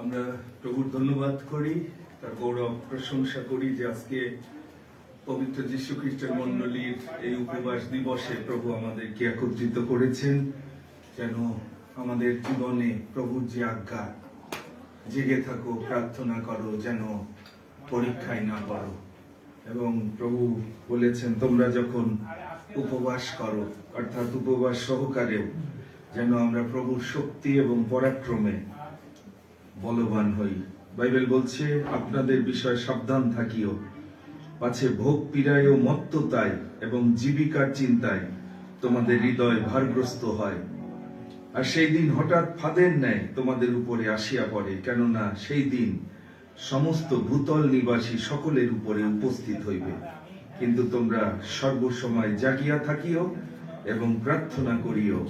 আমরা প্রভুর ধন্যবাদ করি, তার গৌরব প্রশংসা করি যে আজকে পবিত্র যীশু খ্রিস্টের মণ্ডলীর এই উপবাস দিবসে প্রভু আমাদেরকে একত্রিত করেছেন, যেন আমাদের জীবনে প্রভুর যে আজ্ঞা, জেগে থাকো, প্রার্থনা করো, যেন পরীক্ষায় না করো। এবং প্রভু বলেছেন তোমরা যখন উপবাস করো, অর্থাৎ উপবাস সহকারেও যেন আমরা প্রভুর শক্তি এবং পরাক্রমে বলবান হই। বাইবেল বলছে আপনাদের বিষয়ে সাবধান থাকিও, পাছে ভোগ পীড়ায় ও মত্ততায় এবং জীবিকার চিন্তায় তোমাদের হৃদয় ভারগ্রস্ত হয়। আর সেই দিন হঠাৎ ফাঁদের ন্যায় তোমাদের উপরে আসিয়া পড়ে, কেননা সেই দিন সমস্ত ভূতল নিবাসী সকলের উপরে উপস্থিত হইবে। কিন্তু তোমরা সর্বসময় জাগিয়া থাকিও এবং প্রার্থনা করিও,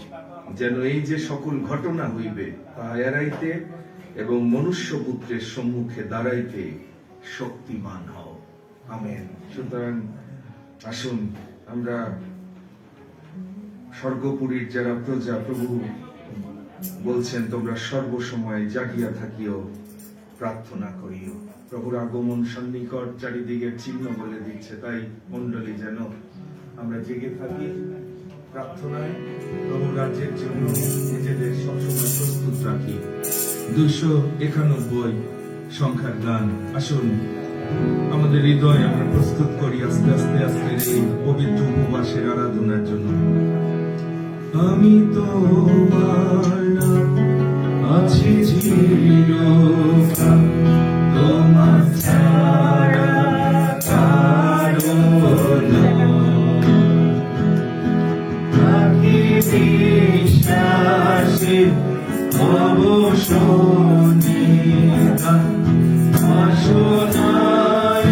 যেন এই যে সকল ঘটনা হইবে তাহা এড়াইতে এবং মনুষ্যপুত্রের সম্মুখে দাঁড়াইতে শক্তিমান হও। আমেন। সুতরাং আসুন আমরা স্বর্গপুরীর যারা প্রজা, প্রভু বলছেন তোমরা সর্বসময় জাগিয়া থাকিও, প্রার্থনা করিও। প্রভুর আগমন সন্নিকট, চারিদিকের চিহ্ন বলে দিচ্ছে। তাই মণ্ডলী যেন আমরা জেগে থাকি প্রার্থনায়, প্রভুর রাজ্যের জন্য নিজেদের সবসময় প্রস্তুত রাখি। 291 সংখ্যার গান। আসুন আমাদের হৃদয় আমরা প্রস্তুত করি আস্তে আস্তে আস্তে এই পবিত্র উপবাসের আরাধনার জন্য। আমি তোমার নাম আছি চিরকাল, তোমার ছাড়া কারো নয়। থাকি বিশ্বাসে অবসনিতা, আসনায়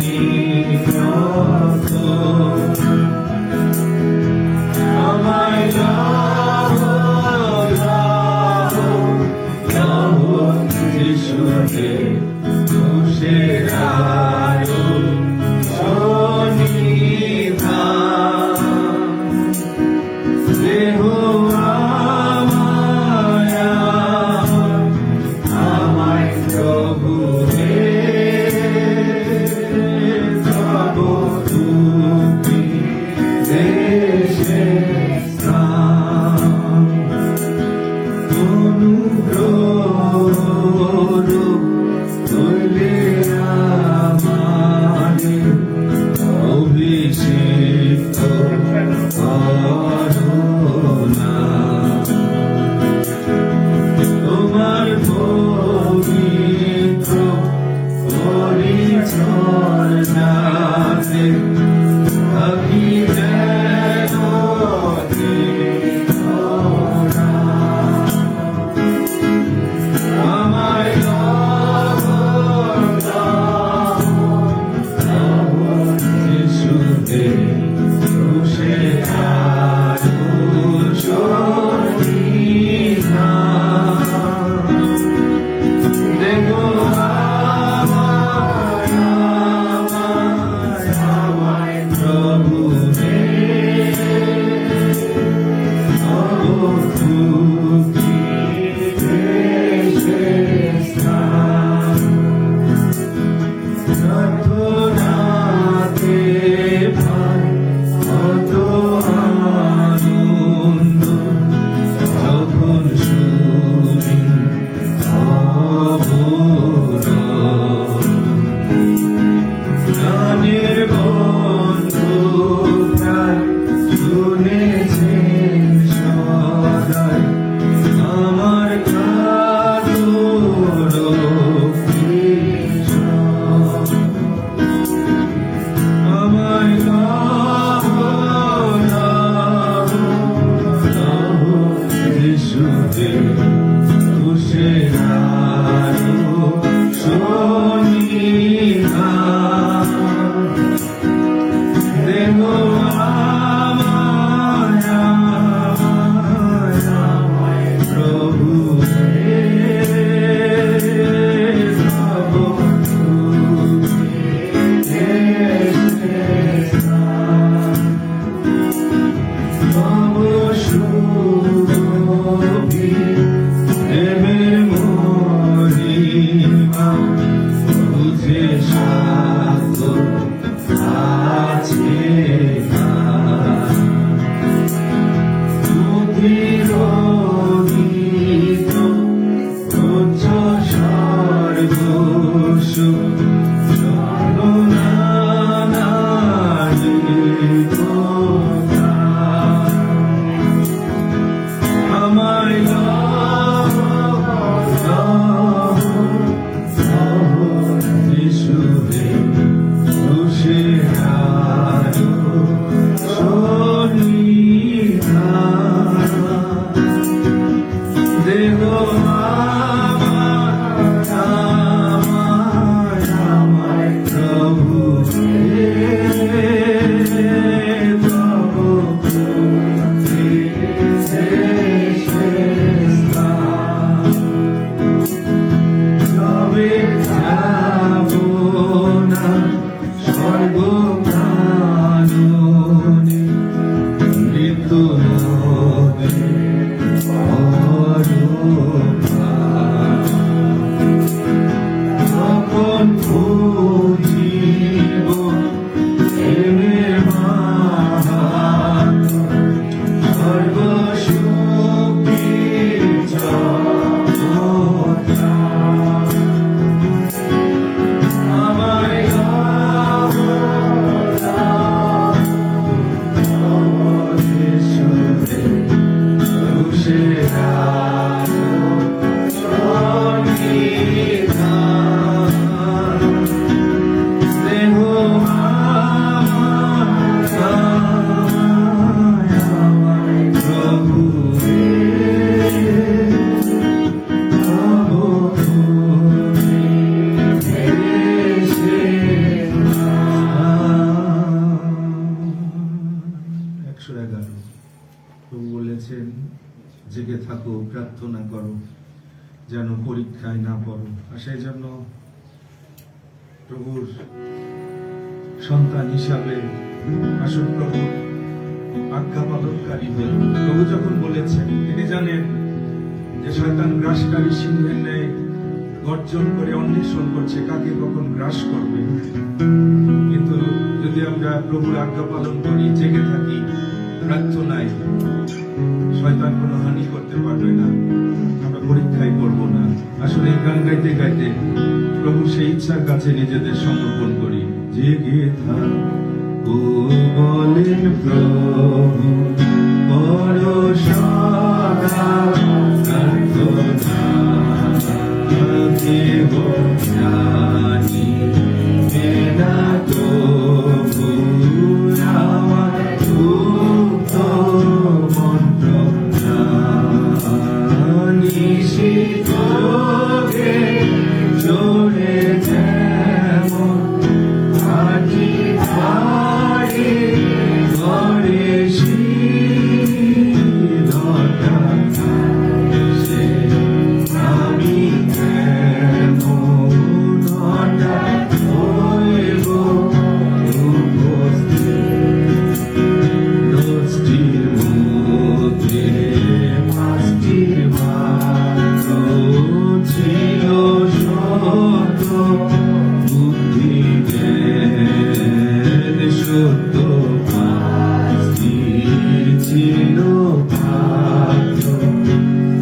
নিরত। আমায় যিশুকে তুষের আলো সন্নিধান, দেহ আমায় প্রভু হে তব তুমি দেশে স্থান। অভিষিক্ত করুণা, তোমার পবিত্র পরিচর্যাতে থাকি যেন দিনরা। আমায় যিশুতে তুষের আলো সন্নিধান, দেখো আমায় প্রভু হে তুমি দেশে স্থান। প্রার্থনাতে পাই কত আনন্দ, যখন শুনি খবর। গানের বন্ধু প্রায় শুনেছেন সদাই আমার কাতর কৃষ্ণ। আমায় যিশুতে তুষের আলো সন্নিধান, দেহ আমায় প্রভু হে তব তুমি দেশে স্থান। তব শুভ 111। প্রভু বলেছেন, জেগে থাকো, প্রার্থনা করো, যেন পরীক্ষায় না পড়ো। আর সেই জন্য প্রভুর সন্তান হিসাবে আসল প্রভুর আজ্ঞা পালনকারী হয়ে প্রভু যখন বলেছেন, তিনি জানেন যে শয়তান গ্রাসকারী সিংহের ন্যায় গর্জন করে অন্বেষণ করছে কাকে কখন গ্রাস করবে। কিন্তু যদি আমরা প্রভুর আজ্ঞা পালন করি, জেগে থাকি প্রার্থনায়, শয়তান কোনো হানি করতে পারবে না, আমরা পরীক্ষায় পড়ব না। আসলে এই গান গাইতে গাইতে প্রভু সেই ইচ্ছার কাছে নিজেদের সমর্পণ করি। জেগে থাকো বলেন প্রভু, করো সদা প্রার্থনা, দেব জানি বেদা তবু আমার গুপ্ত মন্ত্র নিশিত গে চলে যেমন আটি পাড়ে ঘরে শীলতা সে আমি কেমন হঠাৎ হইব উপস্থিত। দশটির মধ্যে পাঁচটির মাত্র ছিল শত বুদ্ধি জ্ঞান, সত্য পাঁচটি ছিল পাত্র,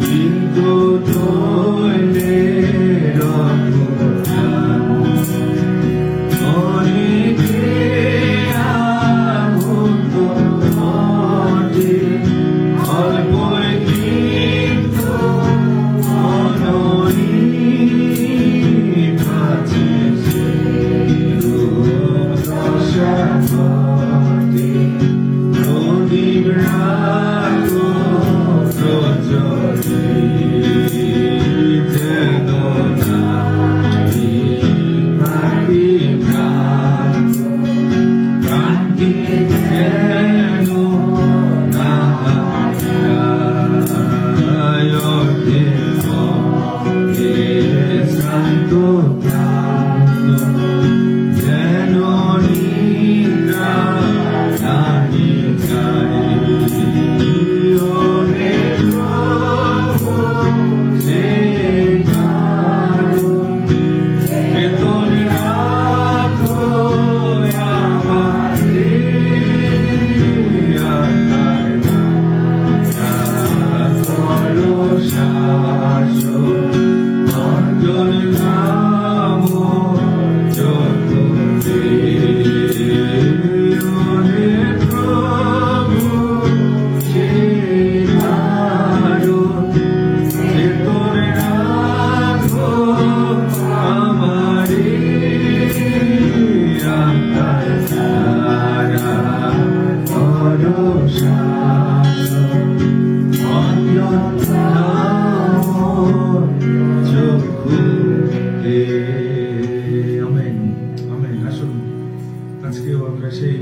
কিন্তু তৈলের অজ্ঞান অনেকে আহত ঘটে, অল্পই কিন্তু অনড়িত আছে দশা ঘটে। প্রদীপ রাখো প্রজ্বলিত, যেন নাহি পাখি ভ্রান্ত, প্রাণকে যেন না হারায়, অর্ধে পথে শ্রান্ত ক্লান্ত, যেন নিদ্রা নাহি যায়। ওরে প্রভু সেই কারণ, বেতন রাখো আমারে, আত্মার করো শাসন, অঞ্জন নাম যত ওরে প্রভু সেই কারণ, বেতন রাখো আমারে, আত্মার করো শাসন, অঞ্জন নাম চক্ষু দে। Amen, amen. আসুন আজকেও আমরা সেই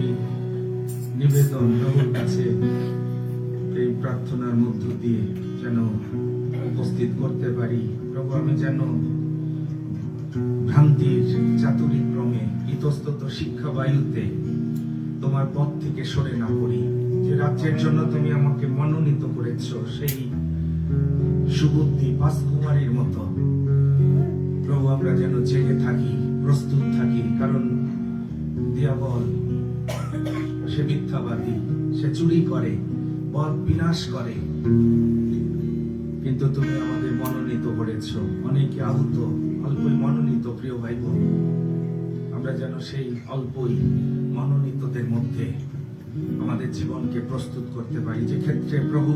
নিবেদন প্রভুর কাছে এই প্রার্থনার মধ্য দিয়ে যেন উপস্থিত করতে পারি। প্রভু, আমি যেন ভ্রান্তির চাতুরিক্রমে ইতস্তত শিক্ষা বায়ুতে তোমার পথ থেকে সরে না পড়ি। যে রাজ্যের জন্য তুমি আমাকে মনোনীত করেছ, সেই সুবুদ্ধি পাঁচকুমারীর মতো প্রভু আমরা যেন জেগে থাকি, প্রস্তুত থাকি। কারণ দিয়াবল সে মিথ্যাবাদী, সে চুরি করে, পথ বিনাশ করে, কিন্তু তুমি আমাদের মনোনীত করেছ। অনেকে আহত, অল্পই মনোনীত। প্রিয় ভাই বোন, আমরা যেন সেই অল্পই মনোনীতদের মধ্যে আমাদের জীবনকে প্রস্তুত করতে পারি, যে ক্ষেত্রে প্রভু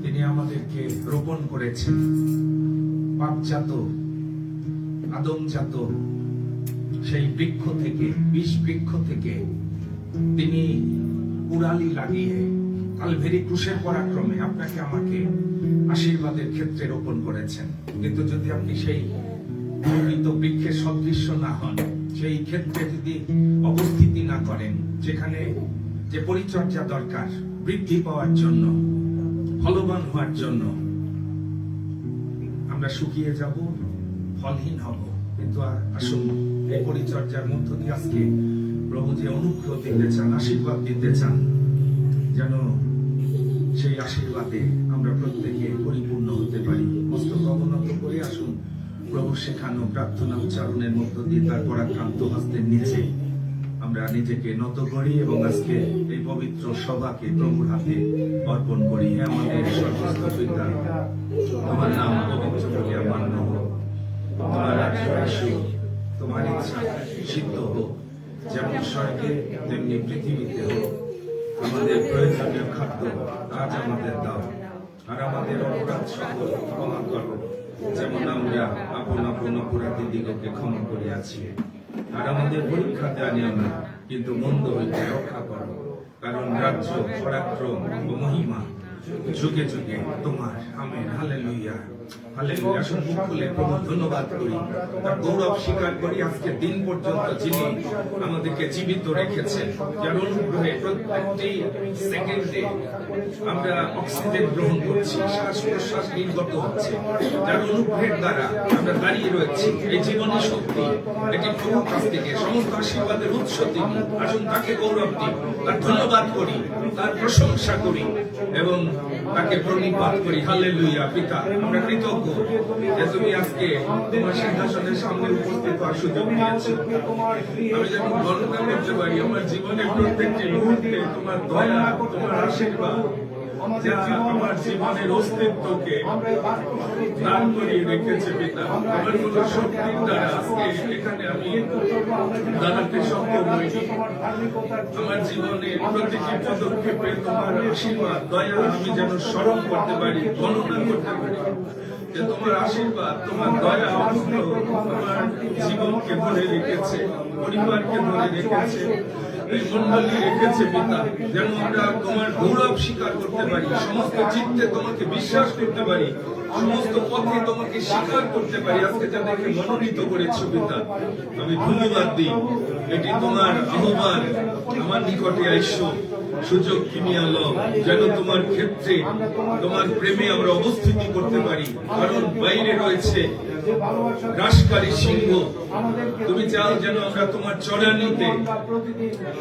তিনি আমাদেরকে রোপণ করেছেন। পাপজাত, আদমজাত সেই বৃক্ষ থেকে, বিষ বৃক্ষ থেকে তিনি কুড়ালি লাগিয়ে কালভেরি ক্রুশের পরাক্রমে আপনাকে আমাকে আশীর্বাদের ক্ষেত্রে রোপণ করেছেন। কিন্তু যদি আপনি সেই মৃত বৃক্ষের সদৃশ্য না হন, সেই ক্ষেত্রে যদি অবস্থিতি না করেন, যেখানে যে পরিচর্যা দরকার, বৃদ্ধি পাওয়ার জন্য, ফলবান হওয়ার জন্য। আমরা শুকিয়ে যাব, ফলহীন হব, কিন্তু আসুন এই পরিচর্যার মধ্য দিয়ে আজকে প্রভু যে অনুগ্রহ দিতে চান, আশীর্বাদ দিতে চান, যেন সেই আশীর্বাদে আমরা প্রত্যেকে পরিপূর্ণ হতে পারি। মস্তক অবনত করে আসুন প্রভু শেখানো প্রার্থনা উচ্চারণের মধ্য দিয়ে তার পরাক্রান্ত হস্তের নিচে আমরা নিজেকে নত করি এবং আজকে এই পবিত্র সভাকে প্রভুর হাতে অর্পণ করি। হে আমাদের সর্বস্ব পিতা, তোমার নাম পবিত্র বলিয়া মান্য হোক, তোমার রাজ্য আসুক, তোমার ইচ্ছা সিদ্ধ হোক, যেমন স্বর্গে তেমনি পৃথিবীতে হোক। আমাদের প্রয়োজনীয় খাদ্য আজ আমাদের দাও, আর আমাদের অপরাধ সকল ক্ষমা করো, যেমন আমরা আপন আপন অপরাধী দিগকে ক্ষমা করিয়াছি। আর আমাদের পরীক্ষাতে আনিও না, কিন্তু মন্দ হইতে রক্ষা করো, কারণ রাজ্য, পরাক্রম ও মহিমা যুগে যুগে তোমার। আমেন। Hallelujah, hallelujah. আসুন মুখ খুলে প্রভু ধন্যবাদ করি, তার গৌরব স্বীকার করি আজকে দিন পর্যন্ত যিনি আমাদেরকে জীবিত রেখেছেন, যার অনুগ্রহে প্রত্যেকটি সেকেন্ডে আমরা অক্সিজেন গ্রহণ করছি, শ্বাস প্রশ্বাস নির্গত হচ্ছে, যার অনুগ্রহের দ্বারা আমরা দাঁড়িয়ে রয়েছি। এই জীবনের শক্তি এটি প্রভুর কাছ থেকে, সমস্ত আশীর্বাদের উৎস তিনি। আসুন তাকে গৌরব দিই, তার ধন্যবাদ করি, তার প্রশংসা করি এবং তাকে প্রণিপাত করি। হালেলুয়া। পিতা, আমরা কৃতজ্ঞ যে তুমি আজকে তোমার সিংহাসনের সামনে উপস্থিত হওয়ার সুযোগ দিয়েছো। আমি যেন গণনা করতে পারি আমার জীবনের প্রত্যেকটি মুহূর্তে তোমার দয়া, তোমার আশীর্বাদ যা আমার জীবনের অস্তিত্বকে দান করিয়ে রেখেছে। পিতা, আমার কোন শক্তির দ্বারা আজকে এখানে আমি দাঁড়াতে সক্ষম হইনি। আমার জীবনের প্রতিটি পদক্ষেপে তোমার আশীর্বাদ, দয়া আমি যেন স্মরণ করতে পারি, গণনা করতে পারি যে তোমার আশীর্বাদ, তোমার দয়া, অনুগ্রহ আমার জীবনকে ধরে রেখেছে, পরিবারকে ধরে রেখেছে, এই মন্ডলী রেখেছে। পিতা, যেন আমরা তোমার গৌরব স্বীকার করতে পারি, সমস্ত চিত্তে তোমাকে বিশ্বাস করতে পারি, সমস্ত পথে তোমাকে স্বীকার করতে পারি। আজকে যাদেরকে মনোনীত করেছো পিতা, আমি ধন্যবাদ দিই। এটি তোমার আহ্বান, আমার নিকটে আইসো, সুযোগ কিনিয়া লও, যেন তোমার ক্ষেত্রে তোমার প্রেমে আমরা অবস্থিতি করতে পারি। কারণ বাইরে রয়েছে গ্রাসকারী সিংহ, তুমি চাও যেন আমরা তোমার চড়ানিতে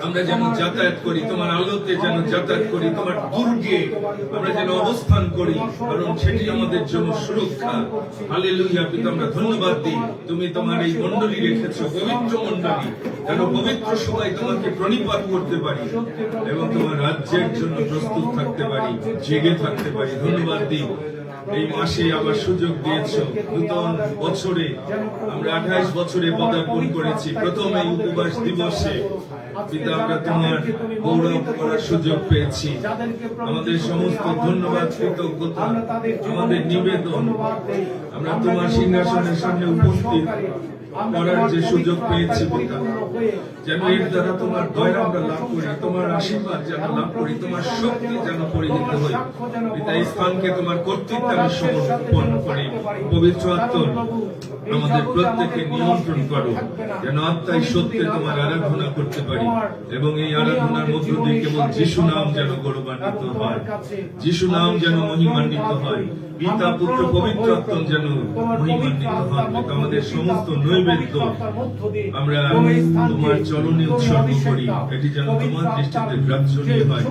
আমরা যেন যাতায়াত করি, তোমার আলোতে যেন যাতায়াত করি, তোমার দুর্গে আমরা যেন অবস্থান করি, কারণ সেটি আমাদের জন্য সুরক্ষা। হালেলুয়া। পিতা, আমরা ধন্যবাদ দিই, তুমি তোমার এই মণ্ডলী রেখেছো, পবিত্র মণ্ডলী, যেন পবিত্র সবাই তোমাকে প্রণিপাত করতে পারি এবং তোমার রাজ্যের জন্য প্রস্তুত থাকতে পারি, জেগে থাকতে পারি। ধন্যবাদ দিই এই মাসে আবার সুযোগ দিয়েছ, নূতন বছরে আমরা 28 বছরে পদার্পণ করেছি। প্রথম এই উপবাস দিবসে পিতা, আমরা তোমার গৌরব করার সুযোগ পেয়েছি। আমাদের সমস্ত ধন্যবাদ, কৃতজ্ঞতা, আমাদের নিবেদন আমরা তোমার সিংহাসনের সামনে উপস্থিত করার যে সুযোগ পেয়েছি পিতা, যেন এর দ্বারা তোমার দয়া আমরা লাভ করি, তোমার আশীর্বাদ যেন লাভ করি, তোমার শক্তি যেন পরিণত হই। পিতা, এই স্থানকে তোমার কর্তৃত্বে আমি সমর্পণ করি। পবিত্র আত্মা আমাদের প্রত্যেককে নিয়ন্ত্রণ করো, যেন আত্মাই সত্যে তোমার আরাধনা করতে পারি এবং এই আরাধনার মধ্য দিয়ে কেবল যিশু নাম যেন গৌরবান্বিত হয়, যিশু নাম যেন মহিমান্বিত হয়, পিতা, পুত্র, পবিত্র আত্মা যেন মহিমান্বিত হন। আমাদের সমস্ত নৈবেদ্য আমরা তোমার চরণে উৎসর্গ করি, এটি যেন তোমার দৃষ্টিতে গ্রাহ্যনীয় হয়।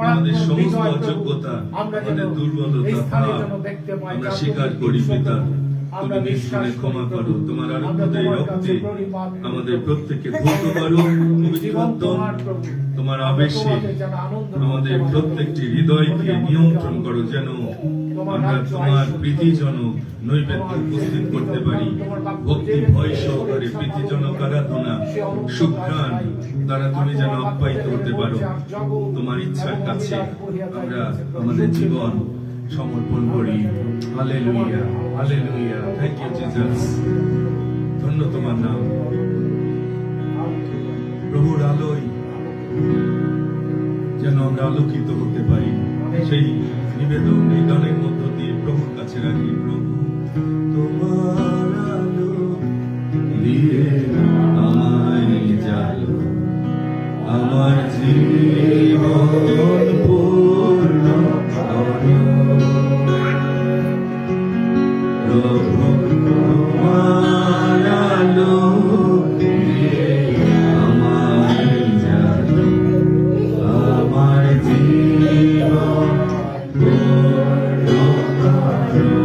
আমাদের সমস্ত অযোগ্যতা, আমাদের দুর্বলতা, ভাব আমরা স্বীকার করি। পিতা, তুমি নিঃস্বারে ক্ষমা করো, তোমার আরাধ্যদের রক্তে আমাদের প্রত্যেককে ধৌত করো। পবিত্র আত্মা তোমার আবেশে আমাদের প্রত্যেকটি হৃদয়কে নিয়ন্ত্রণ করো, যেন আমরা তোমার প্রীতিজনক নৈবেদ্য উপস্থিত করতে পারি। ভক্তি ভয় সহকারে প্রীতিজনক আরাধনা সুঘ্রাণ দ্বারা তুমি যেন আপ্যায়িত হতে পারো। তোমার ইচ্ছার কাছে আমরা আমাদের জীবন সমর্পণ করি। Hallelujah, hallelujah. Thank you Jesus. ধন্য তোমার নাম। প্রভুর আলোয় যেন আমরা আলোকিত হতে পারি, সেই নিবেদন এই গানের মধ্য দিয়ে প্রভুর কাছে রাখি। প্রভু, তোমার আলো দিয়ে আমায় জালো, আমার জীবন পূর্ণ করো প্রভু তোমার আলো আমার জানো আমার জীবন পূর্ণ করো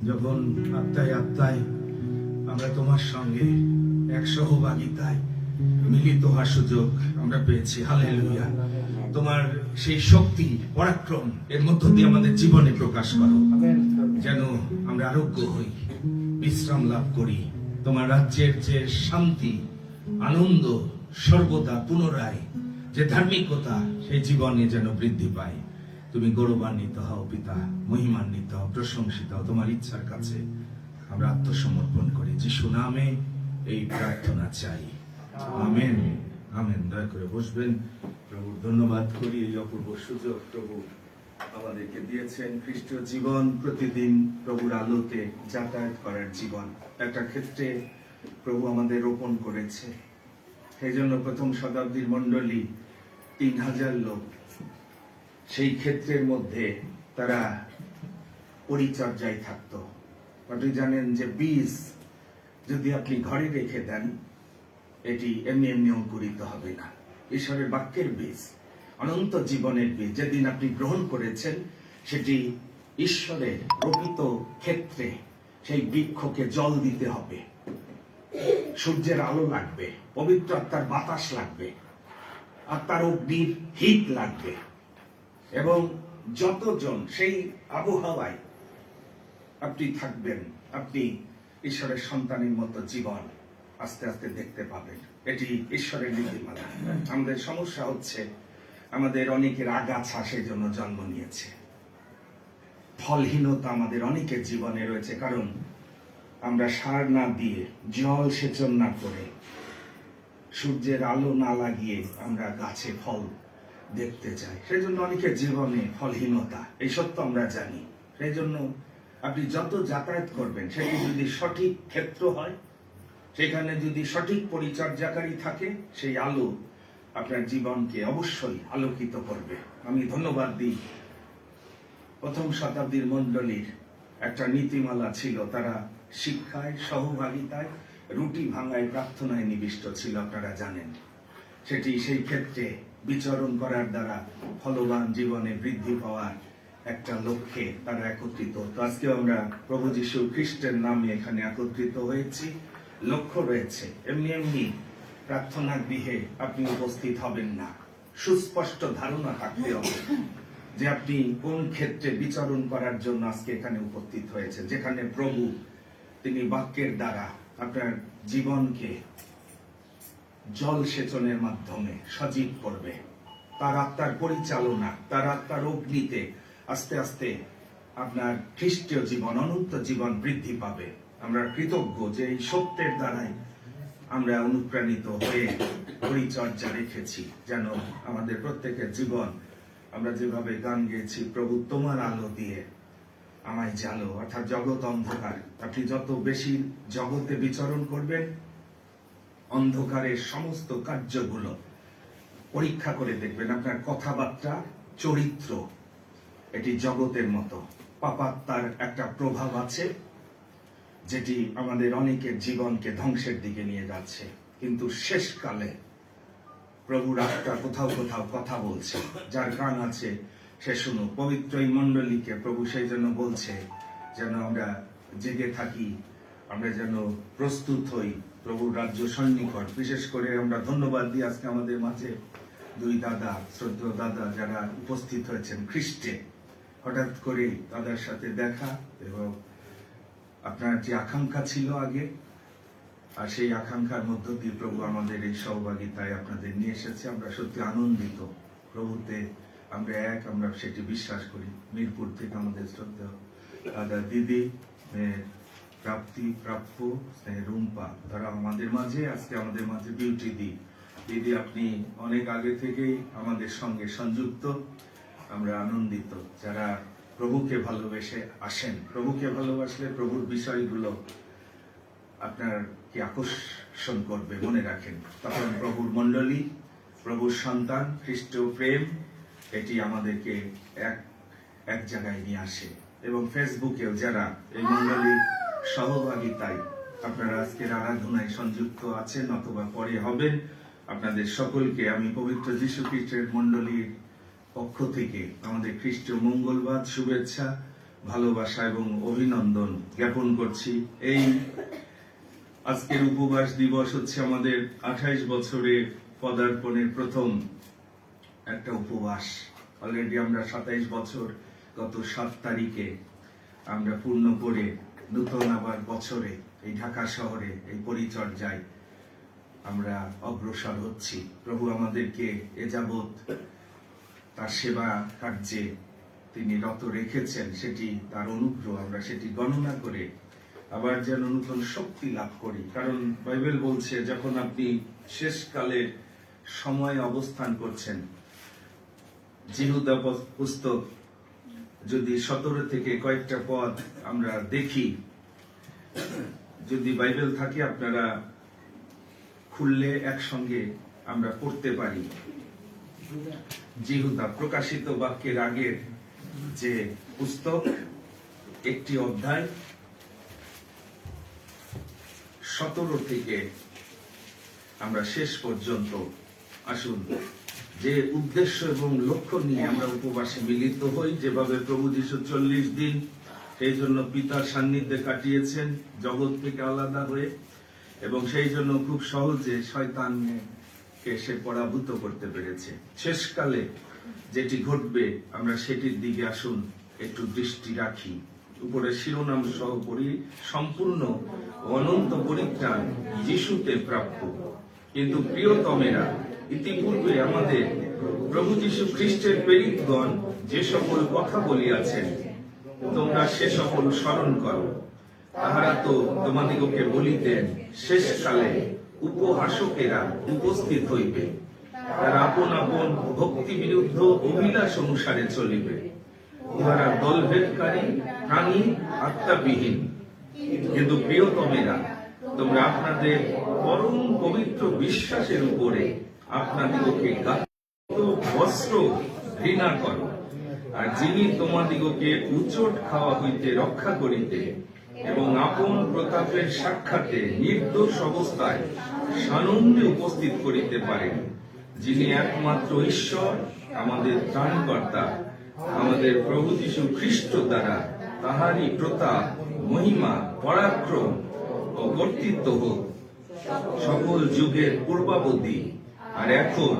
যখন আত্মায় আত্মায় আমরা তোমার সঙ্গে এক সহভাগিতায় মিলিত হওয়ার সুযোগ আমরা পেয়েছি। হালেলুয়া। তোমার সেই শক্তি পরাক্রম এর মধ্য দিয়ে আমাদের জীবনে প্রকাশ করো, যেন আমরা আরোগ্য হই, বিশ্রাম লাভ করি। তোমার রাজ্যের যে শান্তি আনন্দ সর্বদা পুনরায় যে ধার্মিকতা সেই জীবনে যেন বৃদ্ধি পায়। তুমি গৌরবান্বিত হও পিতা, মহিমান্বিত হও, প্রশংসিত হও। তোমার ইচ্ছার কাছে আমরা আত্মসমর্পণ করি। যিশু নামে এই প্রার্থনা চাই, আমেন আমেন। দয়া করে বসবেন। প্রভু ধন্যবাদ করি এই অপূর্ব সুযোগ প্রভু আমাদেরকে দিয়েছেন। খ্রিস্টীয় জীবন প্রতিদিন প্রভুর আলোতে যাতায়াত করার জীবন একটা ক্ষেত্রে প্রভু আমাদের রোপণ করেছে। সেই জন্য প্রথম শতাব্দীর মণ্ডলী 3000 লোক সেই ক্ষেত্রের মধ্যে তারা পরিচর্যায় থাকতো। আপনি জানেন যে বীজ যদি আপনি ঘরে রেখে দেন, এটি এমনি এমনি অঙ্কুরিত হবে না। ঈশ্বরের বাক্যের বীজ, অনন্ত জীবনের বীজ যেদিন আপনি গ্রহণ করেছেন, সেটি ঈশ্বরের রোপিত ক্ষেত্রে সেই বৃক্ষকে জল দিতে হবে, সূর্যের আলো লাগবে, পবিত্র আত্মার বাতাস লাগবে, আত্মার অগ্নির হিট লাগবে, এবং যতজন সেই আবহাওয়ায় আপনি থাকবেন, আপনি ঈশ্বরের সন্তানের মতো জীবন আস্তে আস্তে দেখতে পাবেন। এটি ঈশ্বরের নীতিমালা। আমাদের সমস্যা হচ্ছে আমাদের অনেকের আগাছা সেই জন্য জন্ম নিয়েছে, ফলহীনতা আমাদের অনেকের জীবনে রয়েছে, কারণ আমরা সার না দিয়ে, জল সেচন না করে, সূর্যের আলো না লাগিয়ে আমরা গাছে ফল দেখতে চাই। সেই জন্য অনেকের জীবনে ফলহীনতা, এই সত্য আমরা জানি। সেই জন্য আপনি যত যাতায়াত করবেন, সেটি যদি সঠিক ক্ষেত্র হয়, সেখানে যদি সঠিক পরিচর্যাকারী থাকে, সেই আলো আপনার জীবনকে অবশ্যই আলোকিত করবে। আমি ধন্যবাদ দিই প্রথম শতাব্দীর মণ্ডলীর একটা নীতিমালা ছিল, তারা শিক্ষায়, সহভাগিতায়, রুটি ভাঙায়, প্রার্থনায় নিবিষ্ট ছিল। আপনারা জানেন সেটি সেই ক্ষেত্রে বিচরণ করার দ্বারা ফলবান জীবনে বৃদ্ধি পাওয়ার একটা লক্ষ্যে তারা একত্রিত হতো। আজকে আমরা প্রভু যীশু খ্রিস্টের নামে এখানে একত্রিত হয়েছি, লক্ষ্য রয়েছে। এমনি এমনি প্রার্থনা গৃহে আপনি উপস্থিত হবেন না, সুস্পষ্ট ধারণা থাকতে হবে যে আপনি কোন ক্ষেত্রে বিচরণ করার জন্য আজকে এখানে উপস্থিত হয়েছে, যেখানে প্রভু তিনি বাক্যের দ্বারা আপনার জীবনকে জল সেচনের মাধ্যমে সজীব করবে। তার আত্মার পরিচালনা, তার আত্মার অগ্নিতে আস্তে আস্তে আপনার খ্রিস্টীয় জীবন, অনন্ত জীবন বৃদ্ধি পাবে। আমরা কৃতজ্ঞ যে এই সত্যের দ্বারাই আমরা অনুপ্রাণিত হয়ে পরিচর্যা রেখেছি, যেন আমাদের প্রত্যেকের জীবন, আমরা যেভাবে গান গেয়েছি, প্রভু তোমার আলো দিয়ে আমায় জালো, অর্থাৎ জগৎ অন্ধকার। আপনি যত বেশি জগতে বিচরণ করবেন, অন্ধকারের সমস্ত কার্যগুলো পরীক্ষা করে দেখবেন। আপনার কথাবার্তা, চরিত্র, এটি জগতের মতো। পাপাত্মার একটা প্রভাব আছে, যেটি আমাদের অনেকের জীবনকে ধ্বংসের দিকে নিয়ে যাচ্ছে। কিন্তু শেষকালে প্রভুর আত্মা কোথাও কোথাও কথা বলছে, যার কান আছে সে শুনুক। পবিত্র এই মণ্ডলীকে প্রভু সেই জন্য বলছে যেন আমরা জেগে থাকি, আমরা যেন প্রস্তুত হই প্রভুর রাজ্য সন্নিকট। বিশেষ করে আমরা ধন্যবাদ দিই আজকে আমাদের মাঝে দুই দাদা, শ্রদ্ধেয় দাদা যারা উপস্থিত হয়েছেন খ্রিস্টে। হঠাৎ করে দাদার সাথে দেখা, এবং আপনার যে আকাঙ্ক্ষা ছিল আগে, আর সেই আকাঙ্ক্ষার মধ্য দিয়ে প্রভু আমাদের এই সহভাগিতায় আপনাদের নিয়ে এসেছে। আমরা সত্যি আনন্দিত প্রভুতে, আমরা এক, আমরা সেটি বিশ্বাস করি। মিরপুর থেকে আমাদের শ্রদ্ধেয় দাদা দিদি প্রাপ্য রুম্পা, তারা আমাদের মাঝে, আজকে আমাদের মাঝে বিউটি দিদি, আপনি অনেক আগে থেকেই আমাদের সঙ্গে সংযুক্ত। আমরা আনন্দিত যারা প্রভুকে ভালোবেসে আসেন। প্রভুকে ভালোবাসলে প্রভুর বিষয়গুলো আপনার কি আকর্ষণ করবে, মনে রাখেন। তখন প্রভুর মণ্ডলী, প্রভুর সন্তান, খ্রিস্টীয় প্রেম, এটি আমাদেরকে এক জায়গায় নিয়ে আসে। এবং ফেসবুকেও যারা এই মণ্ডলীর সহভাগিতায় আপনারা আজকের আরাধনায় সংযুক্ত আছেন অথবা পরে হবেন, আপনাদের সকলকে আমি পবিত্র যীশু খ্রিস্টের মণ্ডলীর পক্ষ থেকে আমাদের খ্রিস্টীয় মঙ্গলবাদ শুভেচ্ছা, ভালোবাসা এবং অভিনন্দন জ্ঞাপন করছি। এই আজকের উপবাস দিবস হচ্ছে আমাদের 28 বছরে পদার্পণের প্রথম একটা উপবাস। অলরেডি আমরা 27 বছর গত 7 তারিখে আমরা পূর্ণ করে নতুন আবার বছরে এই ঢাকা শহরে এই পরিচর্যায় আমরা অগ্রসর হচ্ছি। প্রভু আমাদেরকে এ যাবৎ তার সেবা কার্যে তিনি রত রেখেছেন, সেটি তার অনুগ্রহ। আমরা সেটি গণনা করে আবার যেন নতুন শক্তি লাভ করি। কারণ বাইবেল বলছে, যখন আপনি শেষকালে সময় অবস্থান করছেন, জিহুদা পুস্তক যদি 17 থেকে কয়েকটা পদ আমরা দেখি, যদি বাইবেল থাকে আপনারা খুললে একসঙ্গে আমরা পড়তে পারি। জিহুদা প্রকাশিত বাক্যের আগের যে পুস্তক, একটি অধ্যায় 17 থেকে আমরা শেষ পর্যন্ত আসুন যে উদ্দেশ্য এবং লক্ষ্য নিয়ে আমরা উপবাসে মিলিত হই। যেভাবে প্রভু যীশু 40 দিন সেই জন্য পিতার সান্নিধ্যে কাটিয়েছেন, জগৎ থেকে আলাদা হয়ে, এবং সেই জন্য খুব সহজে শয়তানকে সে পরাভূত করতে পেরেছে। শেষকালে যেটি ঘটবে আমরা সেটির দিকে আসুন একটু দৃষ্টি রাখি। উপরে শিরোনাম সহ পড়ি, সম্পূর্ণ অনন্ত পরিত্রাণ যিশুতে প্রাপ্য। কিন্তু প্রিয়তমেরা, ইতিপূর্বে আমাদের প্রভু যীশু খ্রিস্টের প্রেরিতগণ যে সকল কথা বলিয়াছেন তোমরা সে সকল স্মরণ করো। তাহারা তো তোমাদিগকে বলিতেন, শেষকালে উপহাসকেরা উপস্থিত হইবে, তারা আপন আপন ভক্তি বিরুদ্ধ অভিলাষ অনুসারে চলিবে, উহারা দলভেদকারী, প্রাণী, আত্মাবিহীন। কিন্তু প্রিয়তমেরা, তোমরা আপনাদের পরম পবিত্র বিশ্বাসের উপরে আপনাদিগকে বস্ত্র ঘৃণা করো। আর যিনি তোমাদিগকে উচট খাওয়া হইতে রক্ষা করিতে এবং আপন প্রতাপের সাক্ষাতে নির্দোষ অবস্থায় সানন্দে উপস্থিত করিতে পারেন, যিনি একমাত্র ঈশ্বর, আমাদের ত্রাণকর্তা, আমাদের প্রভু যীশু খ্রিস্ট দ্বারা তাহারই প্রতাপ, মহিমা, পরাক্রম ও কর্তৃত্ব হোক সকল যুগের পূর্বাবধি আর এখন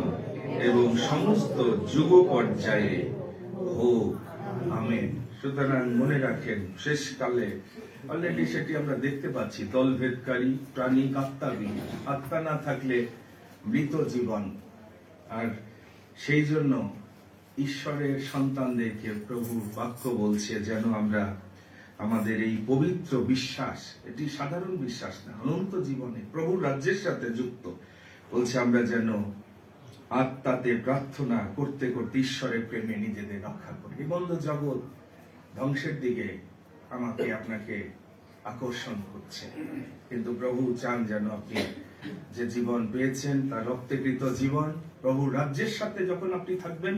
এবং সমস্ত যুগ পর্যায়ে হোক, আমেন। সুতরাং মনে রাখেন, শেষকালে অলরেডি সেটি আমরা দেখতে পাচ্ছি, দলভেদকারী, প্রাণী, আত্মাবিহীন। আত্মা না থাকলে মৃত জীবন। আর সেই জন্য ঈশ্বরের সন্তানদেরকে প্রভুর বাক্য বলছে যেন আমরা আমাদের এই পবিত্র বিশ্বাস, এটি সাধারণ বিশ্বাস না, অনন্ত জীবনে প্রভুর রাজ্যের সাথে যুক্ত, বলছে আমরা যেন আত্মাতে প্রার্থনা করতে করতে ঈশ্বরের প্রেমে নিজেদের রক্ষা করি। এই বন্ধ জগৎ ধ্বংসের দিকে আমাকে আপনাকে আকর্ষণ করছে, কিন্তু প্রভু চান যেন আপনি যে জীবন পেয়েছেন তা রক্তকৃত জীবন, প্রভুর রাজ্যের সাথে যখন আপনি থাকবেন,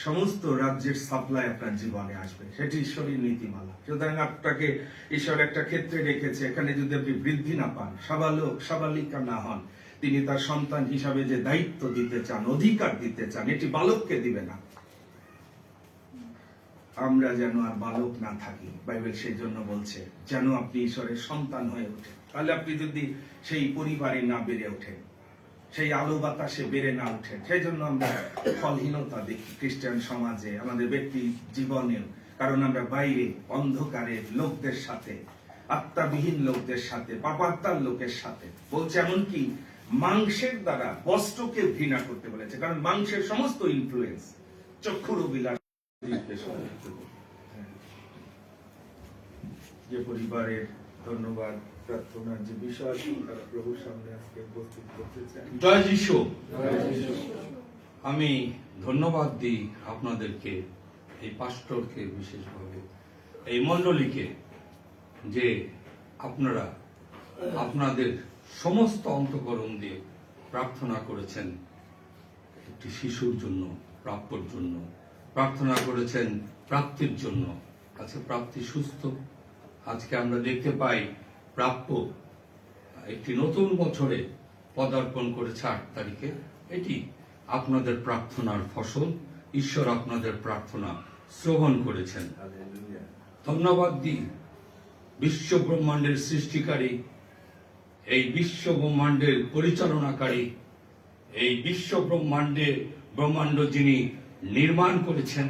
সমস্ত রাজ্যের সাপ্লাই আপনার জীবনে আসবে। সেটি ঈশ্বরের নীতিমালা। সুতরাং আপনাকে ঈশ্বর একটা ক্ষেত্রে রেখেছে, এখানে যদি আপনি বৃদ্ধি না পান, সাবালক সাবালিকা না হন, তিনি তার সন্তান হিসাবে যে দায়িত্ব দিতে চান, অধিকার দিতে চান, এটি বালককে দিবে না। আমরা যেন আর বালক না থাকি, বাইবেল সেই জন্য বলছে যেন আপনি ঈশ্বরের সন্তান হয়ে ওঠেন। তাহলে আপনি যদি সেই পরিবারে না বেড়ে ওঠেন, সেই আলো বাতাসে বেড়ে না ওঠেন, সেই জন্য আমরা ফলহীনতা দেখি খ্রিস্টান সমাজে, আমাদের ব্যক্তি জীবনেও। কারণ আমরা বাইরে অন্ধকারের লোকদের সাথে, আত্মাবিহীন লোকদের সাথে, পাপাত্মার লোকের সাথে, বলছে এমনকি মাংসের দ্বারা বস্ত্রকে ঘৃণা করতে বলেছে। কারণ মাংসের সমস্ত ইনফ্লুয়েন্স, চক্ষুর অভিলাষ, যে পরিবারের ধন্যবাদ প্রার্থনার যে বিষয় তারা প্রভুর সামনে আজকে উপস্থিত করতে চাই। জয় যিশু। আমি ধন্যবাদ দিই আপনাদেরকে, এই পাস্টরকে বিশেষভাবে, এই মণ্ডলীকে, যে আপনারা আপনাদের সমস্ত অন্তঃকরণ দিয়ে প্রার্থনা করেছেন একটি শিশুর জন্য, প্রাপ্যর জন্য, প্রার্থনা করেছেন প্রাপ্তির জন্য। আজকে প্রাপ্তি সুস্থ। আজকে আমরা দেখতে পাই প্রাপ্য একটি নতুন বছরে পদার্পণ করেছে 8 তারিখে। এটি আপনাদের প্রার্থনার ফসল। ঈশ্বর আপনাদের প্রার্থনা শ্রবণ করেছেন। ধন্যবাদ দিই বিশ্ব ব্রহ্মাণ্ডের সৃষ্টিকারী, এই বিশ্ব ব্রহ্মাণ্ডের পরিচালনাকারী, এই বিশ্ব ব্রহ্মাণ্ড যিনি নির্মাণ করেছেন,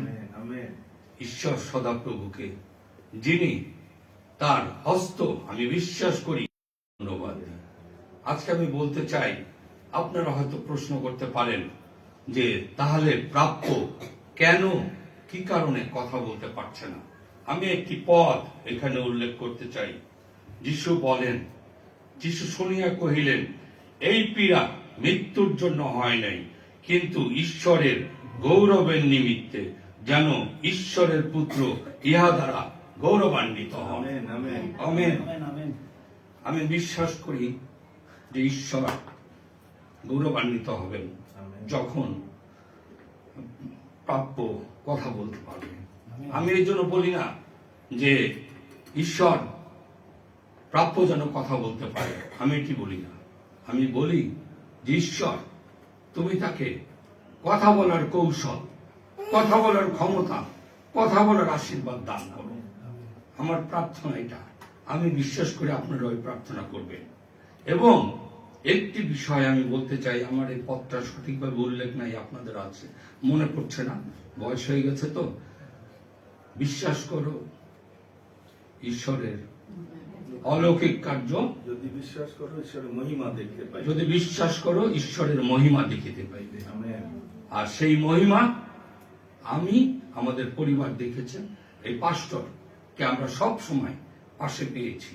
ঈশ্বর সদাপ্রভুকে, যিনি তার হস্ত আমি বিশ্বাস করি। ধন্যবাদ। আজকে আমি বলতে চাই, আপনারা হয়তো প্রশ্ন করতে পারেন যে তাহলে প্রাপ্য কেন, কি কারণে কথা বলতে পারছে না। আমি একটি পদ এখানে উল্লেখ করতে চাই। যিশু বলেন, যিশু শুনিয়া কহিলেন, এই পীড়া মৃত্যুর জন্য হয় নাই, কিন্তু ঈশ্বরের গৌরবের নিমিত্তে, যেন ঈশ্বরের পুত্র ইহা দ্বারা গৌরবান্বিত হন। আমেন। আমি বিশ্বাস করি যে ঈশ্বর গৌরবান্বিত হবেন যখন প্রাপ্য কথা বলতে পারবে। আমি এই জন্য বলি না যে ঈশ্বর প্রাপ্য যেন কথা বলতে পারে, আমি এটি বলি না। আমি বলি যে ঈশ্বর, তুমি তাকে কথা বলার কৌশল, কথা বলার ক্ষমতা, কথা বলার আশীর্বাদ দান করো। আমার প্রার্থনা এটা। আমি বিশ্বাস করি আপনারা ওই প্রার্থনা করবেন। এবং একটি বিষয় আমি বলতে চাই, আমার এই পথটা সঠিকভাবে উল্লেখ নাই, আপনাদের আছে, মনে পড়ছে না, বয়স হয়ে গেছে তো। বিশ্বাস করো ঈশ্বরের অলৌকিক কার্য, যদি বিশ্বাস করো ঈশ্বরের মহিমা দেখতে পাই। যদি বিশ্বাস করো ঈশ্বরের মহিমা দেখিতে পাইবে। আমেন। আর সেই মহিমা আমি, আমাদের পরিবার দেখেছেন। এই পাস্টরকে আমরা সব সময় পাশে পেয়েছি।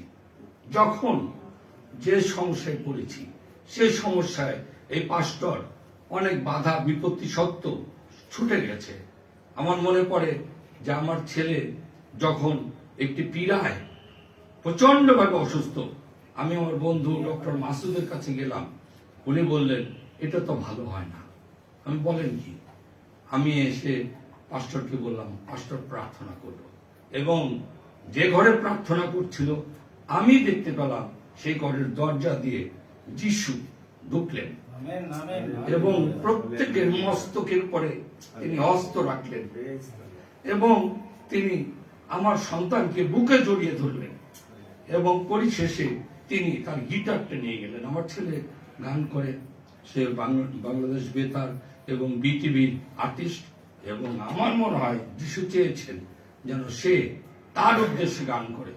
যখন যে সমস্যায় পড়েছি, সেই সমস্যায় এই পাস্টর অনেক বাধা বিপত্তি সত্ত্বেও ছুটে গেছে। আমার মনে পড়ে যে আমার ছেলে যখন একটি পীড়ায় প্রচন্ডভাবে অসুস্থ, আমি আমার বন্ধু ডক্টর মাসুদের কাছে গেলাম। উনি বললেন এটা তো ভালো হয় না। আমি বলেন কি? আমি এসে পাস্টরকে বললাম, পাস্টর প্রার্থনা করলো, এবং যে ঘরে প্রার্থনা করছিল আমি দেখতে পেলাম সেই ঘরের দরজা দিয়ে যিশু ঢুকলেন এবং প্রত্যেকের মস্তকের পরে তিনি হস্ত রাখলেন এবং তিনি আমার সন্তানকে বুকে জড়িয়ে ধরলেন এবং পরিশেষে তিনি তার গিটারটা নিয়ে গেলেন। আমার ছেলে গান করে, সে বাংলাদেশ বেতার এবং বিটিভির আর্টিস্ট, এবং আমার মনে হয় যিশু চেয়েছেন যেন সে তার উদ্দেশ্যে গান করে,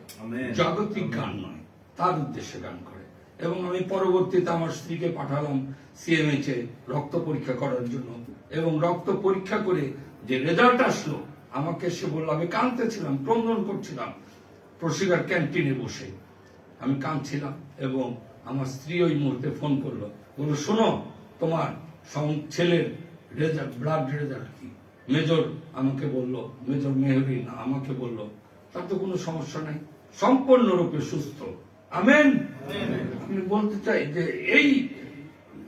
জাগতিক গান নয়, তার উদ্দেশ্যে গান করে। এবং আমি পরবর্তীতে আমার স্ত্রীকে পাঠালাম সিএমএইচ এ রক্ত পরীক্ষা করার জন্য, এবং রক্ত পরীক্ষা করে যে রেজাল্ট আসলো, আমাকে সে বললো, আমি কাঁদতেছিলাম, ক্রন্দন করছিলাম প্রশিকার ক্যান্টিনে বসে, আমি কাঁদছিলাম, এবং আমার স্ত্রী ওই মুহূর্তে ফোন করলো, বললো শোনো তোমার ছেলের রেজাল্ট, ব্লাড রেজাল্ট কি? মেজর আমাকে বললো, মেজর মেহরিন আমাকে বললো তার তো কোনো সমস্যা নাই, সম্পূর্ণরূপে সুস্থ। আমেন। আমি বলতে চাই যে এই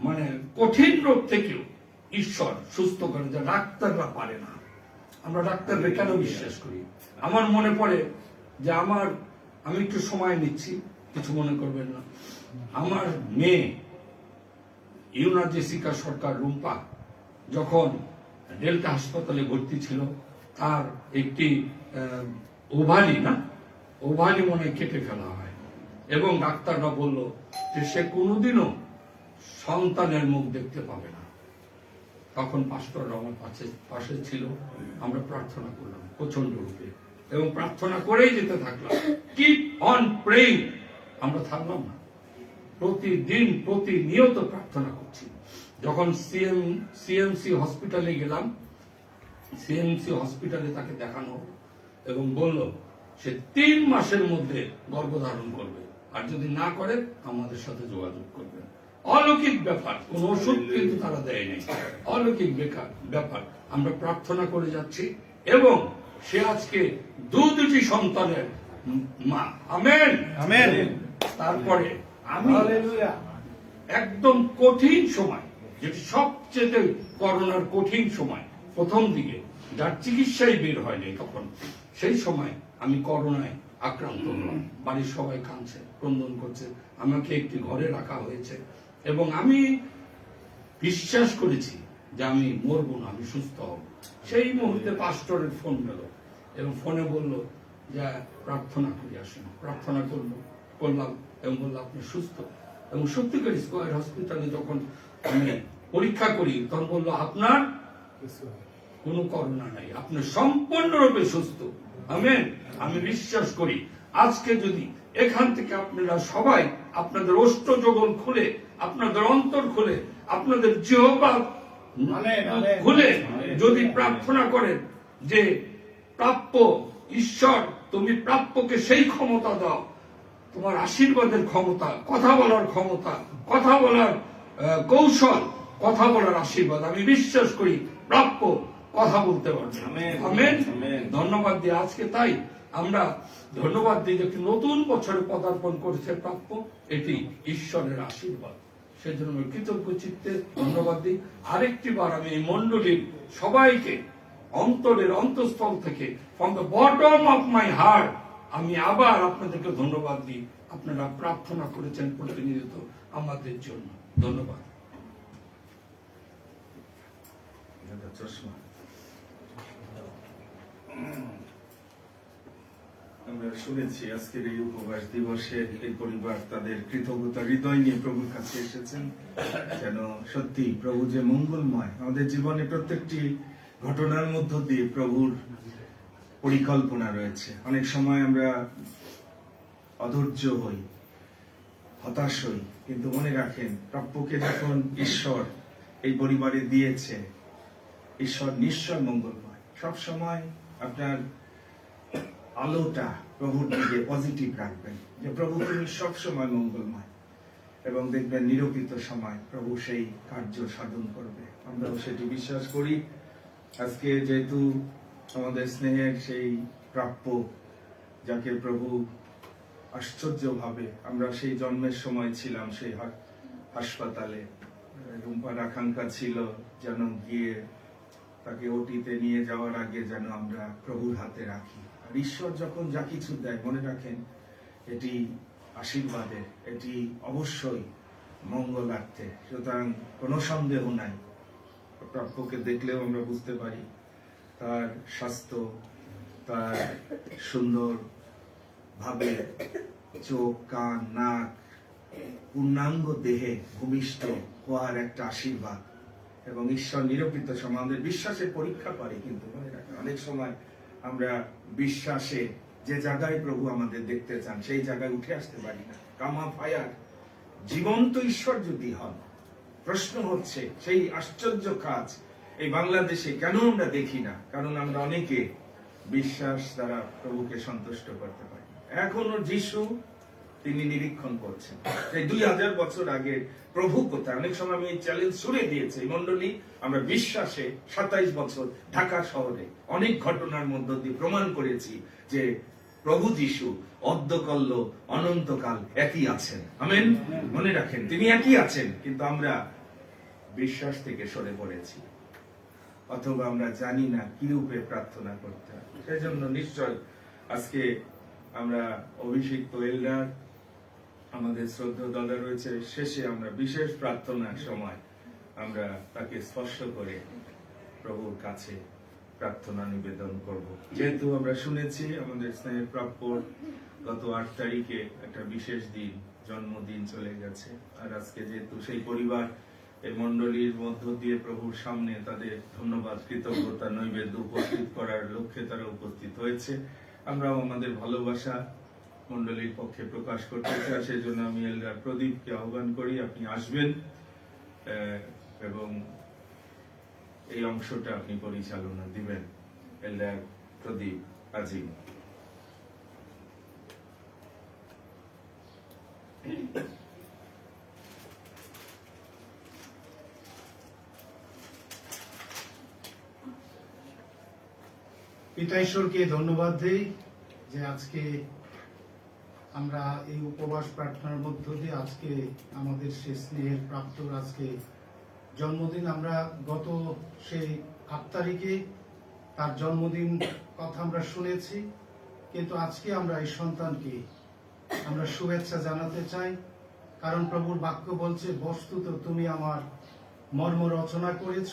মানে কঠিন রোগ থেকেও ঈশ্বর সুস্থ করে, যা ডাক্তাররা পারে না। আমরা ডাক্তাররা কেন বিশ্বাস করি? আমার মনে পড়ে যে আমি একটু সময় নিচ্ছি, কিছু মনে করবেন না। আমার মেয়ে ইউনা জেসিকা সরকার রুম্পা যখন ডেল্টা হাসপাতালে ভর্তি ছিল, তার একটি ওভালি মনে কেটে ফেলা হয়, এবং ডাক্তাররা বলল যে সে কোনোদিনও সন্তানের মুখ দেখতে পাবে না। তখন পাস্টররা আমার পাশে ছিল, আমরা প্রার্থনা করলাম প্রচন্ড রূপে, এবং প্রার্থনা করেই যেতে থাকলাম। কিপ অন প্রেইং, আমরা থাকলাম না, প্রতিদিন প্রতিনিয়ত প্রার্থনা করছি। যখন সিএমসি হসপিটালে গেলাম, সিএমসি হসপিটালে তাকে দেখানো এবং বলল সে 3 মাসের মধ্যে গর্ভধারণ করবে, আর যদি না করে আমাদের সাথে যোগাযোগ করবে। অলৌকিক ব্যাপার, কোন ওষুধ কিন্তু তারা দেয় নাই, অলৌকিক ব্যাপার। আমরা প্রার্থনা করে যাচ্ছি, এবং সে আজকে দুটি সন্তানের মা। Amen, amen. তারপরে আমি একদম কঠিন সময়, যেটি সবচেয়ে করোনার কঠিন সময়, প্রথম দিকে যার চিকিৎসাই বের হয়নি তখন, সেই সময় আমি করোনায় আক্রান্ত হলাম। বাড়ির সবাই কাঁদছে, ক্রন্দন করছে, আমাকে একটি ঘরে রাখা হয়েছে, এবং আমি বিশ্বাস করেছি যে আমি মরবো না, আমি সুস্থ হব। সেই মুহূর্তে পাস্টরের ফোন গেল, এবং ফোনে বলল যে প্রার্থনা করে আসুন। প্রার্থনা করলাম এবং বললো আপনি সুস্থ। এবং সত্যিকার স্কয়ার হসপিটালে যখন আমি পরীক্ষা করি, তখন বললো আপনার কোনো করোনা নাই, আপনি সম্পূর্ণরূপে সুস্থ। আমেন। আমি বিশ্বাস করি আজকে যদি এখান থেকে আপনারা সবাই আপনাদের অষ্টযোগন খুলে, আপনাদের অন্তর খুলে, আপনাদের জিহ্বা খুলে যদি প্রার্থনা করেন যে প্রাপ্য ঈশ্বর, তুমি প্রাপ্যকে সেই ক্ষমতা দাও, তোমার আশীর্বাদের ক্ষমতা, কথা বলার ক্ষমতা, কথা বলার কৌশল, কথা বলার আশীর্বাদ, আমি বিশ্বাস করি প্রাপ্য কথা বলতে পারবে। আমেন। ধন্যবাদ দিই আজকে, তাই আমরা ধন্যবাদ দিই যে একটি নতুন বছরে পদার্পণ করেছে প্রাপ্য, এটি ঈশ্বরের আশীর্বাদ। সেজন্য আমি কৃতজ্ঞ চিত্তে ধন্যবাদ দিই। আরেকটি বার আমি এই মন্ডলীর সবাইকে অন্তরের অন্তঃস্থল থেকে, from the bottom of my heart, আমি আবার আপনাদেরকে ধন্যবাদ দিই। আপনারা প্রার্থনা করেছেন প্রতিনিয়ত আমাদের জন্য। ধন্যবাদ। চশমা আমরা শুনেছি আজকের এই উপবাস দিবসে এই পরিবার তাদের কৃতজ্ঞতা হৃদয় নিয়ে প্রভুর কাছে এসেছেন। যেন সত্যি প্রভু যে মঙ্গলময়, আমাদের জীবনে প্রত্যেকটি ঘটনার মধ্য দিয়ে প্রভুর পরিকল্পনা রয়েছে। অনেক সময় আমরা অধৈর্য হই, হতাশ হই, কিন্তু মনে রাখেন প্রাপ্যকে যখন ঈশ্বর এই পরিবারে দিয়েছে, ঈশ্বর নিশ্চয় মঙ্গলময়। সব সময় আপনার আলোটা প্রভুর দিকে পজিটিভ রাখবেন, যে প্রভু তুমি সবসময় মঙ্গলময়, এবং দেখবেন নিরূপিত সময় প্রভু সেই কার্য সাধন করবে। আমরাও সেটি বিশ্বাস করি। আজকে যেহেতু আমাদের স্নেহের সেই প্রাপ্য, যাকে প্রভু আশ্চর্যভাবে, আমরা সেই জন্মের সময় ছিলাম সেই হাসপাতালে, রুম্পার আকাঙ্ক্ষা ছিল যেন গিয়ে তাকে ওটিতে নিয়ে যাওয়ার আগে যেন আমরা প্রভুর হাতে রাখি। আর ঈশ্বর যখন যা কিছু দেয়, মনে রাখেন এটি আশীর্বাদের, এটি অবশ্যই মঙ্গলার্থে। সুতরাং কোনো সন্দেহ নাই। প্রাপ্যকে দেখলেও আমরা বুঝতে পারি তার স্বাস্থ্য, তার সুন্দর ভাবে চোখ, কান, নাক, পূর্ণাঙ্গ দেহে ভূমিষ্ঠ হওয়ার একটা আশীর্বাদ। এবং ঈশ্বর নিরূপিত সময় আমাদের বিশ্বাসের পরীক্ষা করে, কিন্তু মনে রাখেন অনেক সময় আমরা বিশ্বাসে যে জায়গায় প্রভু আমাদের দেখতে চান সেই জায়গায় উঠে আসতে পারি না। কামা ফায়ার জীবন্ত ঈশ্বর যদি হন, প্রশ্ন হচ্ছে সেই আশ্চর্য কাজ এই বাংলাদেশে কেন আমরা দেখি না? কারণ আমরা অনেকে বিশ্বাস দ্বারা প্রভুকে সন্তুষ্ট করতে পারি। এখনো যিশু তিনি নিরীক্ষণ করছেন এই 2000 বছর আগে প্রভু কোথায়। অনেক সময় আমি এই চ্যালেঞ্জ ছুড়ে দিয়েছি এই মন্ডলী, আমরা বিশ্বাসে 27 বছর ঢাকা শহরে অনেক ঘটনার মধ্য দিয়ে প্রমাণ করেছি যে প্রভু যিশু অদ্যকল্য অনন্তকাল একই আছেন। আমেন। মনে রাখেন তিনি একই আছেন, কিন্তু আমরা বিশ্বাস থেকে সরে পড়েছি, অথবা আমরা জানি না কি রূপে প্রার্থনা করতে হবে। সেই জন্য নিশ্চয় আজকে আমরা অভিষিক্ত এল্ডার, আমাদের শ্রদ্ধা দলে রয়েছে, শেষে আমরা বিশেষ প্রার্থনার সময় আমরা তাকে স্পর্শ করে প্রভুর কাছে প্রার্থনা নিবেদন করব। যেহেতু আমরা শুনেছি আমাদের স্নেহের প্রাপ্য গত 8 তারিখে একটা বিশেষ দিন, জন্মদিন চলে গেছে। আর আজকে যেহেতু সেই পরিবার এই মন্ডলীর মধ্য দিয়ে প্রভুর সামনে তাদের ধন্যবাদ, কৃতজ্ঞতা নৈবেদ্য উপস্থিত করার লক্ষ্যে তারা উপস্থিত হয়েছে, আমরাও আমাদের ভালোবাসা মন্ডলীর পক্ষে প্রকাশ করতে চাই। সেই জন্য আমি এল্ডার প্রদীপকে আহ্বান করি, আপনি আসবেন এবং এই অংশটা আপনি পরিচালনা দিবেন। এল্ডার প্রদীপ আজিম। পিতা ঈশ্বরকে ধন্যবাদ দেই যে আজকে আমরা এই উপবাস প্রার্থনার মধ্য দিয়ে আজকে আমাদের সে স্নেহের প্রাপ্তর আজকে জন্মদিন। আমরা গত সেই 8 তারিখে তার জন্মদিন কথা আমরা শুনেছি, কিন্তু আজকে আমরা এই সন্তানকে আমরা শুভেচ্ছা জানাতে চাই। কারণ প্রভুর বাক্য বলছে, বস্তুত তুমি আমার মর্ম রচনা করেছ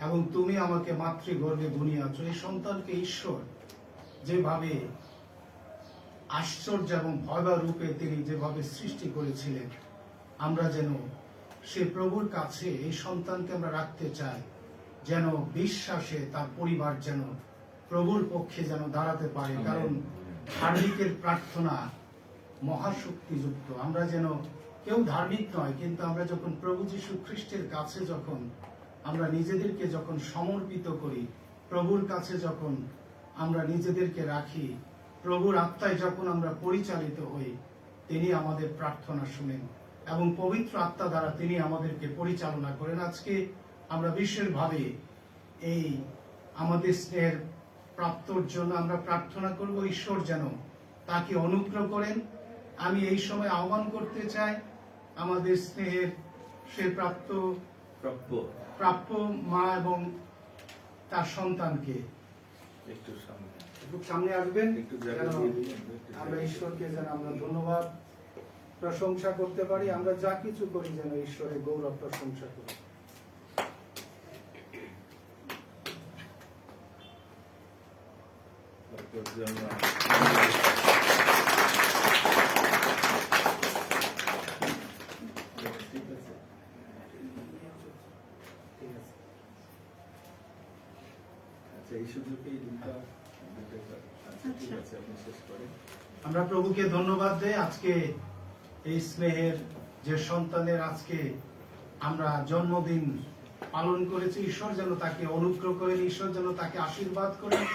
এবং তুমি আমাকে মাতৃগর্ভে বুনিয়াছ। এই সন্তানকে ঈশ্বর যেভাবে আশ্চর্য এবং ভয়াবহ রূপে তিনি যেভাবে সৃষ্টি করেছিলেন, আমরা যেন সে প্রভুর কাছে এই সন্তানকে আমরা রাখতে চাই, যেন বিশ্বাসে তার পরিবার যেন প্রভুর পক্ষে যেন দাঁড়াতে পারে। কারণ ধার্মিকের প্রার্থনা মহাশক্তিযুক্ত। আমরা যেন কেউ ধার্মিক নয়, কিন্তু আমরা যখন প্রভু যীশু খ্রিস্টের কাছে যখন আমরা নিজেদেরকে যখন সমর্পিত করি, প্রভুর কাছে যখন আমরা নিজেদেরকে রাখি, প্রভুর আত্মায় যখন আমরা পরিচালিত হই, তিনি আমাদের প্রার্থনা শুনেন এবং পবিত্র আত্মা দ্বারা তিনি আমাদেরকে পরিচালনা করেন। আজকে আমরা বিশেষভাবে এই আমাদের স্নেহের প্রাপ্তর জন্য আমরা প্রার্থনা করব, ঈশ্বর যেন তাকে অনুগ্রহ করেন। আমি এই সময় আহ্বান করতে চাই আমাদের স্নেহের সে প্রাপ্য মা এবং তার সন্তানকে একটু সামনে সামনে আসবেন। একটু জায়গা যেন দিয়ে দিন। আমরা ঈশ্বরকে যেন আমরা ধন্যবাদ প্রশংসা করতে পারি। আমরা যা কিছু করি যেন ঈশ্বরের গৌরব প্রশংসা করি। জন্য সুযোগে এই দুটা আচ্ছা, ঠিক আছে, আপনি শেষ করেন। আমরা প্রভুকে ধন্যবাদ দেই আজকে এই স্নেহের যে সন্তানের আজকে আমরা জন্মদিন পালন করেছি। ঈশ্বর যেন তাকে অনুগ্রহ করেন, ঈশ্বর যেন তাকে আশীর্বাদ করেন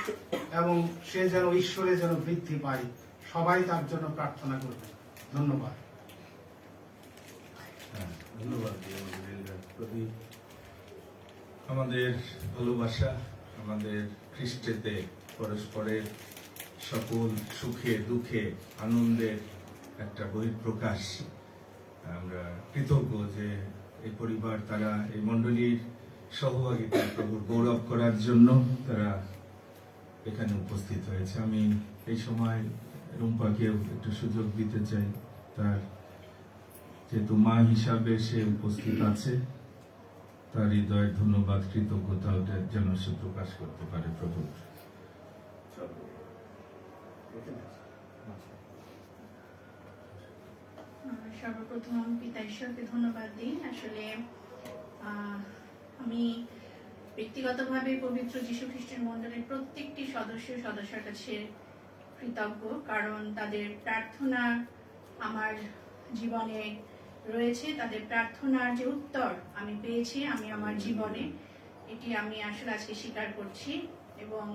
এবং সে যেন ঈশ্বরে যেন বৃদ্ধি পায়। সবাই তার জন্য প্রার্থনা করবে। ধন্যবাদ। হ্যাঁ, ধন্যবাদ প্রদীপ। আমাদের ভালোবাসা, আমাদের খ্রিস্টেতে পরস্পরের সকল সুখে দুঃখে আনন্দের একটা বহিঃপ্রকাশ। আমরা কৃতজ্ঞ যে এই পরিবার, তারা এই মণ্ডলীর সহভাগিতা প্রভুর গৌরব করার জন্য তারা এখানে উপস্থিত হয়েছে। আমি এই সময় রুম্পাকেও একটু সুযোগ দিতে চাই, তার যেহেতু মা হিসাবে সে উপস্থিত আছে, তার হৃদয়ের ধন্যবাদ কৃতজ্ঞতা যেন সে প্রকাশ করতে পারে প্রভুর। সর্বপ্রথম পিতা ঈশ্বরকে ধন্যবাদ দিই। আসলে আমি ব্যক্তিগতভাবে পবিত্র যীশু খ্রিস্টের মণ্ডলের প্রত্যেকটি সদস্যের কাছে কৃতজ্ঞ, কারণ তাদের প্রার্থনা আমার জীবনে রয়েছে। তাদের প্রার্থনার যে উত্তর আমি পেয়েছি আমি আমার জীবনে, এটি আমি আসলে আজকে স্বীকার করছি। এবং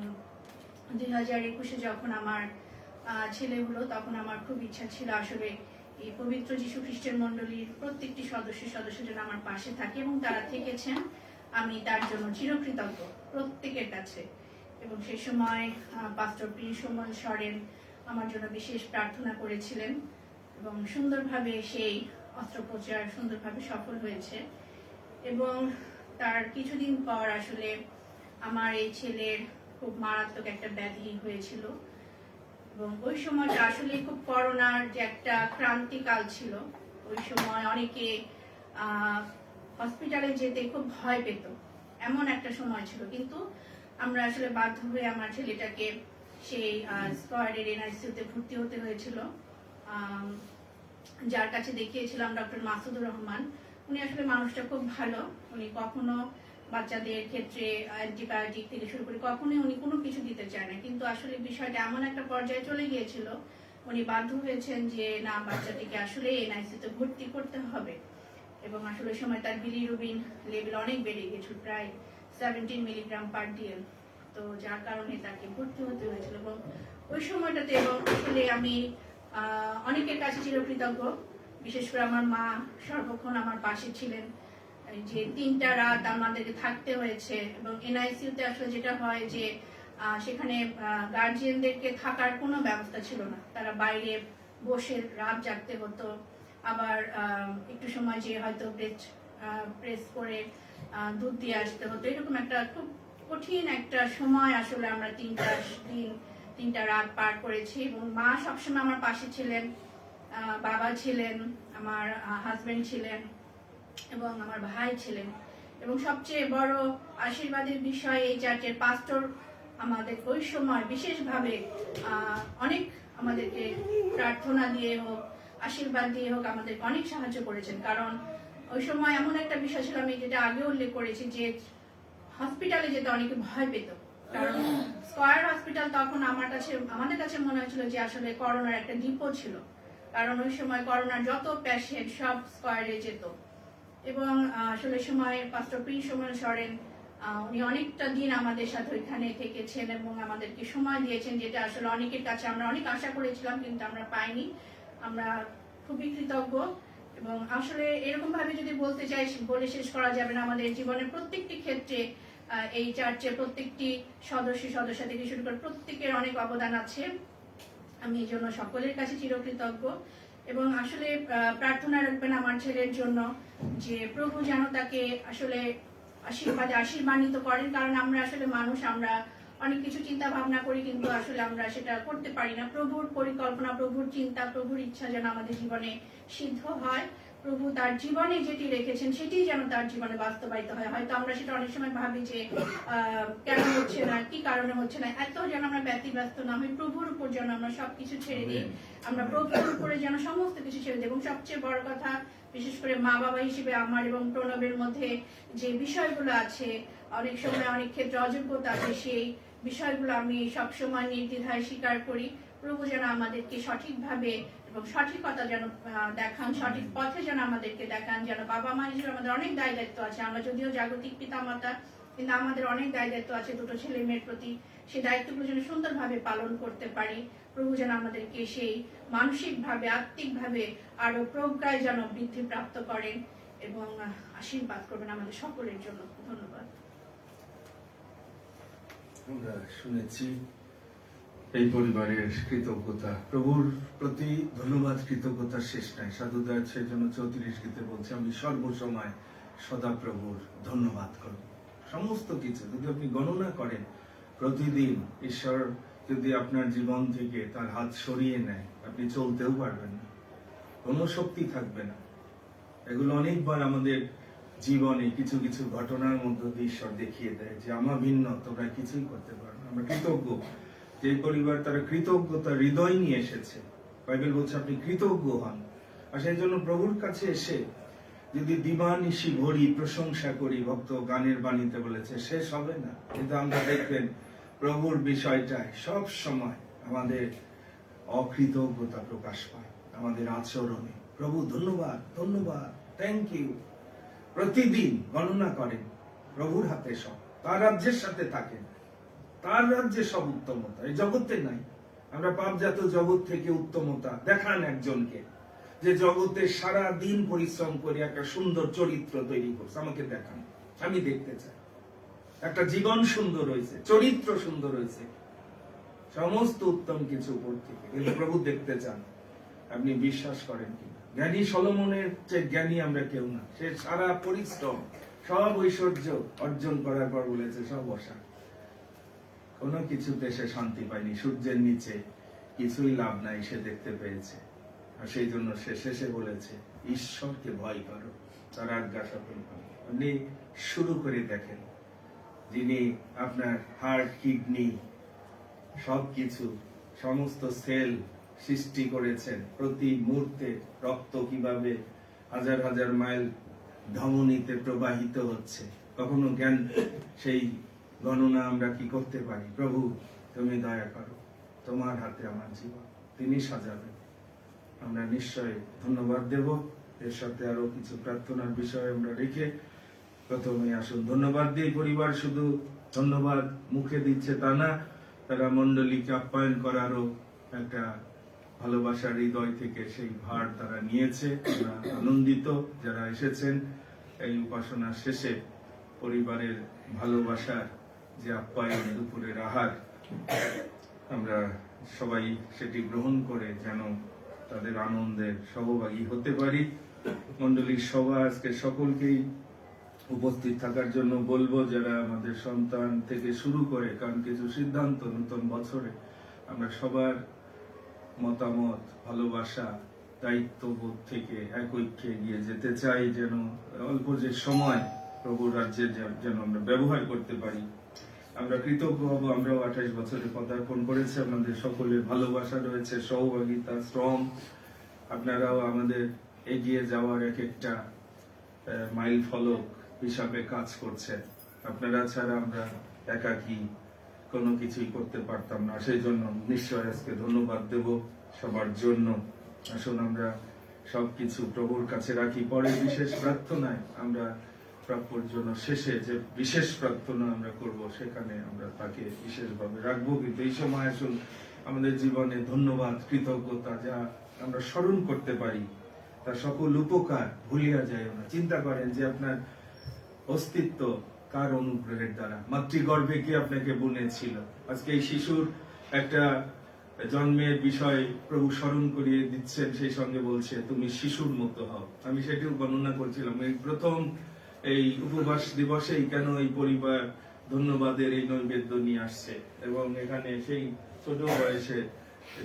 2021-এ যখন আমার ছেলে হলো, তখন আমার খুব ইচ্ছা ছিল আসলে এই পবিত্র যীশু খ্রিস্টের মণ্ডলীর প্রত্যেকটি সদস্য যেন আমার পাশে থাকে, এবং তারা থেকেছেন। আমি তার জন্য চিরকৃতজ্ঞ প্রত্যেকের কাছে। এবং সেই সময় পাস্টর প্রিয়সোমল সরেন আমার জন্য বিশেষ প্রার্থনা করেছিলেন, এবং সুন্দরভাবে সেই অস্ত্রোপচার সুন্দরভাবে সফল হয়েছে। এবং তার কিছুদিন পর আসলে আমার এই ছেলের খুব মারাত্মক একটা ব্যাধি হয়েছিল, এবং ওই সময়টা আসলে খুব করোনার যে একটা ক্রান্তিকাল ছিল। ওই সময় অনেকে হসপিটালে যেতে খুব ভয় পেত, এমন একটা সময় ছিল। কিন্তু আমরা আসলে বাধ্য হয়ে আমার ছেলেটাকে সেই স্কোয়াডের এনআইসিইউতে ভর্তি হতে হয়েছিল, যার কাছে দেখিয়েছিলাম ডক্টর মাসুদুর রহমান। উনি আসলে মানুষটা খুব ভালো। উনি কখনো বাচ্চাদের ক্ষেত্রে অ্যান্টিবায়োটিক থেকে শুরু করে কখনোই উনি কোনো কিছু দিতে চায় না, কিন্তু আসলে বিষয়টা এমন একটা পর্যায়ে চলে গিয়েছিল, উনি বাধ্য হয়েছেন যে না, বাচ্চাটিকে আসলে এনআইসিইউতে ভর্তি করতে হবে। এবং আসলে ওই সময় তার বিলিরুবিন লেভেল অনেক বেড়ে গেছিল, প্রায় 17 মিলিগ্রাম পার ডিএল। তো যার কারণে তাকে ভর্তি হতে হয়েছিল। এবং ওই সময়টাতে এবং আসলে আমি অনেকের কাছে চিরকৃতজ্ঞ, বিশেষ করে আমার মা সর্বক্ষণ আমার পাশে ছিলেন। যে 3টা রাত আমাদেরকে থাকতে হয়েছে। এবং এনআইসিইউতে আসলে যেটা হয় যে সেখানে গার্জিয়ানদেরকে থাকার কোনো ব্যবস্থা ছিল না, তারা বাইরে বসে রাত জাগতে হতো। আবার একটু সময় যে হয়তো প্রেস করে দুধ দিয়ে আসতে হতো। এরকম একটা খুব কঠিন একটা সময় আসলে আমরা 3টা রাত পার করেছি। এবং মা সবসময় আমার পাশে ছিলেন, বাবা ছিলেন, আমার হাজবেন্ড ছিলেন, এবং আমার ভাই ছিলেন। এবং সবচেয়ে বড় আশীর্বাদের বিষয়, এই চার্চের পাস্টর আমাদের ওই সময় বিশেষভাবে অনেক আমাদেরকে প্রার্থনা দিয়ে হোক, আশীর্বাদ দিয়ে হোক, আমাদেরকে অনেক সাহায্য করেছেন। কারণ ওই সময় এমন একটা বিষয় ছিল, আমি যেটা আগে উল্লেখ করেছি, যে হসপিটালে যেতে অনেকে ভয় পেত। কারণ স্কয়ার হসপিটাল তখন আমাদের কাছে মনে হয়েছিল যে আসলে করোনার একটা ডিপো ছিল, কারণ ওই সময় করোনার যত পেশেন্ট সব স্কয়ারে যেত। এবং আসলে সময় পাস্টর প্রিয়সোমল সরেন উনি অনেকটা দিন আমাদের সাথে ওইখানে থেকেছেন এবং আমাদেরকে সময় দিয়েছেন, যেটা আসলে অনেকের কাছে আমরা অনেক আশা করেছিলাম কিন্তু আমরা পাইনি। আমরা খুবই কৃতজ্ঞ। এবং আসলে এরকম ভাবে যদি বলতে চাই, বলে শেষ করা যাবে না। আমাদের জীবনের প্রত্যেকটি ক্ষেত্রে এই চার্চের প্রত্যেকটি সদস্য থেকে শুরু করে প্রত্যেকের অনেক অবদান আছে। আমি এই জন্য সকলের কাছে চিরকৃতজ্ঞ। এবং আসলে প্রার্থনা রাখবেন আমার ছেলের জন্য, যে প্রভু যেন তাকে আসলে আশীর্বাদিত করেন। কারণ আমরা আসলে মানুষ, আমরা অনেক কিছু চিন্তা ভাবনা করি, কিন্তু আসলে আমরা সেটা করতে পারি না। প্রভুর পরিকল্পনা, প্রভুর চিন্তা, প্রভুর ইচ্ছা যেন আমাদের জীবনে সিদ্ধ হয়। প্রভু তার জীবনে যেটি রেখেছেন সেটি যেন তার জীবনে বাস্তবায়িত হয়। হয়তো আমরা সেটা অনেক সময় ভাবি যে কেন হচ্ছে না, কি কারণে হচ্ছে না, এত যেন আমরা ব্যতিব্যস্ত না হই। প্রভুর উপর যেন আমরা সবকিছু ছেড়ে দিই, আমরা প্রভুর উপরে যেন সমস্ত কিছু ছেড়ে দিই। এবং সবচেয়ে বড় কথা, বিশেষ করে মা বাবা হিসেবে আমার এবং প্রণবের মধ্যে যে বিষয়গুলো আছে, অনেক সময় অনেক ক্ষেত্রে অযোগ্যতা আছে, সেই বিষয়গুলো আমি সবসময় নির্দ্বিধায় স্বীকার করি। প্রভু যেন আমাদেরকে সঠিকভাবে এবং সঠিকতা যেন দেখান, সঠিক পথে যেন আমাদেরকে দেখান। যেন বাবা মা হিসেবে আমাদের অনেক দায় দায়িত্ব আছে। আমরা যদিও জাগতিক পিতামাতা, কিন্তু আমাদের অনেক দায় দায়িত্ব আছে দুটো ছেলে মেয়ের প্রতি। সেই দায়িত্বগুলো যেন সুন্দরভাবে পালন করতে পারি। প্রভু যেন আমাদেরকে সেই মানসিকভাবে, আত্মিকভাবে আরো প্রজ্ঞায় যেন বৃদ্ধি প্রাপ্ত করেন এবং আশীর্বাদ করবেন আমাদের সকলের জন্য। ধন্যবাদ। আমরা শুনেছি এই পরিবারের কৃতজ্ঞতা, প্রভুর প্রতি ধন্যবাদ, কৃতজ্ঞতার শেষ নাই। সাধুদার সেই জন্য 34 গীতে বলছে, আমি সর্বসময় সদা প্রভুর ধন্যবাদ করব। সমস্ত কিছু যদি আপনি গণনা করেন, প্রতিদিন ঈশ্বর যদি আপনার জীবন থেকে তার হাত সরিয়ে নেয়, আপনি চলতেও পারবেন না, কোনো শক্তি থাকবে না। এগুলো অনেকবার আমাদের জীবনে কিছু কিছু ঘটনার মধ্যে দিয়ে ঈশ্বর দেখিয়ে দেয় যে আমার ভিন্ন তোমরা কিছুই করতে পারো না। আমরা কৃতজ্ঞ যে পরিবার তারা কৃতজ্ঞতা হৃদয় নিয়ে এসেছে। বাইবেল বলছে আপনি কৃতজ্ঞ হন। আর সেই জন্য প্রভুর কাছে এসে যদি দিবানিশি ভরি প্রশংসা করি, ভক্ত গানের বাণীতে বলেছে, শেষ হবে না। কিন্তু আমরা দেখবেন প্রভুর বিষয়টায় সব সময় আমাদের অকৃতজ্ঞতা প্রকাশ পায় আমাদের আচরণে। প্রভু ধন্যবাদ, ধন্যবাদ, থ্যাংক ইউ। প্রতিদিন গণনা করেন, প্রভুর হাতে সব, তার রাজ্যের সাথে থাকেন, তার রাজ্যে সব উত্তমতা এই জগতে নাই। আমরা পাপজাত জগৎ থেকে উত্তমতা দেখান একজনকে, যে জগতে সারা দিন পরিশ্রম করে একটা সুন্দর চরিত্র তৈরি করছে, আমাকে দেখান, আমি দেখতে চাই। একটা জীবন সুন্দর হয়েছে, চরিত্র সুন্দর হয়েছে, সমস্ত উত্তম কিছু উপর থেকে, কিন্তু প্রভু দেখতে চান আপনি বিশ্বাস করেন কিনা। জ্ঞানী সলোমনের চেয়ে জ্ঞানী আমরা কেউ না। সে সারা পরিশ্রম, সব ঐশ্বর্য অর্জন করার পর বলেছে সব অসা, কোনো কিছুতে সে শান্তি পায়নি, সূর্যের নিচে কিছুই লাভ নাই সে দেখতে পেয়েছে। আর সেই জন্য সে শেষে বলেছে ঈশ্বরকে ভয় করো, তার আজ্ঞা সফল করো। আপনি শুরু করে দেখেন, যিনি আপনার হার্ট, কিডনি, সবকিছু, সমস্ত সেল সৃষ্টি করেছেন, প্রতি মুহূর্তে রক্ত কিভাবে হাজার হাজার মাইল ধমনীতে প্রবাহিত হচ্ছে, কখনো জ্ঞান সেই গণনা আমরা কি করতে পারি? প্রভু তুমি দয়া করো, তোমার হাতে আমার জীবন, তিনি সাজাবেন। আমরা নিশ্চয় ধন্যবাদ দেব। এর সাথে আরো কিছু প্রার্থনার বিষয় আমরা রেখে প্রথমে আসুন ধন্যবাদ দিই। পরিবার শুধু ধন্যবাদ মুখে দিচ্ছে তা না, তারা মণ্ডলীকে আপ্যায়ন করারও একটা ভালোবাসার হৃদয় থেকে সেই ভার তারা নিয়েছে। আমরা আনন্দিত যারা এসেছেন এই উপাসনা শেষে পরিবারের ভালোবাসার যে আপ্যায়ন, দুপুরের আহার, আমরা সবাই সেটি গ্রহণ করে যেন তাদের আনন্দের সহভাগী হতে পারি। মণ্ডলীর সভা আজকে সকলকেই উপস্থিত থাকার জন্য বলবো, যারা আমাদের সন্তান থেকে শুরু করে, কারণ কিছু সিদ্ধান্ত নতুন বছরে আমরা সবার মতামত, ভালোবাসা, দায়িত্ববোধ থেকে এক ঐক্যে এগিয়ে যেতে চাই, যেন অল্প যে সময় প্রভুর রাজ্যে যেন আমরা ব্যবহার করতে পারি। আমরা কৃতজ্ঞ হব, আমরাও 28 বছরে পদার্পণ করেছি, আমাদের সকলের ভালোবাসা রয়েছে, সহভাগিতা, শ্রম, আপনারাও আমাদের এগিয়ে যাওয়ার এক একটা মাইল ফলক হিসাবে কাজ করছেন। আপনারা ছাড়া আমরা একাকী কোনো কিছুই করতে পারতাম না। সেই জন্য নিশ্চয় আজকে ধন্যবাদ দেব সবার জন্য। আসুন আমরা সবকিছু প্রভুর কাছে রাখি। পরে বিশেষ প্রার্থনায় আমরা প্রাপ্যর জন্য শেষে যে বিশেষ প্রার্থনা আমরা করব, সেখানে আমরা তাকে বিশেষভাবে রাখবো। কিন্তু এই সময় আসুন আমাদের জীবনে ধন্যবাদ, কৃতজ্ঞতা যা আমরা স্মরণ করতে পারি, তার সকল উপকার ভুলিয়া যায় না। চিন্তা করেন যে আপনার অস্তিত্ব কার অনুগ্রহের দ্বারা, মাতৃগর্ভে কি আপনাকে বুনেছিল। আজকে এই শিশুর একটা জন্মের বিষয় প্রভু স্মরণ করিয়ে দিচ্ছেন, সেই সঙ্গে বলছে তুমি শিশুর মতো হও। আমি সেটিও গণনা করছিলাম এই প্রথম এই উপবাস দিবসেই কেন এই পরিবার ধন্যবাদের এই নৈবেদ্য নিয়ে আসছে, এবং এখানে সেই ছোট বয়সে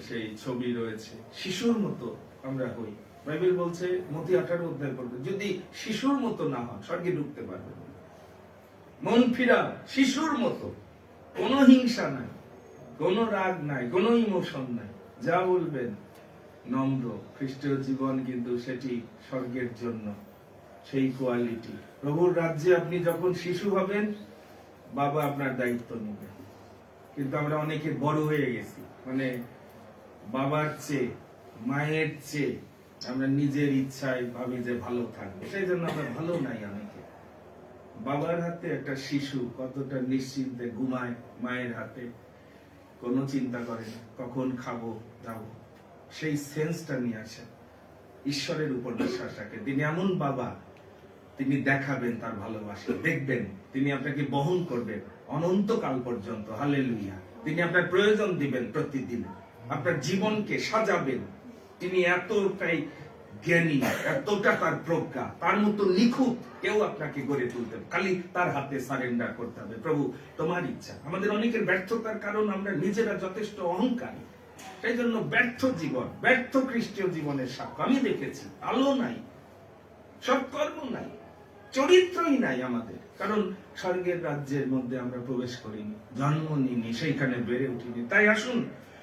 সেই ছবি রয়েছে। শিশুর মতো আমরা হই। বাইবেল বলছে মতি 18 অধ্যায় পড়বে, যদি শিশুর মতো না হন স্বর্গে ঢুকতে পারবেন। মন ফিরা শিশুর মতো, কোনো হিংসা নাই, কোনো রাগ নাই, কোনো ইমোশন নাই, যা বলবেন নম্র। খ্রিস্টীয় জীবন কিন্তু সেটি স্বর্গের জন্য সেই কোয়ালিটি। প্রভুর রাজ্যে আপনি যখন শিশু হবেন, বাবা আপনার দায়িত্ব নেবেন, কিন্তু আমরা অনেকে বড় হয়ে গেছি, মানে বাবার চেয়ে মায়ের চেয়ে আমরা নিজের ইচ্ছায় ভাবি যে ভালো থাকবে, সেই জন্য আমরা ভালো নাই অনেকে। বাবার হাতে একটা শিশু কতটা নিশ্চিন্তে ঘুমায়, মায়ের হাতে কোনো চিন্তা করে না কখন খাবো যাবো, সেই সেন্সটা নিয়ে আসে। ঈশ্বরের উপর বিশ্বাস রাখে, তিনি এমন বাবা, তিনি দেখাবেন তার ভালোবাসা, দেখবেন তিনি আপনাকে বহন করবেন অনন্তকাল পর্যন্ত। হালেলুয়া। তিনি আপনার প্রয়োজন দিবেন প্রতিদিন, আপনার জীবনকে সাজাবেন। তিনি এতটাই জ্ঞানী, এতটা তার প্রজ্ঞা, তার মতো নিখুঁত কেউ আপনাকে গড়ে তুলতে, খালি তার হাতে সারেন্ডার করতে হবে। প্রভু তোমার ইচ্ছা। আমাদের অনেকের ব্যর্থতার কারণ আমরা নিজেরা যথেষ্ট অহংকারী, সেই জন্য ব্যর্থ জীবন, ব্যর্থ খ্রিস্টীয় জীবনের সাক্ষ্য আমি দেখেছি। আলো নাই, সৎকর্ম নাই, চরিত্রই নাই আমাদের, কারণ স্বর্গের রাজ্যের মধ্যে আমরা প্রবেশ করিনি, জন্ম নিইনি, সেইখানে বেড়ে উঠিনি। তাই আসুন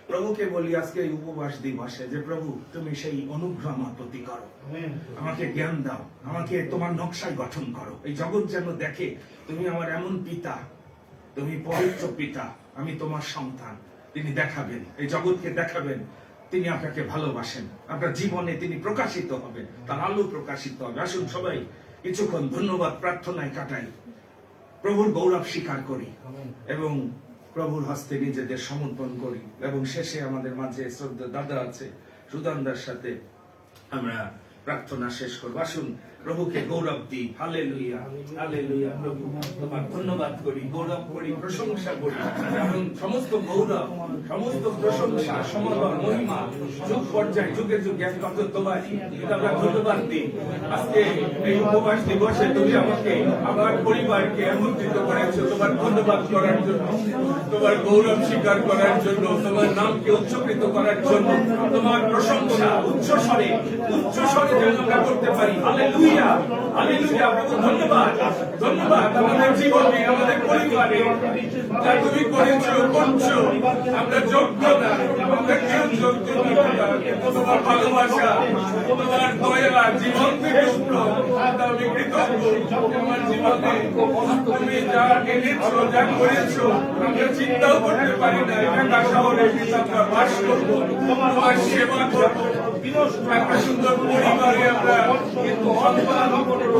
প্রভুকে বলি আজকে এই উপবাস দিবসে যে প্রভু তুমি সেই অনুগ্রহ আমার প্রতি করো, আমাকে জ্ঞান দাও, আমাকে তোমার নকশায় গঠন করো। এই জগৎ যেন দেখে তুমি আমার এমন পিতা, তুমি পবিত্র পিতা, আমি তোমার সন্তান। তিনি দেখাবেন, এই জগৎকে দেখাবেন তিনি আপনাকে ভালোবাসেন, আপনার জীবনে তিনি প্রকাশিত হবেন, তার আলো প্রকাশিত হবে। আসুন সবাই কিছুক্ষণ ধন্যবাদ প্রার্থনায় কাটাই, প্রভুর গৌরব স্বীকার করি এবং প্রভুর হস্তে নিজেদের সমর্পণ করি। এবং শেষে আমাদের মাঝে শ্রদ্ধা দাদা আছে, সুদানদার সাথে আমরা প্রার্থনা শেষ করবো। আসুন প্রভুকে গৌরব দিই। Hallelujah, hallelujah. প্রভু তোমার ধন্যবাদ করি, গৌরব করি, প্রশংসা করি, এবং সমস্ত গৌরব, সমস্ত প্রশংসা, সমগ্র মহিমা যুগ পর্যায়ে যুগে যুগে একমাত্র তোমার। আমরা ধন্যবাদ দিই আজকে এই উপবাস দিবসে তুমি আমাকে আমার পরিবারকে একত্রিত করেছো তোমার ধন্যবাদ করার জন্য, তোমার গৌরব স্বীকার করার জন্য, তোমার নামকে উচ্চকৃত করার জন্য, তোমার প্রশংসা উচ্চস্বরে যেন আমরা করতে পারি। Hallelujah, hallelujah. প্রভু ধন্যবাদ, ধন্যবাদ আমাদের জীবনে, আমাদের পরিবারে যা তুমি করেছো, করছো। আমরা যোগ্য না, আমরা কেউ যোগ্য না, কিন্তু তোমার ভালোবাসা, তোমার দয়া জীবন থেকে উত্তম। আমি কৃতজ্ঞ আমার জীবনে তুমি যা এনেছো, যা করেছো, আমরা চিন্তাও করতে পারি না। ঢাকা শহরে আমরা বাস করবো, তোমার সেবা করবো, একটা সুন্দর পরিবারে আমরা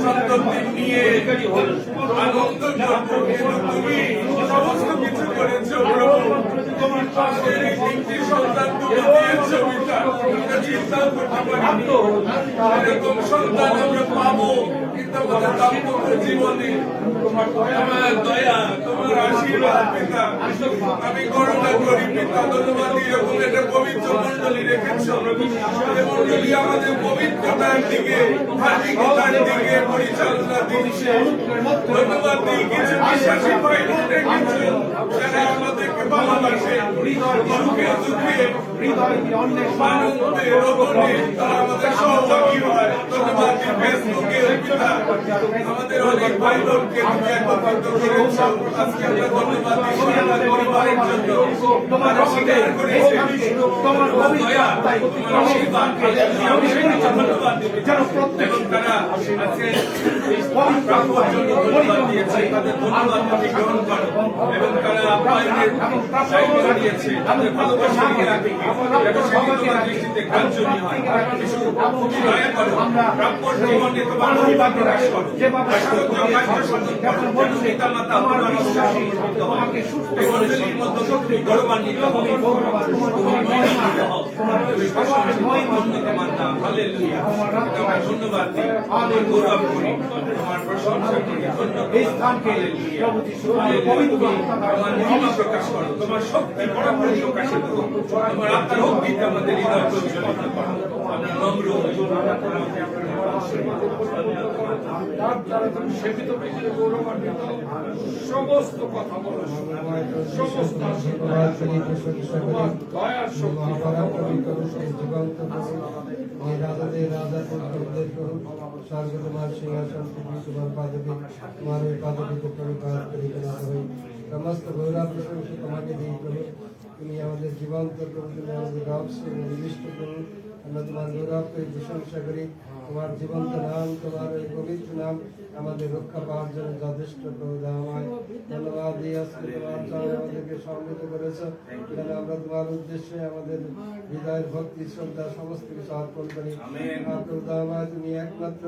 সন্তানদের নিয়ে আনন্দ করবো। কিন্তু তুমি সমস্ত কিছু করেছো প্রভু, তোমার পাশে তিনটি সন্তান তুমি দিয়েছো পিতা, আমরা চিন্তাও করতে পারি এরকম সন্তান আমরা পাবো, কিন্তু আমাদের দাম্পত্য জীবনে তোমার দয়া, তোমার আশীর্বাদ পিতা আমি গণনা করি পিতা। ধন্যবাদ, এরকম একটা পবিত্র মন্ডলী রেখেছো, মন্ডলী আমাদের পবিত্রতার দিকে, ধার্মিকতার দিকে পরিচালনা দিচ্ছে। ধন্যবাদ দিই কিছু বিশ্বাসী ভাই রেখেছো যারা আমাদেরকে ভালোবাসে, সুখে দুঃখে আনন্দে রোপণে তারা আমাদের সহযোগী হয়। ধন্যবাদ দিই ফেসবুকে পিতা আমাদের অনেক ভাই বোনকে তুমি একত্রিত করেছো। আজকে আমরা ধন্যবাদ দিই আমার পরিবারের জন্য, তোমার স্বীকার করেছে তোমার দয়া, তোমার আশীর্বাদ, আমি সেই ধন্যবাদ দিই এবং তারা আজকে প্রাপ্যর জন্য ধন্যবাদ দিয়েছে, তাদের ধন্যবাদ তুমি গ্রহণ করো এবং তারা বাইরের দায়িত্ব দিয়েছে, তাদের ভালোবাসা নিয়ে রাখে যাতে সেটি তোমার দৃষ্টিতে গ্রাহ্যনীয় হয়। কিছু তুমি দয়া করো, প্রাপ্যর জীবনে তোমার মহিমা প্রকাশ করো, পিতা মাতা তোমার বিশ্বাসী তোমাকে এই মণ্ডলীর মধ্যে তুমি গৌরবান্বিত হবে, তুমি মহিমান্বিত হও, তুমি প্রশংসিত মাতা। হালেলুয়া। তোমার ধন্যবাদ দিই, আমি গৌরব করি, তোমার প্রশংসা করি। ধন্যবাদ। Hallelujah, hallelujah. তোমার মহিমা প্রকাশ করো, তোমার শক্তি পরাক্রম প্রকাশিত হোক, তোমার আত্মার শক্তিতে আমাদের হৃদয় প্রজ্বলিত করো। আমরা নম্র হই, তার দ্বারা তুমি সেবিত ব্যক্তির গৌরবান্বিত সমস্ত কথা বলো, সমস্ত তোমার দয়ার শক্তি রাজাদের রাজা প্রভুদের প্রভু স্বর্গ তোমার সিংহাসন, পৃথিবী তোমার পাদবী, তোমার ওই পাদবীতে প্রণিপাত করিতে না হই। সমস্ত গৌরব প্রশংসা তোমাকে দিই প্রভু, তুমি আমাদের জীবন্ত প্রভু, তুমি আমাদের রহস্য নিবিষ্ট প্রভু, আমরা তোমার গৌরব করি, প্রশংসা করি। তোমার জীবন্ত নাম, তোমার ওই পবিত্র নাম আমাদের রক্ষা পাওয়ার জন্য যথেষ্ট। প্রভু আমায় ধন্যবাদ দিয়ে আজকে তোমার চরণে আমাদেরকে সম্মিলিত করেছো, যেন আমরা তোমার উদ্দেশ্যে আমাদের হৃদয়ের ভক্তি শ্রদ্ধা সমস্ত কিছু অর্পণ করি। প্রভু আমায় তুমি একমাত্র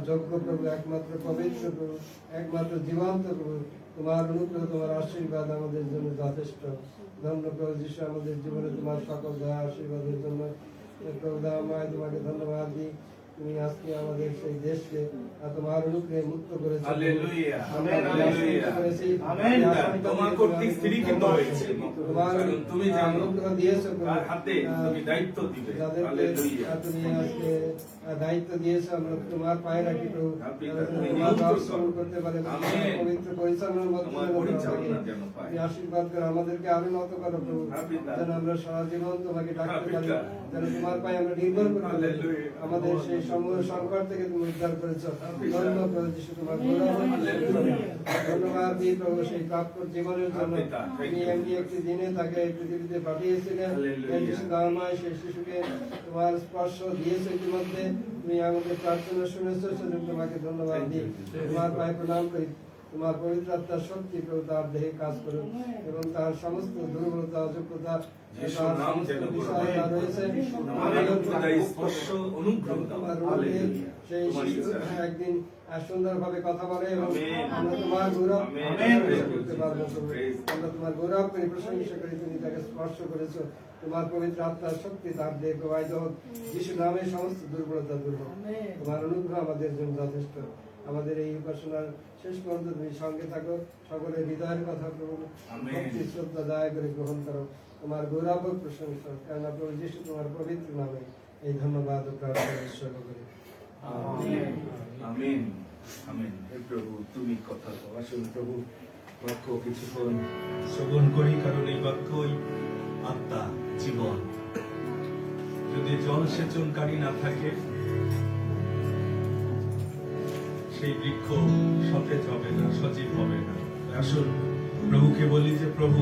যোগ্য প্রভু, একমাত্র পবিত্র প্রভু, একমাত্র জীবন্ত প্রভু। তোমার অনুগ্রহ, তোমার আশীর্বাদ আমাদের জন্য যথেষ্ট। ধন্য প্রভু যিশু, আমাদের জীবনে তোমার সকল দয়া আশীর্বাদের জন্য প্রভু আমায় তোমাকে ধন্যবাদ দিই। তুমি আজকে আমাদের সেই দেশকে তোমার অনুগ্রহে মুক্ত করেছো। হালেলুয়া, আমরা হালেলুয়া। করেছি। আমেন। তোমার কর্তৃক স্থিরই কিন্তু হয়েছে। তোমার কারণ তুমি জানো অনুগ্রহ দিয়েছো কার হাতে তুমি দায়িত্ব দিবে। যাদেরকে হালেলুয়া। তুমি আজকে দায়িত্ব দিয়েছো, আমরা তোমার পায়ে রাখি প্রভু, পিতা, তুমি তোমার নিযুক্ত দর্শন করো। করতে পারে আমেন। পবিত্র পরিচালনার মধ্যে তোমার যেন পরিচালনা থাকে। যেন পাই। তুমি আশীর্বাদ করো, আমাদেরকে আরো নত করো প্রভু, পিতা। যেন আমরা সারা জীবন তোমাকে ডাকতে পারি, পিতা। যেন তোমার পায়ে আমরা নির্ভর করতে পারি। হালেলুয়া। আমাদের সেই সমূহ সংকট থেকে তুমি উদ্ধার করেছো। পিতা। ধন্যবাদ প্রভু যিশু, তোমার গৌরব। হালেলুয়া। ধন্যবাদ দিই প্রভু সেই প্রাপ্য জীবনের জন্য। পিতা, thank তুমি you. এমনি একটি দিনে তাকে এই পৃথিবীতে পাঠিয়েছিলেন। হালেলুয়া। এই যিশু দামায় সেই শিশুকে তোমার স্পর্শ দিয়েছো ইতিমধ্যে। তুমি আমাদের প্রার্থনা শুনেছো, সেজন্য তোমাকে ধন্যবাদ দিই। তোমার পায়ে প্রণাম করি। তোমার পবিত্র আত্মার শক্তি প্রভু তার দেহে কাজ করুন এবং তার সমস্ত দুর্বলতা অযোগ্যতা যিশুর তার নাম সমস্ত যেন বিষয় যা রয়েছে আমাদের খোদাই স্পর্শ অনুগ্রহ দাও। তোমার হালেলুয়া। সেই তোমার শিশু ইচ্ছা। একদিন সুন্দরভাবে কথা বলে এবং আমেন। আমরা তোমার গৌরব আমেন। করতে পারবো প্রভু। Praise God. আমরা তোমার গৌরব করি, প্রশংসা করি। তুমি তাকে স্পর্শ করেছো, তোমার পবিত্র আত্মার শক্তি তার দেহে প্রবাহিত হোক। যিশু নামে সমস্ত দুর্বলতা দূর হোক। তোমার অনুগ্রহ আমাদের জন্য যথেষ্ট। আমাদের এই উপাসনার শেষ পর্যন্ত তুমি সঙ্গে থাকো। সকলের হৃদয়ের কথা প্রভু আমেন। ভক্তি শ্রদ্ধা দয়া করে গ্রহণ করো। তোমার গৌরব ও প্রশংসা, কেননা প্রভু যিশু তোমার পবিত্র নামে এই ধন্যবাদ ও প্রার্থনা ঈশ্বর করি। আমেন। আমেন। আমেন। হে প্রভু, তুমি কথা কও। আসুন প্রভু বাক্য কিছুক্ষণ শ্রবণ করি, কারণ এই বাক্যই আত্মা, জীবন। যদি জল সেচনকারী না থাকে, সেই বৃক্ষ সতেজ হবে না, সজীব হবে না। আসুন প্রভুকে বলি যে প্রভু,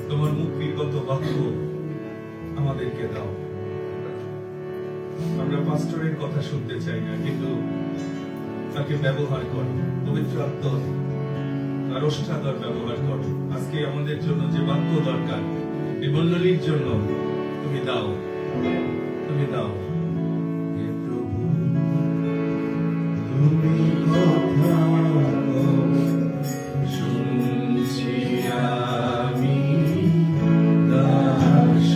তোমার মুখ নির্গত বাক্য আমাদেরকে দাও। আমরা পাস্টরের কথা শুনতে চাই না, কিন্তু তাকে ব্যবহার করো। পবিত্র আত্মা আর ওষ্ঠাধর ব্যবহার করো। আজকে আমাদের জন্য যে বাক্য দরকার, এই মণ্ডলীর জন্য তুমি দাও, তুমি দাও। হে প্রভু, তুমি কথা শুনছি আমি দাস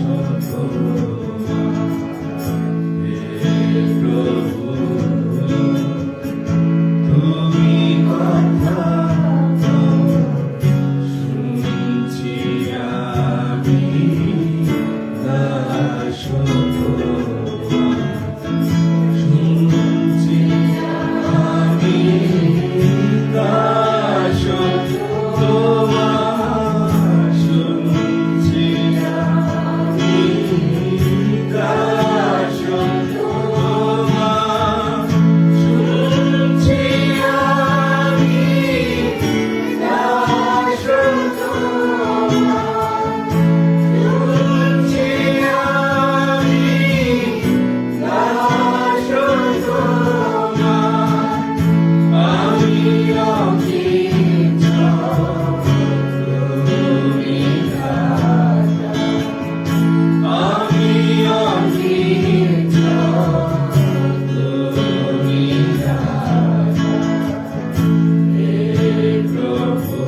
তোমার। হে প্রভু, তুমি কথা শুনছি আমি দাস তোমার। শুনছি আমি দাস তোমার। শুনছি আমি দাস তোমার। শুনছি আমি দাস তোমার। শুনছি আমি দাস তোমার। আমি অকৃত, তুমি রাজা। আমি অকৃত, তুমি রাজা। হে প্রভু,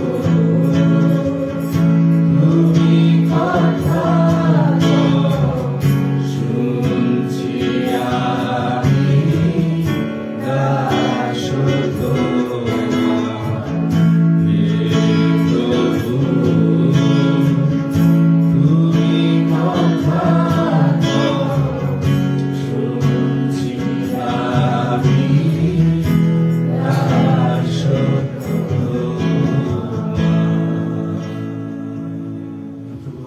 তুমি কথা কও, শুনছি আমি দাস তোমার। হে প্রভু, তুমি কথা কও, শুনছি আমি দাস প্রভু,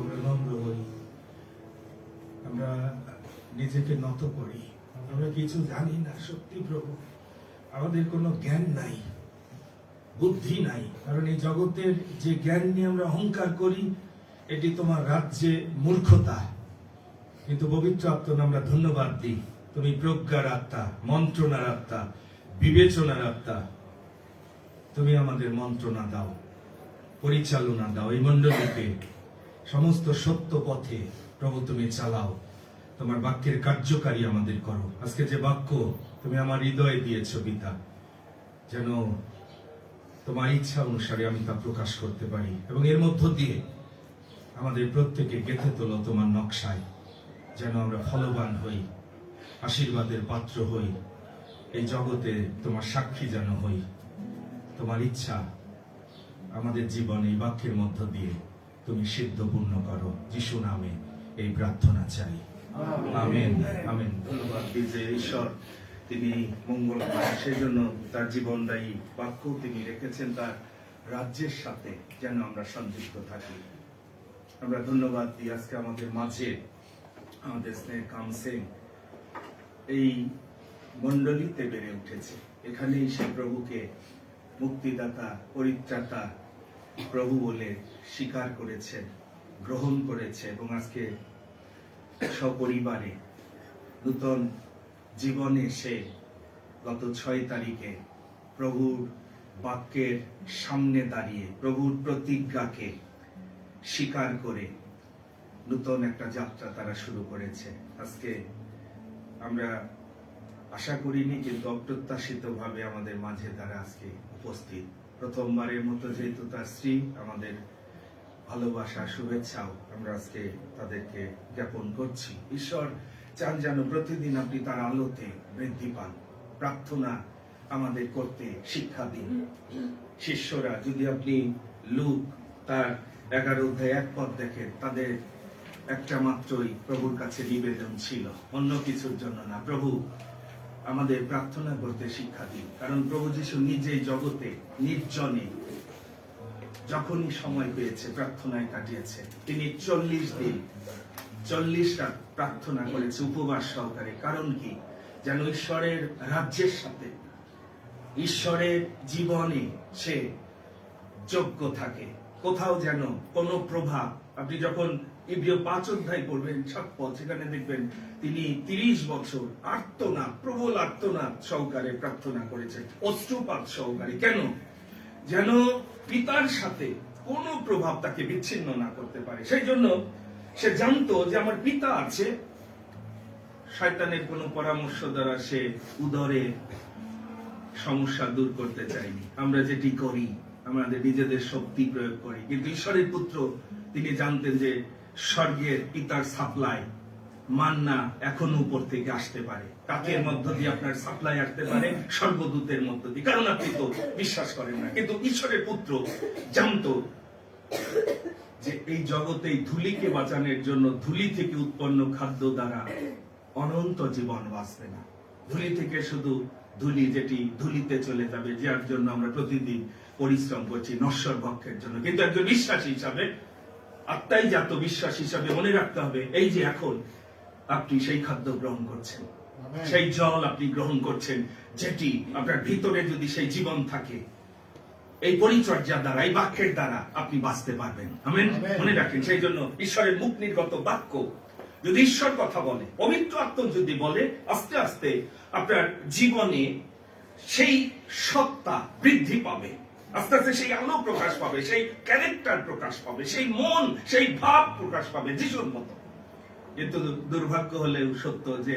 আমরা নম্র হই, আমরা নিজেকে নত করি। আমরা কিছু জানি না, সত্যি প্রভু, আমাদের কোনো জ্ঞান নাই, বুদ্ধি নাই। কারণ এই জগতের যে জ্ঞান নিয়ে আমরা অহংকার করি, এটি তোমার রাজ্যে মূর্খতা। কিন্তু পবিত্র আত্মা আমরা ধন্যবাদ দিই, তুমি প্রজ্ঞার আত্মা, মন্ত্রণার আত্মা, বিবেচনার আত্মা। তুমি আমাদের মন্ত্রণা দাও, পরিচালনা দাও, এই মণ্ডলীকে সমস্ত সত্য পথে প্রভু তুমি চালাও। তোমার বাক্যের কার্যকারী আমাদের করো। আজকে যে বাক্য তুমি আমার হৃদয়ে দিয়েছ পিতা, যেন তোমার ইচ্ছা অনুসারে আমি তা প্রকাশ করতে পারি, এবং এর মধ্য দিয়ে আমাদের প্রত্যেকে গেঁথে তোলো তোমার নকশায়, যেন আমরা ফলবান হই, আশীর্বাদের পাত্র হই, এই জগতে তোমার সাক্ষী যেন হই। তোমার ইচ্ছা আমাদের জীবনে এই বাক্যের মধ্য দিয়ে তুমি সিদ্ধপূর্ণ করো। যিশু নামে এই প্রার্থনা চাই, আমেন, আমেন। ধন্যবাদ যে ঈশ্বর তিনি মঙ্গল করেন, সেই জন্য তার জীবনদায়ী বাক্য তিনি রেখেছেন তার রাজ্যের সাথে, যেন আমরা সংযুক্ত থাকি। আমরা ধন্যবাদ দিই আজকে আমাদের মাঝে আমাদের স্নেহ কামসেন এই মণ্ডলীতে বেড়ে উঠেছে। এখানেই সে প্রভুকে মুক্তিদাতা, পরিত্রাতা প্রভু বলে স্বীকার করেছেন, গ্রহণ করেছে, এবং আজকে সপরিবারে নূতন জীবনে সে গত 6 তারিখে প্রভুর বাক্যের সামনে দাঁড়িয়ে প্রভুর প্রতিজ্ঞাকে স্বীকার করে নূতন একটা যাত্রা তারা শুরু করেছে। আজকে আমরা আশা করিনি, কিন্তু অপ্রত্যাশিত ভাবে আমাদের মাঝে তারা আজকে উপস্থিত। প্রথমবারের মতো যেহেতু তার স্ত্রী, আমাদের ভালোবাসা, শুভেচ্ছাও আমরা আজকে তাদেরকে জ্ঞাপন করছি। ঈশ্বর চান যেন প্রতিদিন আপনি তার আলোতে বৃদ্ধি পান। প্রার্থনা আমাদের করতে শিক্ষা দিন। শিষ্যরা, যদি আপনি লুক তার 11 অধ্যায় 1 পদ দেখেন, তাদের একটা মাত্রই প্রভুর কাছে নিবেদন ছিল, অন্য কিছুর জন্য না। প্রভু আমাদের প্রার্থনা করতে শিক্ষা দিন, কারণ প্রভু যিশু নিজেই জগতে নির্জনে যখনই সময় পেয়েছে প্রার্থনায় কাটিয়েছে। তিনি 40 দিন 40 রাত প্রার্থনা করেছে উপবাস সহকারে। কারণ কি? যেন ঈশ্বরের রাজ্যের সাথে, ঈশ্বরের জীবনে সে যোগ্য থাকে। কোথাও যেন কোনো প্রভাব, আপনি যখন ইব্রিয় 5 অধ্যায় পড়বেন 7 পদ, সেখানে দেখবেন তিনি 30 বছর আর্তনাদ, প্রবল আর্তনাদ সহকারে প্রার্থনা করেছেন, অশ্রুপাত সহকারে। কেন? যেন পিতার সাথে কোনো প্রভাব তাকে বিচ্ছিন্ন না করতে পারে। সেই জন্য সে জানতো যে আমার পিতা আছে। শয়তানের কোনো পরামর্শ দ্বারা সে উদরের সমস্যা দূর করতে চাইনি। আমরা যেটি করি, আমাদের নিজেদের শক্তি প্রয়োগ করি, কিন্তু ঈশ্বরের পুত্র তিনি জানতেন যে স্বর্গের পিতার সাপ্লাই, মান্না এখনো উপর থেকে আসতে পারে। কাকের মধ্য দিয়ে আপনার সাপ্লাই আসতে পারে, স্বর্গদূতের মধ্য দিয়ে, কারণ আপনি তো বিশ্বাস করেন না। কিন্তু ঈশ্বরের পুত্র জানতো যে এই জগতে এই ধুলিকে বাঁচানোর জন্য ধুলি থেকে উৎপন্ন খাদ্য দ্বারা অনন্ত জীবন বাঁচবে না। ধুলি থেকে শুধু ধুলি, যেটি ধুলিতে চলে যাবে, যার জন্য আমরা প্রতিদিন পরিশ্রম করছি নশ্বর ভক্ষের জন্য। কিন্তু একজন বিশ্বাসী হিসাবে, আত্মাই জাত বিশ্বাস হিসাবে মনে রাখতে হবে, এই যে এখন আপনি সেই খাদ্য গ্রহণ করছেন, সেই জল আপনি গ্রহণ করছেন, যেটি আপনার ভিতরে যদি সেই জীবন থাকে, এই পরিচর্যার দ্বারা, এই বাক্যের দ্বারা আপনি বাঁচতে পারবেন। আমেন। মনে রাখেন, সেই জন্য ঈশ্বরের মুখ নির্গত বাক্য, যদি ঈশ্বর কথা বলে, পবিত্র আত্মা যদি বলে, আস্তে আস্তে আপনার জীবনে সেই সত্তা বৃদ্ধি পাবে, আস্তে আস্তে সেই আলো প্রকাশ পাবে, সেই ক্যারেক্টার প্রকাশ পাবে, সেই মন, সেই ভাব প্রকাশ পাবে যিশুর মতো। কিন্তু দুর্ভাগ্য হলেও সত্য যে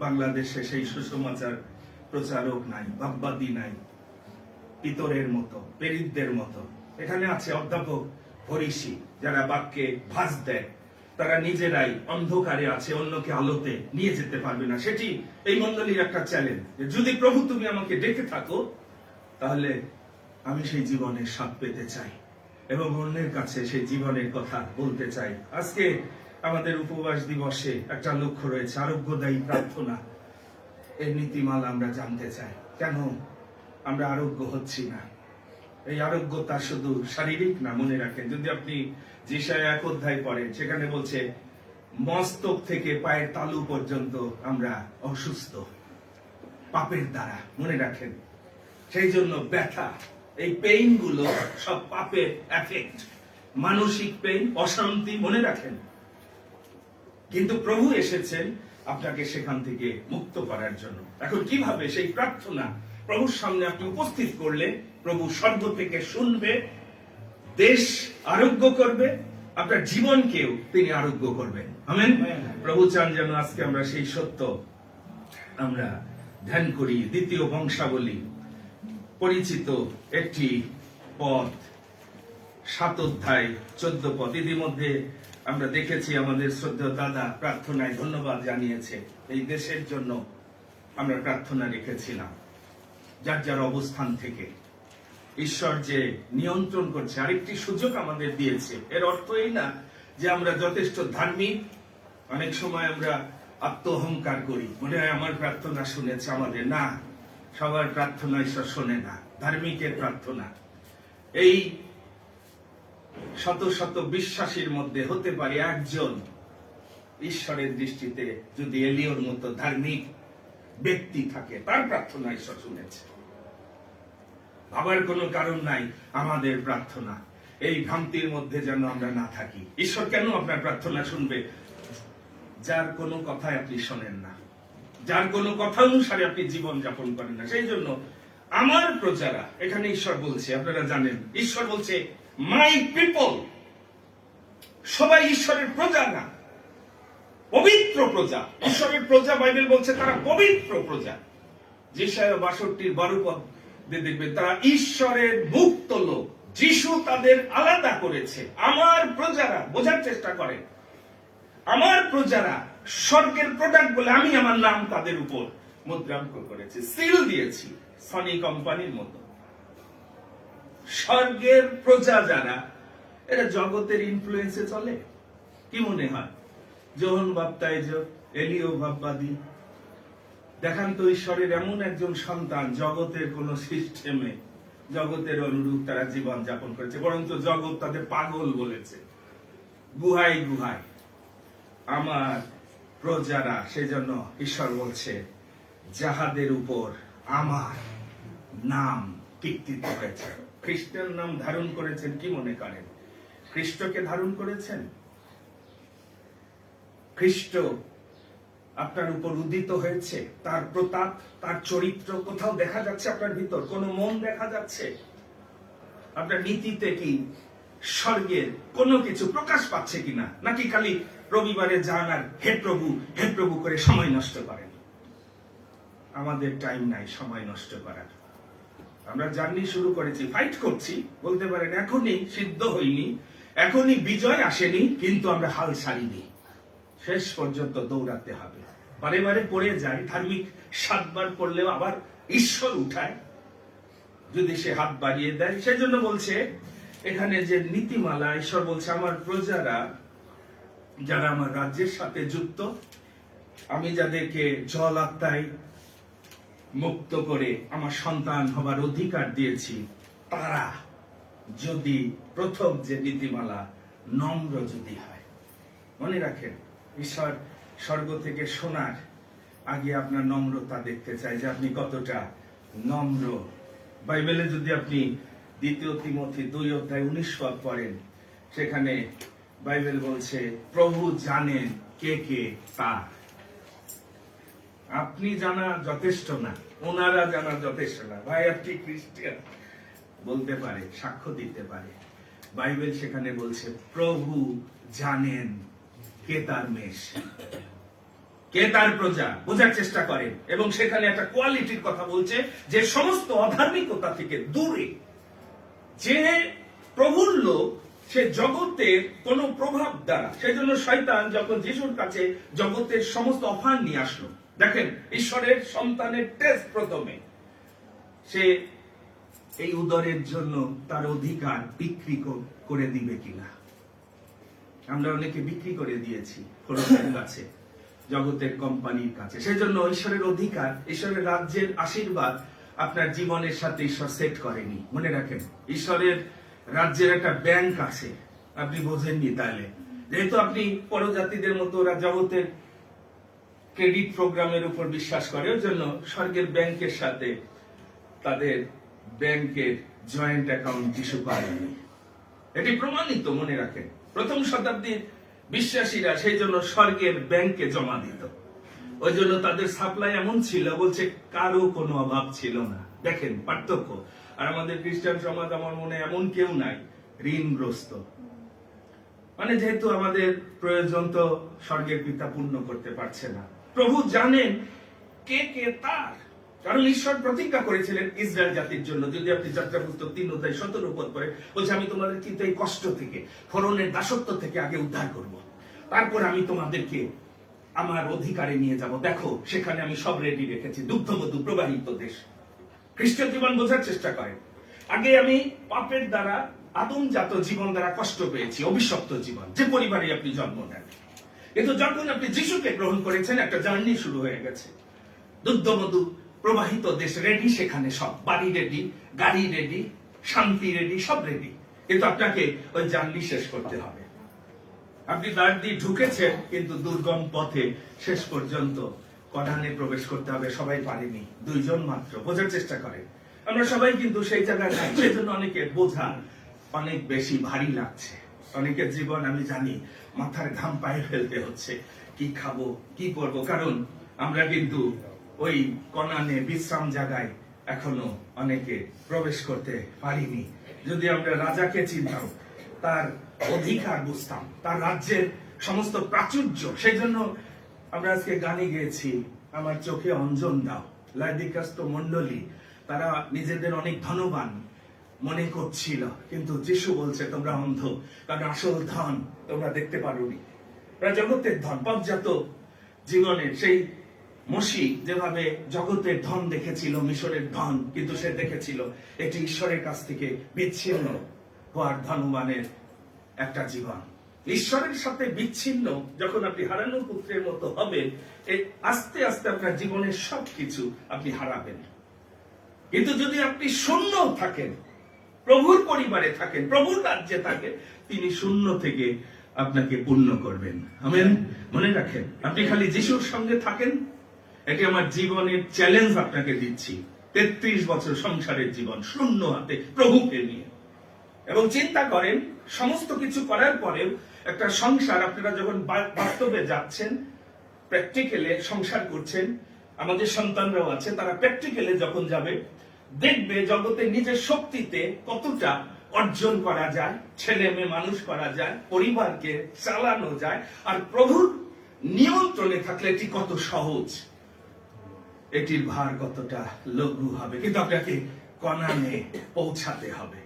বাংলাদেশে সেই সুসমাচার প্রচারক নাই, ভাববাদী নাই, পিতরের মতো, পেরিতদের মতো। এখানে আছে অধ্যাপক ফরিসি, যারা বাক্যে ভাঁজ দেয়, তারা নিজেরাই অন্ধকারে আছে, অন্যকে আলোতে নিয়ে যেতে পারবে না। সেটি এই মণ্ডলীর একটা চ্যালেঞ্জ, যদি প্রভু তুমি আমাকে ডেকে থাকো, তাহলে আমি সেই জীবনের স্বাদ পেতে চাই এবং অন্যের কাছে সেই জীবনের কথা বলতে চাই। আজকে আমাদের উপবাস দিবসে একটা লক্ষ্য রয়েছে, আরোগ্যদায়ী প্রার্থনা। এই নীতিমালা আমরা জানতে চাই, কেন আমরা আরোগ্য হচ্ছি না। এই আরোগ্যতা শুধু শারীরিক না, মনে রাখেন, যদি আপনি যেসায় 1 অধ্যায় পড়েন, সেখানে বলছে মস্তক থেকে পায়ের তালু পর্যন্ত আমরা অসুস্থ পাপের দ্বারা। মনে রাখেন, সেই জন্য ব্যথা, এই পেইন গুলো সব পাপের এফেক্ট, মানসিক পেইন, অশান্তি। মনে রাখেন, কিন্তু প্রভু এসেছেন আপনাকে সেখান থেকে মুক্ত করার জন্য। এখন কিভাবে সেই প্রার্থনা প্রভুর সামনে আপনি উপস্থিত করলে প্রভু স্বর্গ থেকে শুনবে, দেশ আরোগ্য করবে, আপনার জীবনকেও তিনি আরোগ্য করবেন। আমেন। প্রভু চান যেন আজকে আমরা সেই সত্য আমরা ধ্যান করি। দ্বিতীয় বংশাবলী পরিচিত একটি পদ, 7 অধ্যায় 14 পদ। ইতিমধ্যে আমরা দেখেছি আমাদের শ্রদ্ধেয় দাদা প্রার্থনায় ধন্যবাদ জানিয়েছে। এই দেশের জন্য আমরা প্রার্থনা রেখেছিলাম। যার যার অবস্থান থেকে ঈশ্বর যে নিয়ন্ত্রণ করছে, আরেকটি সুযোগ আমাদের দিয়েছে। এর অর্থ এই না যে আমরা যথেষ্ট ধার্মিক। অনেক সময় আমরা আত্ম অহংকার করি, মনে হয় আমার প্রার্থনা শুনেছে আমাদের। না, সবার প্রার্থনা ঈশ্বর শোনে না। ধার্মিকের প্রার্থনা, এই শত শত বিশ্বাসীর মধ্যে হতে পারে একজন ঈশ্বরের দৃষ্টিতে যদি এলিয়র মতো ধার্মিক ব্যক্তি থাকে, তার প্রার্থনা ঈশ্বর শুনেছে। ভাবার কোনো কারণ নাই আমাদের প্রার্থনা। এই ভ্রান্তির মধ্যে যেন আমরা না থাকি। ঈশ্বর কেন আপনার প্রার্থনা শুনবে? যার কোনো কথায় আপনি শোনেন না, যার কোনো কথা অনুসারে আপনি জীবন যাপন করেন না। সেই জন্য আমার প্রজারা, এখানে ঈশ্বর বলছে, আপনারা জানেন ঈশ্বর বলছে মাই পিপল। সবাই ঈশ্বরের প্রজা না, পবিত্র প্রজা। ঈশ্বরের প্রজা, বাইবেল বলছে তারা পবিত্র প্রজা। যেসায়া 62:12 পদ দেখবেন, তারা ঈশ্বরের মুক্ত লোক। যিশু তাদের আলাদা করেছে। আমার প্রজারা, বোঝার চেষ্টা করে, আমার প্রজারা স্বর্গের প্রোডাক্ট বলে আমি আমার নাম তাদের উপর মুদ্রাঙ্ক করেছি, সিল দিয়েছি, সনি কোম্পানির মতো। স্বর্গের প্রজা যারা, এরা জগতের ইনফ্লুয়েন্সে চলে। কি মনে হয় যোহন বাপ্তাইজক, এলিও ভাববাদী? দেখান তো ঈশ্বরের এমন একজন সন্তান জগতের কোন সিস্টেমে, জগতের অনুরূপ তারা জীবন যাপন করেছে, বরঞ্চ জগৎ তাদের পাগল বলেছে। গুহায় গুহায় আমার প্রজারা, সেজন্য ঈশ্বর বলছে যাহাদের উপর আমার নাম কীর্তিত হয়েছে। খ্রিস্টের নাম ধারণ করেছেন, কি মনে করেন খ্রিস্টকে ধারণ করেছেন? খ্রিস্ট আপনার উপর উদিত হয়েছে, তার প্রতাপ, তার চরিত্র কোথাও দেখা যাচ্ছে আপনার ভিতর? কোন মন দেখা যাচ্ছে? আপনার নীতিতে কি স্বর্গের কোনো কিছু প্রকাশ পাচ্ছে কিনা? নাকি খালি রবিবারে যান আর হে প্রভু করে সময় নষ্ট করেন? আমাদের টাইম নাই সময় নষ্ট করার। আমরা জার্নি শুরু করেছি, ফাইট করছি, বলতে পারেন এখনই সিদ্ধ হইনি, এখনই বিজয় আসেনি, কিন্তু আমরা হাল ছাড়িনি। শেষ পর্যন্ত দৌড়াতে হবে। বারে বারে পড়ে যায়, ধার্মিক 7 বার পড়লেও আবার ঈশ্বর উঠায় যদি সে হাত বাড়িয়ে দেয়। সেই জন্য বলছে এখানে যে নীতিমালা, ঈশ্বর বলছে আমার প্রজারা যারা আমার রাজ্যের সাথে যুক্ত, আমি যাদেরকে জল আত্মায় মুক্ত করে আমার সন্তান হবার অধিকার দিয়েছি, তারা যদি প্রথম যে নীতিমালা নম্র যদি হয়। মনে রাখেন, ঈশ্বর স্বর্গ থেকে শোনার আগে আপনার নম্রতা দেখতে চাই, যে আপনি কতটা নম্র। বাইবেলে যদি আপনি 2 তিমথি 2:19 পদ পড়েন, সেখানে বাইবেল বলছে প্রভু জানেন কে কে তার। আপনি জানা যথেষ্ট না, ওনারা জানা যথেষ্ট না। ভাই আপনি খ্রিস্টান বলতে পারে, সাক্ষ্য দিতে পারে, বাইবেল সেখানে বলছে প্রভু জানেন কে তার মেষ, কে তার প্রজা। বোঝার চেষ্টা করেন। এবং সেখানে একটা কোয়ালিটির কথা বলছে, যে সমস্ত অধার্মিকতা থেকে দূরে, যে প্রভুর লোক, সে জগতের কোন প্রভাব দ্বারা। সেই জন্য শয়তান যখন যিশুর কাছে জগতের সমস্ত অফার নিয়ে আসলো, দেখেন ঈশ্বরের সন্তানের টেস্ট প্রথমে, সে এই উদরের জন্য তার অধিকার বিক্রি করে দিবে কিনা। আমরা অনেকে বিক্রি করে দিয়েছি ফরোহের কাছে, জগতের কোম্পানির কাছে। সেই জন্য ঈশ্বরের অধিকার, ঈশ্বরের রাজ্যের আশীর্বাদ আপনার জীবনের সাথে ঈশ্বর সেট করেনি। মনে রাখেন, ঈশ্বরের রাজ্যের একটা ব্যাংক আছে, আপনি বোঝেননি। তাহলে যেহেতু আপনি পরজাতিদের মতো ওরা জগতের ক্রেডিট প্রোগ্রামের উপর বিশ্বাস করে, ওর জন্য স্বর্গের ব্যাংকের সাথে তাদের ব্যাংকের জয়েন্ট অ্যাকাউন্ট ইস্যু করেনি। এটি প্রমাণিত। মনে রাখেন, প্রথম শতাব্দীর বিশ্বাসীরা সেই জন্য স্বর্গের ব্যাংকে জমা দিত। ওই জন্য তাদের সাপ্লাই এমন ছিল, বলছে কারো কোনো অভাব ছিল না। দেখেন পার্থক্য। আর আমাদের খ্রিস্টান সমাজ আমার মনে এমন কেউ নাই ঋণগ্রস্ত। মানে যেহেতু আমাদের প্রয়োজন তো স্বর্গের পিতা পূর্ণ করতে পারছে না। প্রভু জানেন কে কে তার, কারণ ঈশ্বর প্রতিজ্ঞা করেছিলেন ইসরায়েল জাতির জন্য। যদি আপনি যাত্রা পুস্তক 3:17 পদ পড়ে, বলছে আমি তোমাদের কিন্তু এই কষ্ট থেকে, ফরনের দাসত্ব থেকে আগে উদ্ধার করব, তারপর আমি তোমাদেরকে আমার অধিকারে নিয়ে যাব। দেখো সেখানে আমি সব রেডি রেখেছি, দুগ্ধমধু প্রবাহিত দেশ। খ্রিস্টীয় জীবন বোঝার চেষ্টা করেন। আগে আমি পাপের দ্বারা, আদমজাত জীবন দ্বারা কষ্ট পেয়েছি, অভিশপ্ত জীবন, যে পরিবারে আপনি জন্ম নেন। কিন্তু যখন আপনি যিশুকে গ্রহণ করেছেন, একটা জার্নি শুরু হয়ে গেছে। দুগ্ধমধু প্রবাহিত দেশ রেডি, সেখানে সব বাড়ি রেডি, গাড়ি রেডি, শান্তি রেডি, সব রেডি। কিন্তু আপনাকে ওই জার্নি শেষ করতে হবে। আপনি দ্বার দিয়ে ঢুকেছেন, কিন্তু দুর্গম পথে শেষ পর্যন্ত কনানে প্রবেশ করতে হবে। সবাই পারেনি, 2 জন মাত্র। বোঝার চেষ্টা করেন, আমরা সবাই কিন্তু সেই জায়গায় নাই। সেই জন্য অনেকে বোঝা অনেক বেশি ভারী লাগছে। অনেকের জীবন আমি জানি মাথার ঘাম পায়ে ফেলতে হচ্ছে, কি খাবো, কি করবো। কারণ আমরা কিন্তু ওই কনানে বিশ্রাম জায়গায় এখনো অনেকে প্রবেশ করতে পারিনি। যদি আমরা রাজাকে চিনতাম, তার অধিকার বুঝতাম, তার রাজ্যের সমস্ত প্রাচুর্য, সেই জন্য আমরা আজকে গানে গেয়েছি, আমার চোখে অঞ্জন দাও। লাইদিকাস্ত মণ্ডলী তারা নিজেদের অনেক ধনবান মনে করছিল, কিন্তু যিশু বলছে তোমরা অন্ধ, কারণ আসল ধন তোমরা দেখতে পারোনি। জগতের ধন, পাপজাত জীবনের সেই মসি যেভাবে জগতের ধন দেখেছিল, মিশরের ধন, কিন্তু সে দেখেছিল এটি ঈশ্বরের কাছ থেকে বিচ্ছিন্ন হওয়ার ধনবানের একটা জীবন। ঈশ্বরের সাথে বিচ্ছিন্ন যখন আপনি হারানো পুত্রের মতো হবেন, আস্তে আস্তে আপনার জীবনের সবকিছু আপনি হারাবেন। কিন্তু যদি আপনি শূন্য থাকেন, প্রভুর পরিবারে থাকেন, প্রভুর রাজ্যে থাকেন, তিনি শূন্য থেকে আপনাকে পূর্ণ করবেন। আমেন। মনে রাখেন, আপনি খালি যিশুর সঙ্গে থাকেন। এটি আমার জীবনের চ্যালেঞ্জ আপনাকে দিচ্ছি। 33 বছর সংসারের জীবন শূন্য হাতে প্রভুকে নিয়ে। এবং চিন্তা করেন, সমস্ত কিছু করার পরেও একটা সংসার, আপনারা যখন বাস্তবে যাচ্ছেন, প্র্যাকটিক্যালে সংসার করছেন, আমাদের সন্তানরাও আছে, তারা প্র্যাকটিক্যালে যখন যাবে, দেখবে জগতে নিজের শক্তিতে কতটা অর্জন করা যায়, ছেলে মেয়ে মানুষ করা যায়, পরিবারকে চালানো যায়, আর প্রভুর নিয়ন্ত্রণে থাকলে এটি কত সহজ, এটির ভার কতটা লঘু হবে। কিন্তু আপনাকে কনানে পৌঁছাতে হবে,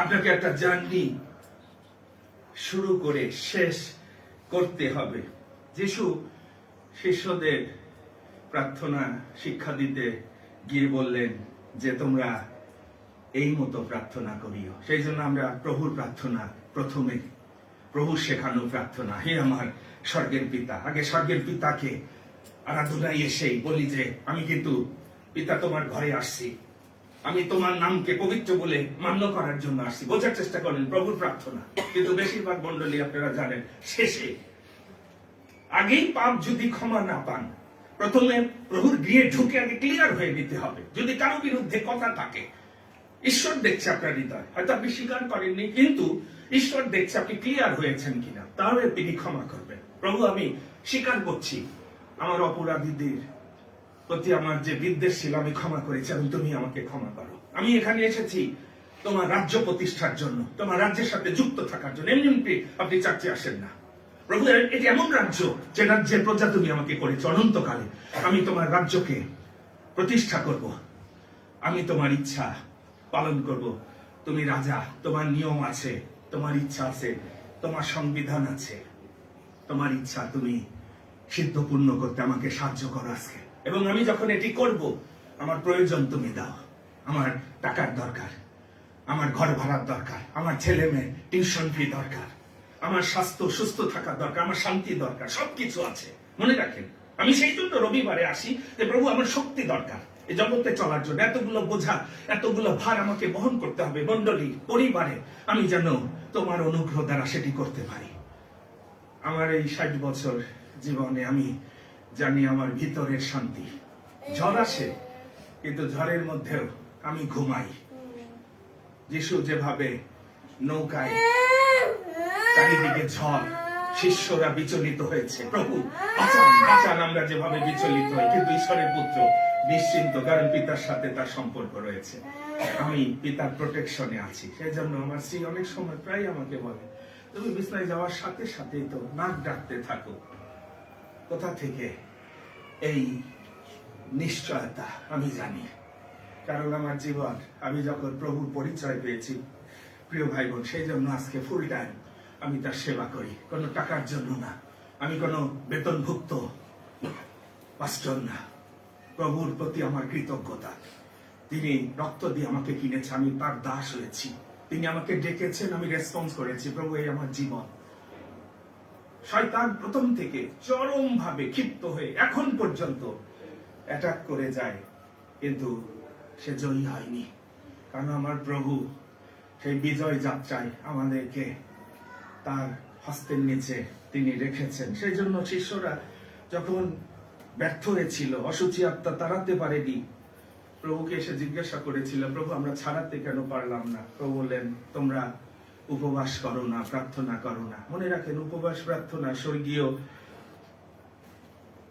আপনাকে একটা জার্নি শুরু করে শেষ করতে হবে। যিশু শিষ্যদের প্রার্থনা শিক্ষা দিতে গিয়ে বললেন যে তোমরা এই মতো প্রার্থনা করিও। সেই জন্য আমরা প্রভুর প্রার্থনা, প্রথমে প্রভু শেখানো প্রার্থনা, হে আমার স্বর্গের পিতা। আগে স্বর্গের পিতাকে আরাধনায় এসেই বলি যে আমি কিন্তু পিতা তোমার ঘরে আসছি, আমি তোমার নামকে পবিত্র বলে মান্য করার জন্য আসছি। বোঝার চেষ্টা করেন প্রভুর প্রার্থনা। কিন্তু বেশিরভাগ মণ্ডলী আপনারা জানেন, শেষে আগেই পাপ যদি ক্ষমা না পান, প্রথমে প্রভুর গৃহে ঢুকে আগে ক্লিয়ার হয়ে নিতে হবে। যদি কারো বিরুদ্ধে কথা থাকে, ঈশ্বর দেখছে আপনার হৃদয়, হয়তো আপনি স্বীকার করেননি, কিন্তু ঈশ্বর দেখছে আপনি ক্লিয়ার হয়েছেন কিনা, তাহলে তিনি ক্ষমা করবেন। প্রভু আমি স্বীকার করছি আমার অপরাধীদের প্রতি আমার যে বিদ্বেষ ছিল আমি ক্ষমা করেছি, এবং তুমি আমাকে ক্ষমা করো। আমি এখানে এসেছি তোমার রাজ্য প্রতিষ্ঠার জন্য, তোমার রাজ্যের সাথে যুক্ত থাকার জন্য। এমনি আপনি চার্চে আসেন না। প্রভু এটি এমন রাজ্য যে রাজ্যের প্রজা তুমি আমাকে করেছো, অনন্তকালে আমি তোমার রাজ্যকে প্রতিষ্ঠা করব, আমি তোমার ইচ্ছা পালন করব। তুমি রাজা, তোমার নিয়ম আছে, তোমার ইচ্ছা আছে, তোমার সংবিধান আছে, তোমার ইচ্ছা তুমি সিদ্ধপূর্ণ করতে আমাকে সাহায্য করো আজকে। এবং আমি যখন এটি করব, আমার প্রয়োজন তুমি দাও। আমার টাকার দরকার, আমার ঘর ভাড়ার দরকার, আমার ছেলে মেয়ে টিউশন ফি দরকার, আমার স্বাস্থ্য সুস্থ থাকার দরকার, আমার শান্তি দরকার, সবকিছু আছে। মনে রাখেন, আমি সেই জন্য রবিবারে আসি যে প্রভু আমার শক্তি দরকার এই জগতে চলার জন্য। এতগুলো বোঝা, এতগুলো ভার আমাকে বহন করতে হবে মণ্ডলী, পরিবারে, আমি যেন তোমার অনুগ্রহ দ্বারা সেটি করতে পারি। আমার এই 60 বছর জীবনে আমি জানি আমার ভিতরের শান্তি। ঝড় আসে, কিন্তু ঝড়ের মধ্যেও আমি ঘুমাই। যিশু যেভাবে নৌকায় চারিদিকে ঝড়, শিষ্যরা বিচলিত হয়েছে। প্রভু বাঁচান, বাঁচান, আমরা যেভাবে বিচলিত হই, কিন্তু ঈশ্বরের পুত্র নিশ্চিন্ত, কারণ পিতার সাথে তার সম্পর্ক রয়েছে। আমি পিতার প্রোটেকশনে আছি। সেই জন্য আমার স্ত্রী অনেক সময় প্রায় আমাকে বলে, তুমি বিছনায় যাওয়ার সাথে সাথেই তো নাক ডাকতে থাকো। কোথা থেকে এই নিশ্চয়তা আমি জানি, কারণ আমার জীবন, আমি যখন প্রভুর পরিচয় পেয়েছি প্রিয় ভাই বোন, সেই জন্য আজকে ফুল টাইম আমি তার সেবা করি, কোনো টাকার জন্য না। আমি কোনো বেতনভুক্ত পাস্টর না। প্রভুর প্রতি আমার কৃতজ্ঞতা। তিনি রক্ত দিয়ে আমাকে কিনেছে, আমি তার দাস হয়েছি। তিনি আমাকে ডেকেছেন, আমি রেসপন্স করেছি। প্রভু, এই আমার জীবন। শয়তান প্রথম থেকে চরম ভাবে ক্ষিপ্ত হয়ে এখন পর্যন্ত অ্যাটাক করে যায়, কিন্তু সে জয়ী হয়নি, কারণ আমার প্রভু সেই বিজয় যাত্রায় আমাদেরকে তার হস্তের নিচে তিনি রেখেছেন। সেই জন্য শিষ্যরা যখন ব্যর্থ হয়েছিল, অসুচি আত্মা তাড়াতে পারেনি, প্রভুকে এসে জিজ্ঞাসা করেছিল, প্রভু আমরা ছাড়াতে কেন পারলাম না? প্রভু বললেন, তোমরা উপবাস করো না, প্রার্থনা করো না। মনে রাখেন, উপবাস প্রার্থনা স্বর্গীয়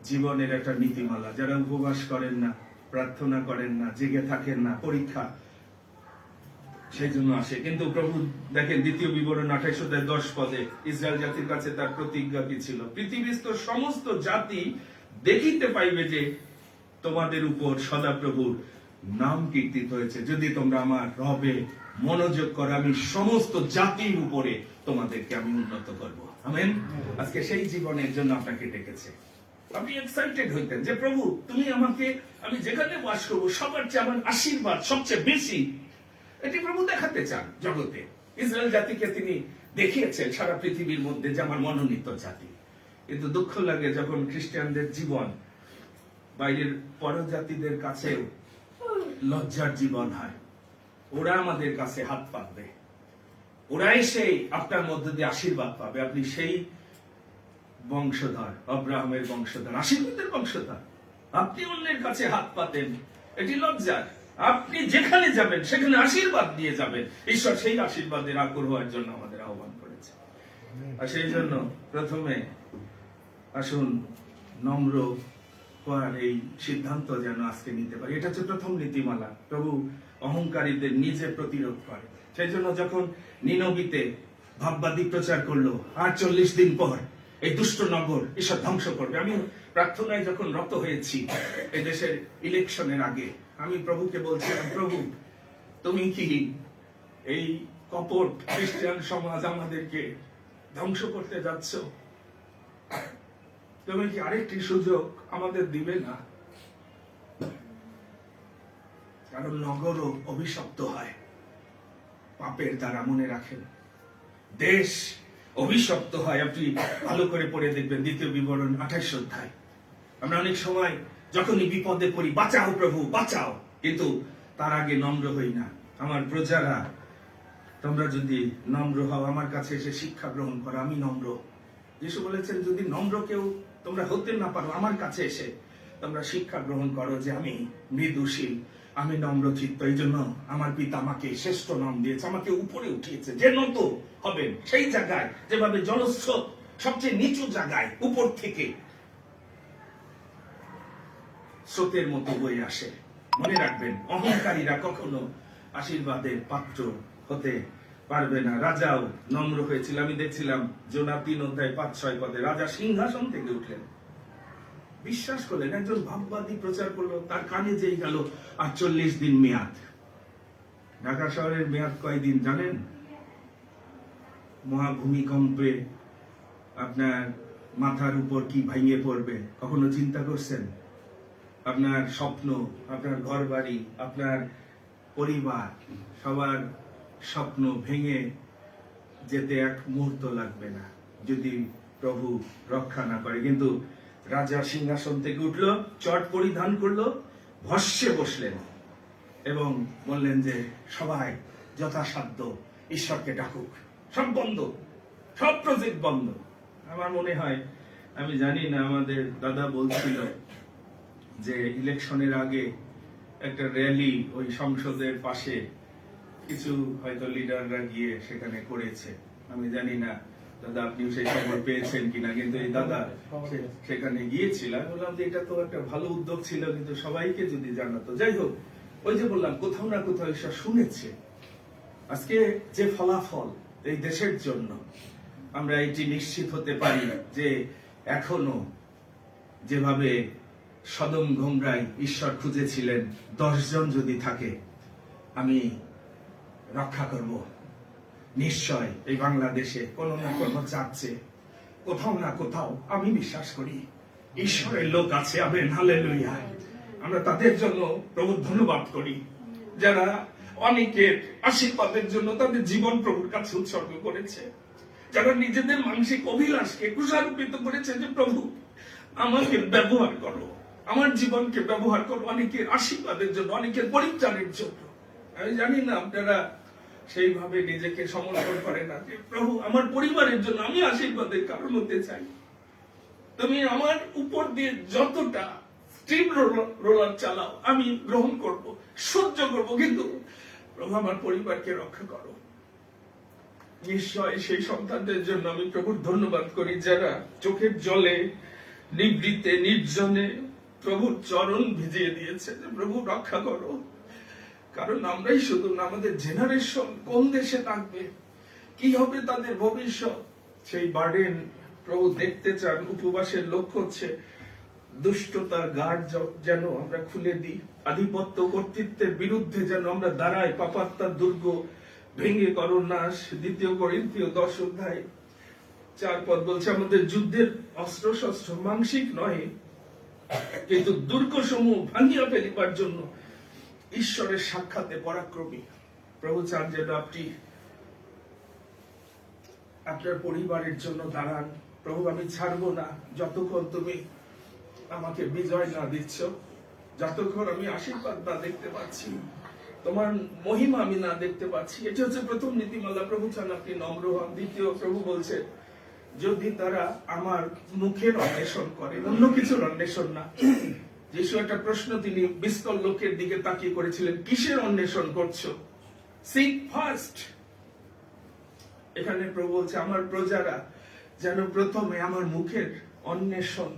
জীবনের একটা নীতিমালা। যারা উপবাস করেন না, প্রার্থনা করেন না, জেগে থাকেন না, পরীক্ষা সেই জন্য আসে। কিন্তু প্রভু দেখেন, দ্বিতীয় বিবরণ 28:10 ইসরায়েল জাতির কাছে তার প্রতিজ্ঞা কি ছিল? পৃথিবীস্থ সমস্ত জাতি দেখিতে পাইবে যে তোমাদের উপর সদাপ্রভুর নাম কীর্তিত হয়েছে, যদি তোমরা আমার রবে মনোযোগ করো, আমি সমস্ত জাতির উপরে তোমাদেরকে আমি উন্নত করব। আমেন। আজকে সেই জীবনের জন্য আপনাকে ডেকেছে। আপনি এক্সাইটেড হইতেন যে প্রভু তুমি আমাকে, আমি যেখানে বাস করবো সবার চেয়ে আমার আশীর্বাদ সবচেয়ে বেশি, এটি প্রভু দেখাতে চান জগতে। ইসরায়েল জাতিকে তিনি দেখিয়েছেন সারা পৃথিবীর মধ্যে যে আমার মনোনীত জাতি। কিন্তু দুঃখ লাগে যখন খ্রিস্টানদের জীবন বাইরের পরজাতিদের কাছেও লজ্জার জীবন হয়। ওরা আমাদের কাছে হাত পাতবে, ওরা এসে আপনার মধ্য দিয়ে আশীর্বাদ পাবে। আপনি সেই বংশধর, আব্রাহামের বংশধর, আশীর্বাদের বংশধর, আপনি অন্যের কাছে হাত পাতেন, এটি লজ্জার। আপনি যেখানে যাবেন সেখানে আশীর্বাদ দিয়ে যাবেন। ঈশ্বর সেই আশীর্বাদের আকুল হওয়ার জন্য আমাদের আহ্বান করেছে। আর সেই জন্য প্রথমে আসুন নম্র হওয়ার এই সিদ্ধান্ত যেন আজকে নিতে পারি। এটা হচ্ছে প্রথম নীতিমালা। প্রভু অহংকারীদের নিজে প্রতিরোধ করে। সেই জন্য যখন নিনবিতে ভাববাদী প্রচার করলো, আর 40 দিন পর এই দুষ্ট নগর ঈশ্বর ধ্বংস করবে। আমি প্রার্থনায় যখন রত হয়েছি এই দেশের ইলেকশনের আগে, আমি প্রভুকে বলছিলাম, প্রভু তুমি কি এই কপট খ্রিস্টান সমাজ আমাদেরকে ধ্বংস করতে যাচ্ছ? তুমি কি আরেকটি সুযোগ আমাদের দিবে না? কারণ নগরও অভিশপ্ত হয় পাপের দ্বারা। মনে রাখেন, দেশ অভিশপ্ত হয়। আপনি ভালো করে পড়ে দেখবেন দ্বিতীয় বিবরণ 28 অধ্যায়। আমরা অনেক সময় যখনই বিপদে পড়ি, বাঁচাও প্রভু বাঁচাও, কিন্তু তার আগে নম্র হই না। আমার প্রজারা, তোমরা যদি নম্র হও, আমার কাছে এসে শিক্ষা গ্রহণ করো, আমি নম্র। যিশু বলেছেন, যদি নম্র কেউ তোমরা হতে না পারো, আমার কাছে এসে তোমরা শিক্ষা গ্রহণ করো যে আমি মৃদুশীল, আমি নম্র চিত্ত। এই জন্য আমার পিতা আমাকে শ্রেষ্ঠ নাম দিয়েছে, আমাকে উপরে উঠিয়েছে। যে নত হবেন সেই জায়গায়, যেভাবে জলস্রোত সবচেয়ে নিচু জায়গায় উপর থেকে স্রোতের মতো বয়ে আসে। মনে রাখবেন, অহংকারীরা কখনো আশীর্বাদের পাত্র হতে পারবে না। রাজাও নম্র হয়েছিল। আমি দেখছিলাম জোনা 3:5-6 রাজা সিংহাসন থেকে উঠলেন, বিশ্বাস করলেন, একজন ভাববাদী প্রচার করলো, তার কানে যেই গেল আর 40 দিন মেয়াদ। ঢাকা শহরের মেয়াদ কয়দিন জানেন? মহাভূমিকম্পে আপনার মাথার উপর কি ভেঙে পড়বে কখনো চিন্তা করছেন? আপনার স্বপ্ন, আপনার ঘর বাড়ি, আপনার পরিবার, সবার স্বপ্ন ভেঙে যেতে এক মুহূর্ত লাগবে না যদি প্রভু রক্ষা না করে। কিন্তু রাজা সিংহাসন থেকে উঠলো, চট পরিধান করলো, ভস্যে বসলেন এবং বললেন যে সবাই যথাসাধ্য ঈশ্বরকে ডাকুক। সব বন্ধ, সব প্রজেক্ট বন্ধ। আমার মনে হয়, আমি জানি না, আমাদের দাদা বলছিল যে ইলেকশনের আগে একটা র্যালি ওই সংসদের পাশে কিছু হয়তো লিডাররা গিয়ে সেখানে করেছে। আমি জানি না দাদা আপনিও সেই খবর পেয়েছেন কিনা, কিন্তু এই দাদা সেখানে গিয়েছিল। আমি বললাম যে এটা তো একটা ভালো উদ্যোগ ছিল, কিন্তু সবাইকে যদি জানাতো। যাই হোক, ওই যে বললাম কোথাও না কোথাও ঈশ্বর শুনেছে। আজকে যে ফলাফল এই দেশের জন্য, আমরা এটি নিশ্চিত হতে পারি যে এখনো যেভাবে সদম গমরায় ঈশ্বর খুঁজেছিলেন, 10 জন যদি থাকে আমি রক্ষা করব। নিশ্চয় এই বাংলাদেশে কোনো না কোনো চাচ্ছে, কোথাও না কোথাও আমি বিশ্বাস করি ঈশ্বরের লোক আছে। Amen, hallelujah. আমরা তাদের জন্য প্রভুর ধন্যবাদ করি, যারা অনেকের আশীর্বাদের জন্য তাদের জীবন প্রভুর কাছে উৎসর্গ করেছে, যারা নিজেদের মানসিক অভিলাষকে কুষারোপিত করেছে যে প্রভু আমাকে ব্যবহার করো, আমার জীবনকে ব্যবহার করো অনেকের আশীর্বাদের জন্য, অনেকের পরিত্রাণের জন্য। আমি জানি না আপনারা সেইভাবে নিজেকে সমর্পণ করে না যে প্রভু আমার পরিবারের জন্য আমি আশীর্বাদের কারণ হতে চাই, তুমি আমার উপর দিয়ে যতটা স্টিম রোলার চালাও আমি গ্রহণ করব, সহ্য করব, কিন্তু প্রভু আমার পরিবারকে রক্ষা করো। নিশ্চয় সেই সন্তানদের জন্য আমি প্রভুর ধন্যবাদ করি, যারা চোখের জলে নিবৃতে নির্জনে প্রভুর চরণ ভিজিয়ে দিয়েছে যে প্রভু রক্ষা করো। কারণ আমরাই শুধু না, আমাদের জেনারেশন কোন দেশে থাকবে, কি হবে তাদের ভবিষ্যৎ, সেই বার্ডেন প্রভু দেখতে চান। উপবাসের লক্ষ্য হচ্ছে দুষ্টতার গাঢ় যেন আমরা খুলে দিই, আধিপত্য কর্তৃত্বের বিরুদ্ধে যেন আমরা দাঁড়াই, পাপাত্মার দুর্গ ভেঙে করো নাশ। 2 করিন্থীয় 10 অধ্যায় 4 পদ বলছে আমাদের যুদ্ধের অস্ত্র শস্ত্র মাংসিক নয়, কিন্তু দুর্গসমূহ ভাঙিয়া ফেলিবার জন্য ঈশ্বরের সাক্ষাতে পরাক্রমী। প্রভু চান যেন আপনি আপনার পরিবারের জন্য দাঁড়ান। প্রভু আমি ছাড়বো না যতক্ষণ তুমি আমাকে বিজয় না দিচ্ছ, যতক্ষণ আমি আশীর্বাদ না দেখতে পাচ্ছি, তোমার মহিমা আমি না দেখতে পাচ্ছি। এটি হচ্ছে প্রথম নীতিমালা। প্রভু চান আপনি নম্র হন। দ্বিতীয়, প্রভু বলছে যদি তারা আমার মুখের অন্বেষণ করে, অন্য কিছুর অন্বেষণ না। যিশু একটা প্রশ্ন তিনি বিস্তর লোকের দিকে তাকিয়ে করেছিলেন, কিসের অন্বেষণ করছো? Seek first. এখানে প্রভু বলছে আমার প্রজারা যেন প্রথমে আমার মুখের অন্বেষণ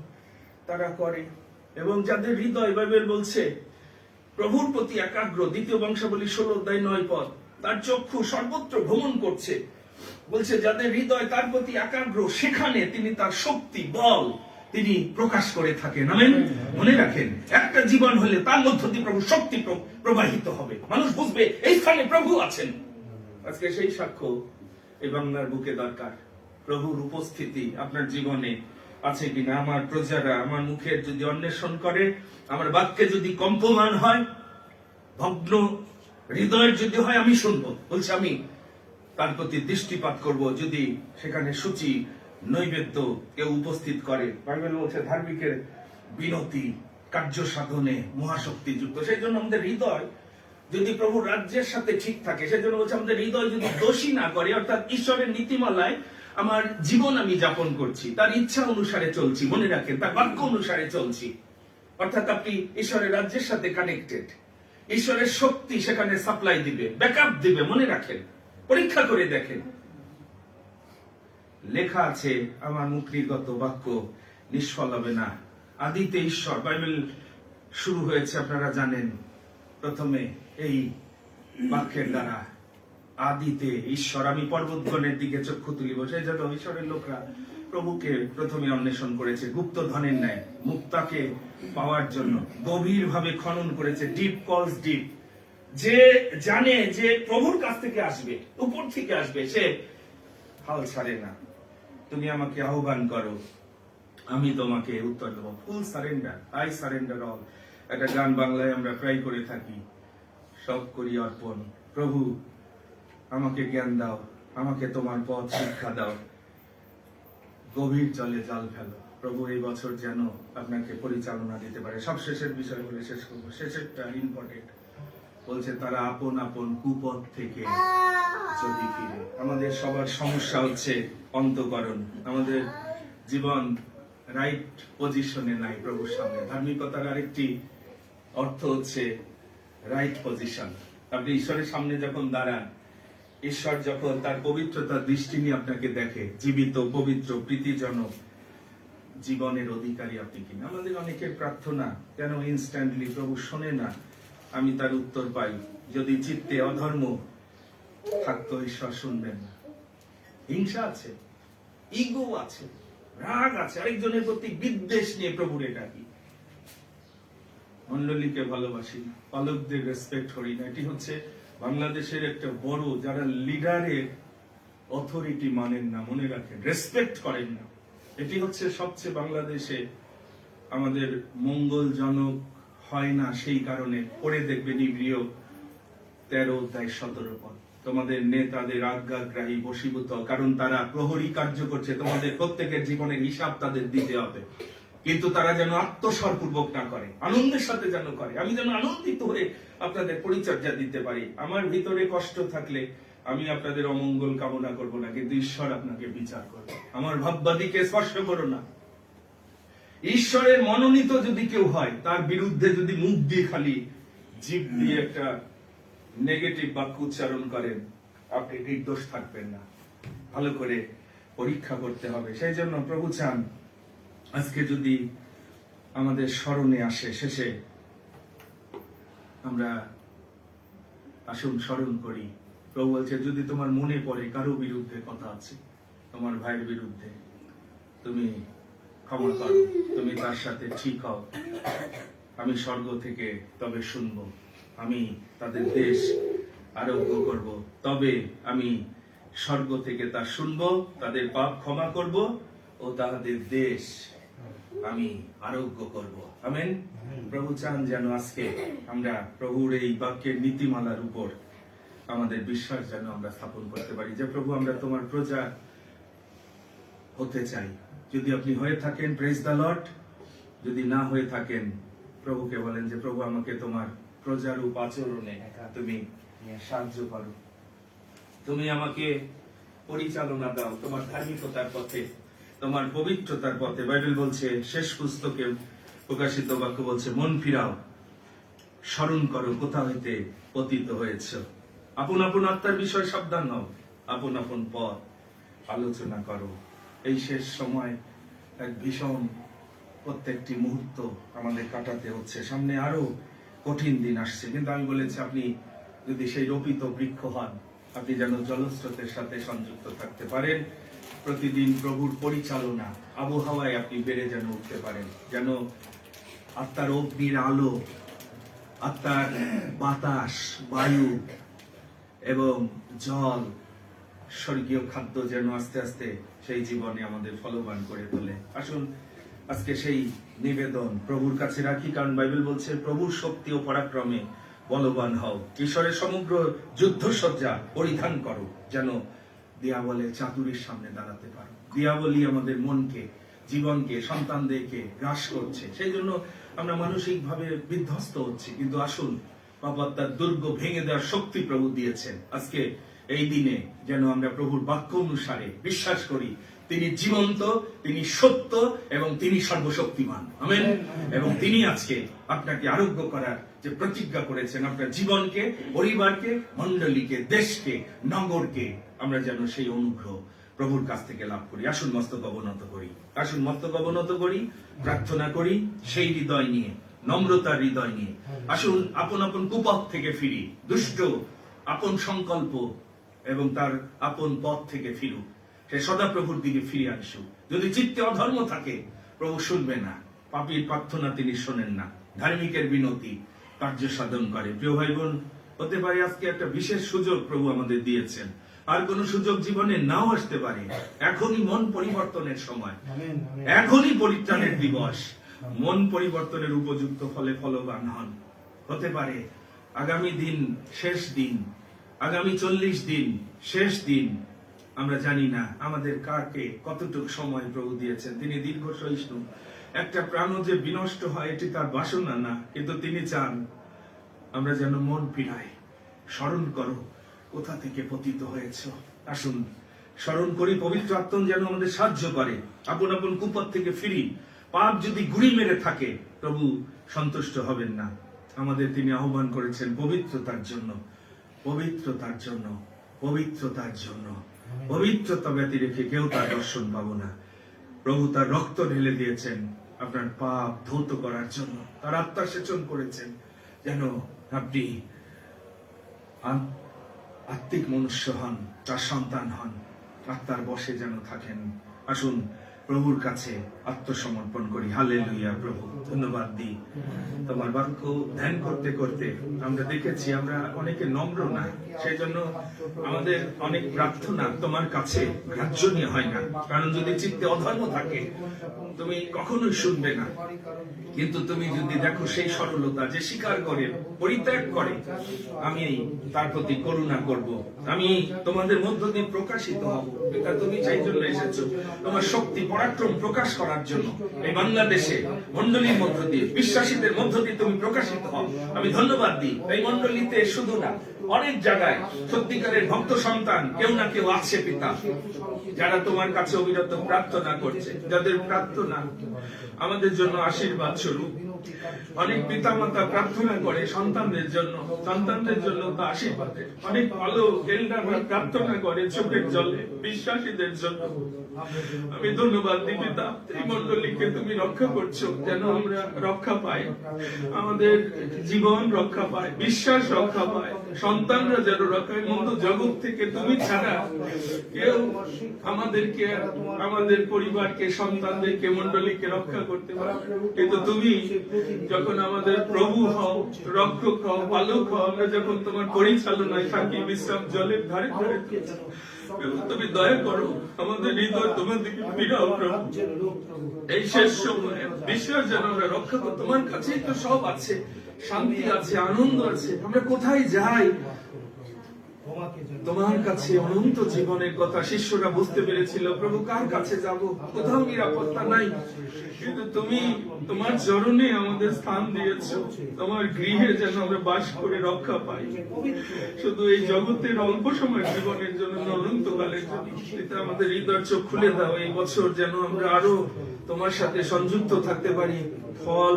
তারা করে, এবং যাদের হৃদয়, বাইবেল বলছে প্রভুর প্রতি একাগ্র। 2 বংশাবলী 16 অধ্যায় 9 পদ, তার চক্ষু সর্বত্র ভ্রমণ করছে। বলছে যাদের হৃদয় তার প্রতি একাগ্র, সেখানে তিনি তার শক্তি বল তিনি প্রকাশ করে থাকেন। আমেন। মনে রাখেন, একটা জীবন হলে তার মধ্য দিয়ে প্রভু শক্তি প্রবাহিত হবে, মানুষ বুঝবে এই স্থানে প্রভু আছেন। আজকে সেই সাক্ষ্য এই বাংলার বুকে দরকার। প্রভুর উপস্থিতি আপনার জীবনে আছে কিনা? আমার প্রজারা আমার মুখের যদি অন্বেষণ করে, আমার বাক্যে যদি কম্পমান হয়, ভগ্ন হৃদয়ের যদি হয়, আমি শুনবো। বলছে আমি তার প্রতি দৃষ্টিপাত করব যদি সেখানে সূচি নৈবেদ্য কেউ উপস্থিত করে। বাইবেল বলছে ধার্মিকের বিনতি কার্য সাধনে মহাশক্তি যুক্ত। সেই জন্য আমাদের হৃদয় যদি প্রভু রাজ্যের সাথে ঠিক থাকে, সেই জন্য বলছে আমাদের হৃদয় যদি দোষী না করে, অর্থাৎ ঈশ্বরের নীতিমালায় আমার জীবন আমি যাপন করছি, তার ইচ্ছা অনুসারে চলছি, মনে রাখেন তার বাক্য অনুসারে চলছি, অর্থাৎ আপনি ঈশ্বরের রাজ্যের সাথে কানেক্টেড, ঈশ্বরের শক্তি সেখানে সাপ্লাই দিবে, ব্যাকআপ দিবে। মনে রাখেন, পরীক্ষা করে দেখেন। লেখা আছে আমার মুখ নির্গত বাক্য নিষ্ফল হবে না। আদিতে ঈশ্বর, বাইবেল শুরু হয়েছে আপনারা জানেন প্রথমে এই বাক্যের দ্বারা, আদিতে ঈশ্বর। আমি পর্বতগণের দিকে চক্ষু তুলিব। সেই জন্য ঈশ্বরের লোকরা প্রভুকে প্রথমে অন্বেষণ করেছে গুপ্ত ধনের ন্যায়, মুক্তাকে পাওয়ার জন্য গভীর ভাবে খনন করেছে। ডিপ কলস ডিপ। যে জানে যে প্রভুর কাছ থেকে আসবে, উপর থেকে আসবে, সে হাল ছাড়ে না। তুমি আমাকে আহ্বান করো, আমি তোমাকে উত্তর দেবো। ফুল সারেন্ডার, আই সারেন্ডার অল। একটা গান বাংলায় আমরা প্রায় করে থাকি, সব করি অর্পণ। প্রভু আমাকে জ্ঞান দাও, আমাকে তোমার পথ শিক্ষা দাও, গভীর জলে জাল ফেলো। প্রভু এই বছর যেন আপনাকে পরিচালনা দিতে পারে। সব শেষের বিষয় বলে শেষ করবো। শেষেরটা ইম্পর্টেন্ট। বলছে তারা আপন আপন কুপথ থেকে যদি ফিরে। আমাদের সবার সমস্যা হচ্ছে অন্তঃকরণ। আমাদের জীবন রাইট পজিশনে নাই প্রভুর সামনে। ধার্মিকতার আরেকটি অর্থ হচ্ছে রাইট পজিশন। আপনি ঈশ্বরের সামনে যখন দাঁড়ান, ঈশ্বর যখন তার পবিত্রতার দৃষ্টি নিয়ে আপনাকে দেখে, জীবিত, পবিত্র, প্রীতিজনক জীবনের অধিকারী আপনি কিনা। আমাদের অনেকের প্রার্থনা কেন ইনস্ট্যান্টলি প্রভু শোনে না, আমি তার উত্তর পাই। যদি চিত্তে অধর্ম থাকতো ঈশ্বর শুনবেন না। হিংসা আছে, ইগো আছে, রাগ আছে, আরেকজনের প্রতি বিদ্বেষ নিয়ে প্রভুর এটা কি। মন্ডলীকে ভালোবাসি, পালকদের রেসপেক্ট করি না। এটি হচ্ছে বাংলাদেশের একটা বড়, যারা লিডারের অথরিটি মানেন না, মনে রাখেন, রেসপেক্ট করেন না। এটি হচ্ছে সবচেয়ে বাংলাদেশে আমাদের মঙ্গলজনক হয় না। সেই কারণে পড়ে দেখবেন ইব্রিয় 13:17 পদ, তোমাদের নেতাদের আজ্ঞাগ্রাহী বশীভূত, কারণ তারা প্রহরী কার্য করছে, তোমাদের প্রত্যেকের জীবনের হিসাব তাদের দিতে হবে। কিন্তু তারা যেন আত্মস্বরপূর্বক না করে, আনন্দের সাথে যেন করে। আমি যেন আনন্দিত হয়ে আপনাদের পরিচর্যা দিতে পারি। আমার ভিতরে কষ্ট থাকলে আমি আপনাদের অমঙ্গল কামনা করব না, কিন্তু ঈশ্বর আপনাকে বিচার করবে। আমার ভাববাদীকে স্পর্শ করো না। ঈশ্বরের মনোনীত যদি কেউ হয়, তার বিরুদ্ধে যদি মুখ দিয়ে খালি জিভ দিয়ে একটা নেগেটিভ বাক্য উচ্চারণ করেন, আপনি নির্দোষ থাকবেন না। ভালো করে পরীক্ষা করতে হবে। সেই জন্য প্রভু চান আজকে যদি আমাদের স্মরণে আসে, শেষে আমরা আসুন স্মরণ করি। প্রভু বলছে, যদি তোমার মনে পড়ে কারো বিরুদ্ধে কথা আছে, তোমার ভাইয়ের বিরুদ্ধে, তুমি ক্ষমা করো, তুমি তার সাথে ঠিক হও, আমি স্বর্গ থেকে তবে শুনবো, আমি তাদের দেশ আরোগ্য করব, তবে আমি স্বর্গ থেকে তা শুনবো, তাদের পাপ ক্ষমা করব ও তাদের দেশ আমি আরোগ্য করব। আমেন। প্রভু চান যেন আজকে আমরা প্রভুর এই বাক্যের নীতিমালার উপর আমাদের বিশ্বাস যেন আমরা স্থাপন করতে পারি, যে প্রভু আমরা তোমার প্রজা হতে চাই। যদি আপনি হয়ে থাকেন, প্রেজ দ্য লর্ড। যদি না হয়ে থাকেন, প্রভুকে বলেন যে প্রভু আমাকে তোমার প্রজারূপ আচরণে তুমি সাহায্য করো, তুমি আমাকে পরিচালনা দাও তোমার ধার্মিকতার পথে, তোমার পবিত্রতার পথে। বাইবেল বলছে, শেষ পুস্তকে প্রকাশিত বাক্য বলছে, মন ফিরাও, স্মরণ করো কোথা হইতে পতিত হয়েছ। আপন আপন আত্মার বিষয় সাবধান হও, আপন আপন পথ আলোচনা করো। এই শেষ সময় এক ভীষণ প্রত্যেকটি মুহূর্ত আমাদের কাটাতে হচ্ছে। সামনে আরো কঠিন দিন আসছে, কিন্তু আমি বলেছি আপনি যদি সেই রোপিত বৃক্ষ হন, আপনি যেন জলস্রোতের সাথে সংযুক্ত থাকতে পারেন। প্রতিদিন প্রভুর পরিচালনা আবহাওয়ায় আপনি বেড়ে যেন উঠতে পারেন, যেন আত্মার অগ্নির আলো, আত্মার বাতাস, বায়ু এবং জল, স্বর্গীয় খাদ্য যেন আস্তে আস্তে সেই জীবনে আমাদের ফলবান করে তোলে। আসুন আজকে সেই নিবেদন প্রভুর কাছে রাখি, কারণ বাইবেল বলছে, প্রভুর শক্তি ও পরাক্রমে বলবান হও, ঈশ্বরের সমগ্র যুদ্ধসজ্জা পরিধান করো, যেন দিয়াবলের চাতুরীর সামনে দাঁড়াতে পারো। দিয়াবলি আমাদের মনকে, জীবনকে, সন্তানদেরকে গ্রাস করছে, সেই জন্য আমরা মানসিক ভাবে বিধ্বস্ত হচ্ছি। কিন্তু আসুন, পাপাত্মার দুর্গ ভেঙে দেওয়ার শক্তি প্রভু দিয়েছেন। আজকে এই দিনে যেন আমরা প্রভুর বাক্য অনুসারে বিশ্বাস করি, তিনি জীবন্ত, তিনি সত্য এবং তিনি সর্বশক্তিমান। আমেন। এবং তিনি আজকে আপনাকে আরোগ্য করার যে প্রতিজ্ঞা করেছেন, আপনার জীবনকে, পরিবারকে, মণ্ডলীকে, দেশকে, নগরকে আমরা যেন সেই অনুগ্রহ প্রভুর কাছ থেকে লাভ করি। আসুন মস্তক অবনত করি, আসুন মস্তক অবনত করি, প্রার্থনা করি সেই হৃদয় নিয়ে, নম্রতার হৃদয় নিয়ে। আসুন আপন আপন কুপথ থেকে ফিরি, দুষ্ট আপন সংকল্প এবং তার আপন পথ থেকে ফিরুক, সে সদা প্রভুর দিকে ফিরে আসুক। যদি চিত্তে অধর্ম থাকে, প্রভু শুনবে না, পাপীর প্রার্থনা তিনি শোনেন না, ধার্মিকের বিনতি কার্য সাধন করে। প্রিয় ভাই বোন, হতে পারে আজকে একটা বিশেষ সুযোগ প্রভু আমাদের দিয়েছেন, আর কোন সুযোগ জীবনে নাও আসতে পারে। এখনই মন পরিবর্তনের সময়, এখনই পরিত্রাণের দিবস। মন পরিবর্তনের উপযুক্ত ফলে ফলবান হন। হতে পারে আগামী দিন শেষ দিন, আগামী 40 দিন শেষ দিন, আমরা জানি না আমাদের কাকে কতটুকু সময় প্রভু দিয়েছেন। তিনি দীর্ঘ সহিষ্ণু। একটা প্রাণ যে বিনষ্ট হয় এটি তার বাসনা না, কিন্তু তিনি চান আমরা যেন মন ফিরাই। স্মরণ করো কোথা থেকে পতিত হয়েছ। আসুন স্মরণ করি, পবিত্র আত্মা যেন আমাদের সাহায্য করে, আপন আপন কুপথ থেকে ফিরি। পাপ যদি গুড়ি মেরে থাকে, প্রভু সন্তুষ্ট হবেন না। আমাদের তিনি আহ্বান করেছেন পবিত্রতার জন্য, পবিত্রতার জন্য। পবিত্রতার জন্য। পবিত্রতা ব্যতি রেখে কেউ তার দর্শন পাবো না। প্রভু তার রক্ত ঢেলে দিয়েছেন আপনার পাপ ধৌত করার জন্য, তার আত্মা সেচন করেছেন যেন আপনি আত্মিক মনুষ্য হন, তার সন্তান হন, আত্মার বশে যেন থাকেন। আসুন প্রভুর কাছে আত্মসমর্পণ করি। হালেলুয়া। প্রভু ধন্যবাদ দিই। তোমার বাক্য ধ্যান করতে করতে আমরা দেখেছি আমরা অনেকে নম্র না, সেই জন্য আমাদের অনেক প্রার্থনা তোমার কাছে গ্রাহ্যনীয় হয় না। কারণ যদি চিত্তে অধর্ম থাকে তুমি কখনোই শুনবে না। কিন্তু তুমি যদি দেখো সেই সরলতা যে স্বীকার করে, পরিত্যাগ করে, আমি তার প্রতি করুণা করব, আমি তোমাদের মধ্য দিয়ে প্রকাশিত হব। এটা তুমি সেই জন্য এসেছো, তোমার শক্তি পরাক্রম প্রকাশ করার জন্য। এই বাংলাদেশে মণ্ডলীর মধ্য দিয়ে, বিশ্বাসীদের মধ্য দিয়ে তুমি প্রকাশিত হও। আমি ধন্যবাদ দিই এই মণ্ডলীতে শুধু না, অনেক জায়গায় সত্যিকারের ভক্ত সন্তান কেউ না কেউ আছে পিতা, যারা তোমার কাছে অবিরত প্রার্থনা করছে, যাদের প্রার্থনা আমাদের জন্য আশীর্বাদ স্বরূপ। অনেক পিতা মাতা প্রার্থনা করে সন্তানদের জন্য, সন্তানদের জন্য তা আশীর্বাদের। অনেক ভালো এল্ডাররা প্রার্থনা করে চোখের জলে বিশ্বাসীদের জন্য। আমি ধন্যবাদ দিই পিতা, এই মণ্ডলীকে তুমি রক্ষা করছো, যেন আমরা রক্ষা পাই, আমাদের জীবন রক্ষা পায়, বিশ্বাস রক্ষা পায়, সন্তানরা যেন রক্ষা। মন্দ জগৎ থেকে তুমি ছাড়া কেউ আমাদেরকে, আমাদের পরিবারকে, সন্তানদেরকে, মণ্ডলীকে রক্ষা করতে পারবে। কিন্তু তুমি যখন আমাদের প্রভু হও, রক্ষক হও, পালক হও, আমরা যখন তোমার পরিচালনায় থাকি, বিশ্রাম জলের ধারে ধারে, তুমি দয়া করো, আমাদের হৃদয় তোমার দিকে ফিরাও প্রভু। এই শেষ সময়ে বিশ্বাস যেন আমরা রক্ষা করো। তোমার কাছেই তো সব আছে, শান্তি আছে, আনন্দ আছে। আমরা কোথায় যাই, তোমার কাছে অনন্ত জীবনের কথা শিষ্যরা বুঝতে পেরেছিল। প্রভু কার কাছে যাব, কোথাও নিরাপত্তা নাই, কিন্তু তুমি তোমার চরণে আমাদের স্থান দিয়েছো। তোমার গৃহে যেন আমরা বাস করে রক্ষা পাই, শুধু এই জগতের অল্প সময়ের জীবনের জন্য, অনন্তকালের জন্য। এটা আমাদের হৃদয় চোখ খুলে দাও। এই বছর যেন আমরা আরো তোমার সাথে সংযুক্ত থাকতে পারি। ফল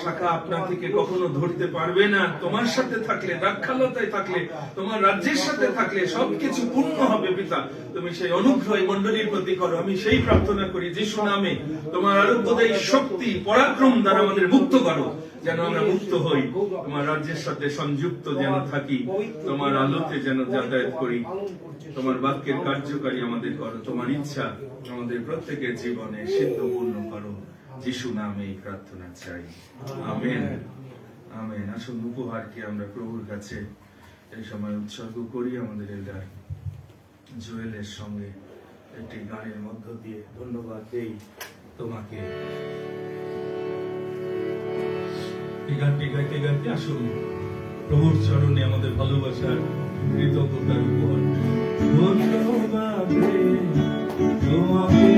শাখা আপনার থেকে কখনো ধরতে পারবে না। তোমার সাথে থাকলে, দাক্ষালতায় থাকলে, তোমার রাজ্যের সাথে থাকলে সবকিছু পূর্ণ হবে পিতা। তুমি সেই অনুগ্রহ মণ্ডলীর প্রতি করো। আমি সেই প্রার্থনা করি যিশু নামে, তোমার আরোগ্যদায়ী শক্তি পরাক্রম দ্বারা আমাদের মুক্ত করো, যেন আমরা মুক্ত হই, তোমার রাজ্যের সাথে সংযুক্ত যেন থাকি, তোমার আলোতে যেন যাতায়াত করি। তোমার বাক্যের কার্যকারী আমাদের করো। তোমার ইচ্ছা আমাদের প্রত্যেকের জীবনে সিদ্ধপূর্ণ করো। যিশু নামে এই প্রার্থনা চাই, আমেন, আমেন। আসুন উপহারকে আমরা প্রভুর কাছে এই সময় উৎসর্গ করি। আমাদের এল্ডার জুয়েলের সঙ্গে একটি গানের মধ্য দিয়ে ধন্যবাদ দেই তোমাকে। এই গানটি গাইতে গাইতে আসুন প্রভুর চরণে আমাদের ভালোবাসার কৃতজ্ঞতার উপহার। ধন্যবাদ তোমাকে,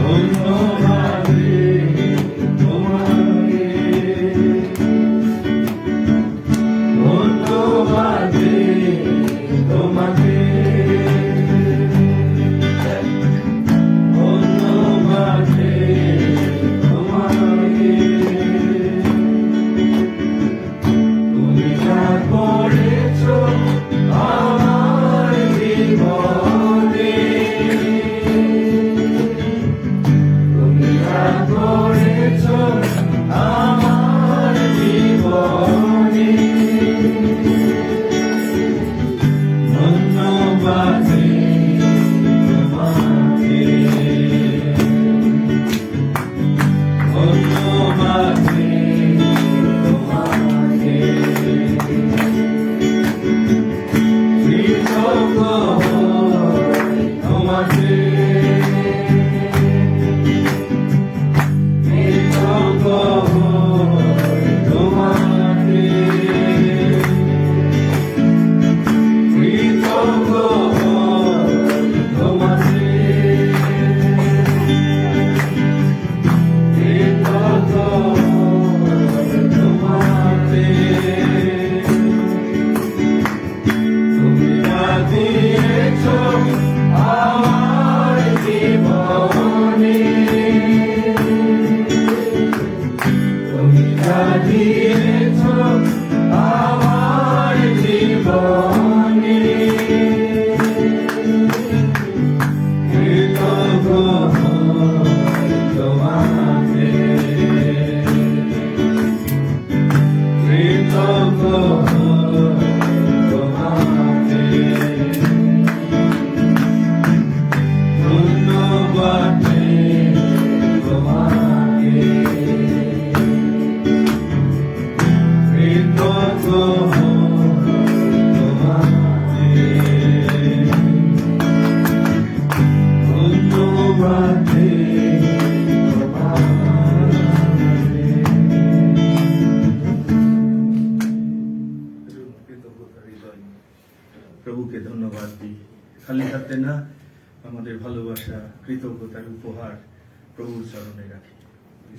ধন্যবাদ তোমাকে, ধন্যবাদ তোমাকে, ধন্যবাদ তোমাকে। তুমি যা করেছো আমার জীবনে, তুমি যা করেছো আমার জীবনে, ধন্যবাদ তোমাকে, ধন্যবাদ তোমাকে, কৃতজ্ঞ তোমাকে, কৃতজ্ঞ তোমাকে, কৃতজ্ঞ তোমাকে, কৃতজ্ঞ তোমাকে। তুমি যা দিয়েছো আমার জীবনে, তুমি যা দিয়েছো আমার খালি হাতে না, আমাদের ভালোবাসা, কৃতজ্ঞতার উপহার প্রভুর চরণে রাখি।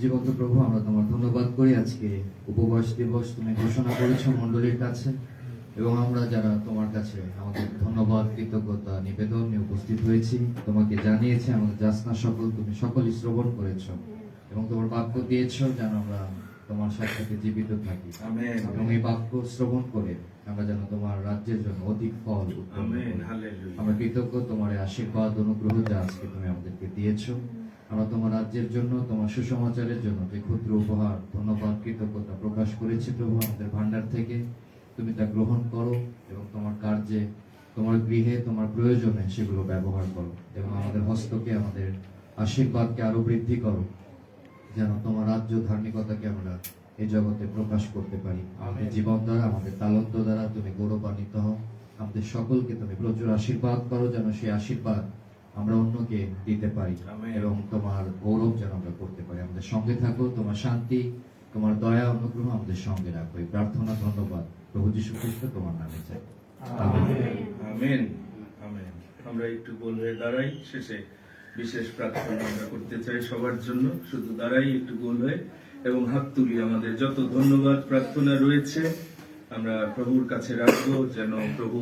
জীবন্ত প্রভু, আমরা তোমার ধন্যবাদ করি। আজকে উপবাস দিবস তুমি ঘোষণা করেছো মণ্ডলীর কাছে, এবং আমরা যারা তোমার কাছে আমাদের ধন্যবাদ কৃতজ্ঞতা নিবেদন নিয়ে উপস্থিত হয়েছি, তোমাকে জানিয়েছি আমাদের যাচনা সকল তুমি সকলই শ্রবণ করেছো এবং তোমার বাক্য দিয়েছো যেন আমরা তোমার সাথে জীবিত থাকি। আমেন। এবং এই বাক্য শ্রবণ করে আমরা যেন তোমার রাজ্যের জন্য অধিক ফল উৎপন্ন আমেন। করি। হালেলুয়া। আমরা কৃতজ্ঞ তোমার এই আশীর্বাদ অনুগ্রহ যা আজকে তুমি আমাদেরকে দিয়েছো। আমরা তোমার রাজ্যের জন্য, তোমার সুসমাচারের জন্য যে ক্ষুদ্র উপহার ধন্যবাদ কৃতজ্ঞতা প্রকাশ করেছি প্রভু, আমাদের ভান্ডার থেকে তুমি তা গ্রহণ করো এবং তোমার কার্যে, তোমার গৃহে, তোমার প্রয়োজনে সেগুলো ব্যবহার করো এবং আমাদের হস্তকে, আমাদের আশীর্বাদকে আরো বৃদ্ধি করো, যেন তোমার রাজ্য ধার্মিকতাকে আমরা এই জগতে প্রকাশ করতে পারি। আমাদের জীবন দ্বারা, আমাদের তালন্ত দ্বারা তুমি গৌরবান্বিত হও। আমাদের সকলকে তুমি প্রচুর আশীর্বাদ করো, যেন সেই আশীর্বাদ আমরা অন্যকে দিতে পারি আমেন। এবং তোমার গৌরব যেন আমরা করতে পারি। আমাদের সঙ্গে থাকো, তোমার শান্তি, তোমার দয়া অনুগ্রহ আমাদের সঙ্গে রাখো। এই প্রার্থনা ধন্যবাদ প্রভু যীশু খ্রিস্ট তোমার নামে চাই। আমেন। আমেন। আমেন। আমরা একটু বললে দাঁড়াই, শেষে বিশেষ প্রার্থনা আমরা করতে চাই সবার জন্য। শুধু দাঁড়াই, একটু বলবে এবং হাত তুলি। আমাদের যত ধন্যবাদ প্রার্থনা রয়েছে আমরা প্রভুর কাছে রাখবো, যেন প্রভু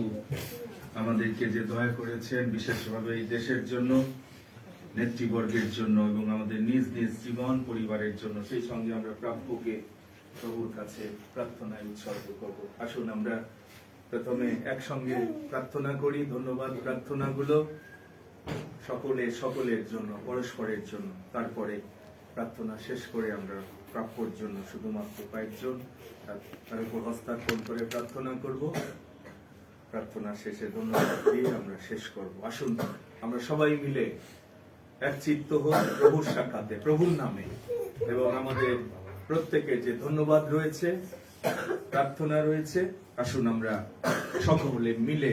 আমাদেরকে যে দয়া করেছেন বিশেষভাবে এই দেশের জন্য, নেতৃবর্গের জন্য এবং আমাদের নিজ নিজ জীবন পরিবারের জন্য, সেই সঙ্গে আমরা প্রাপ্যকে প্রভুর কাছে প্রার্থনায় উৎসর্গ করব। আসুন আমরা প্রথমে একসঙ্গে প্রার্থনা করি। ধন্যবাদ প্রার্থনাগুলো সকলের জন্য, পরস্পরের জন্য। তারপরে প্রার্থনা শেষ করে আমরা প্রাপ্যর জন্য শুধুমাত্র কয়েকজন তার উপর হস্তার্পণ করে প্রার্থনা করব। প্রার্থনা শেষে ধন্যবাদ দিয়ে আমরা শেষ করব। আসুন আমরা সবাই মিলে এক চিত্ত হোক প্রভুর সাক্ষাতে, প্রভুর নামে, এবং আমাদের প্রত্যেকের যে ধন্যবাদ রয়েছে, প্রার্থনা রয়েছে, আসুন আমরা সকলে মিলে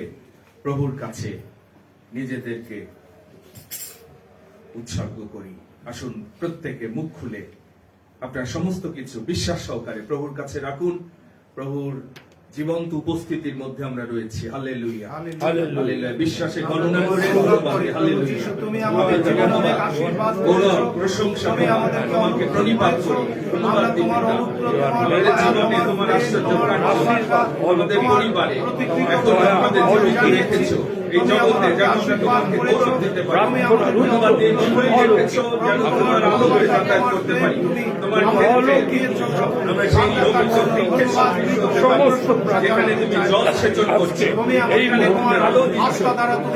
প্রভুর কাছে নিজেদেরকে উৎসর্গ করি। আসুন প্রত্যেকে মুখ খুলে আপনার সমস্ত কিছু বিশ্বাস সহকারে প্রভুর কাছে রাখুন। প্রভুর জীবন্ত উপস্থিতির মধ্যে আমরা রয়েছি। Hallelujah, hallelujah. বিশ্বাসে গণনা করে ধন্যবাদে হালেলুয়া। তুমি আমাদের জীবনে অনেক আশীর্বাদ গৌরব, প্রশংসা তোমাকে প্রণিপাত করি। ধন্যবাদ দিই পিতা। আমাদের জীবনে তোমার আশ্চর্য আশীর্বাদ আমাদের পরিবারে এখন আমাদের জীবনকে রেখেছো। এই জগতে যেন আমরা তোমাকে গৌরব দিতে পারি। ধন্যবাদ দিই মন্ডলী রেখেছো যেন তোমার আলোকে যাতায়াত করতে পারি। তোমার ক্ষেত্রে আমরা সেই লোকজন দিকে সমস্ত যেখানে তুমি জল সেচন করছো, এইখানে তোমার আলো দিচ্ছ,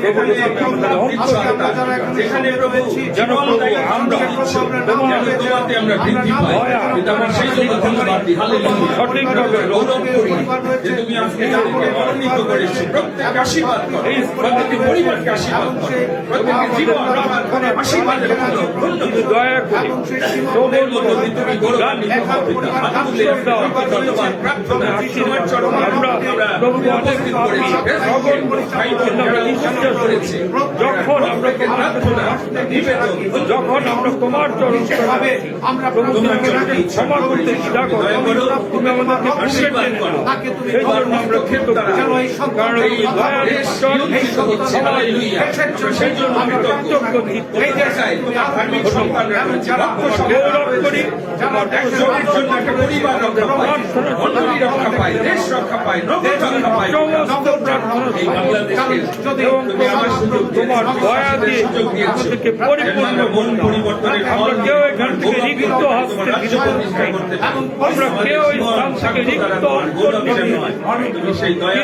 যেখানে প্রভু জীবন আমরা দিচ্ছ, যেন তোমাতে আমরা বৃদ্ধি পাই। কিন্তু আমরা সেই জন্য ধন্যবাদ দিই। হালেলুয়া। সঠিকভাবে গৌরব করি যে তুমি আজকে তাদেরকে বর্ণিত করেছো। প্রত্যেক আশীর্বাদ করো, প্রত্যেক পরিবারকে আশীর্বাদ করো, প্রত্যেক জীবন আশীর্বাদের মতো দয়া করে তোমার মতো তুমি গৌরবান্বিত হও পিতা। হাত তুলে ধন্যবাদ প্রার্থনা তোমার চরণে আমরা প্রভুকে উপস্থিত করেছি। ভাই বোন যারা উপস্থিত করেছে, যখন আমরা প্রার্থনা নিবেদন, যখন আমরা তোমার চরণে আমরা তোমাকে ক্ষমা করতে চিন্তা করো, তুমি আমাদেরকে আশীর্বাদ করো। সেই জন্য আমরা ক্ষেত্র কারণ এই দয়ার চরণ হচ্ছে। হালেলুয়া। সেই জন্য আমি কৃতজ্ঞ এই দেশায় তোমার ধার্মিক সন্তানরা রয়েছে। গৌরব করি আমার একজনের জন্য একটা পরিবার রক্ষা পায়, মণ্ডলী রক্ষা পায়, দেশ রক্ষা পায়, নগর রক্ষা পায়। সমস্ত প্রার্থনা এই বাংলাদেশের তুমি আমার সুযোগ তোমার দয়া দিয়ে আমাদেরকে পরিপূর্ণ মন পরিবর্তনের আমরা কেউ এখান থেকে রিক্ত হস্তে করতে আমরা কেউ এই স্থান থেকে রিক্ত অন্তর নয়। তুমি সেই দয়া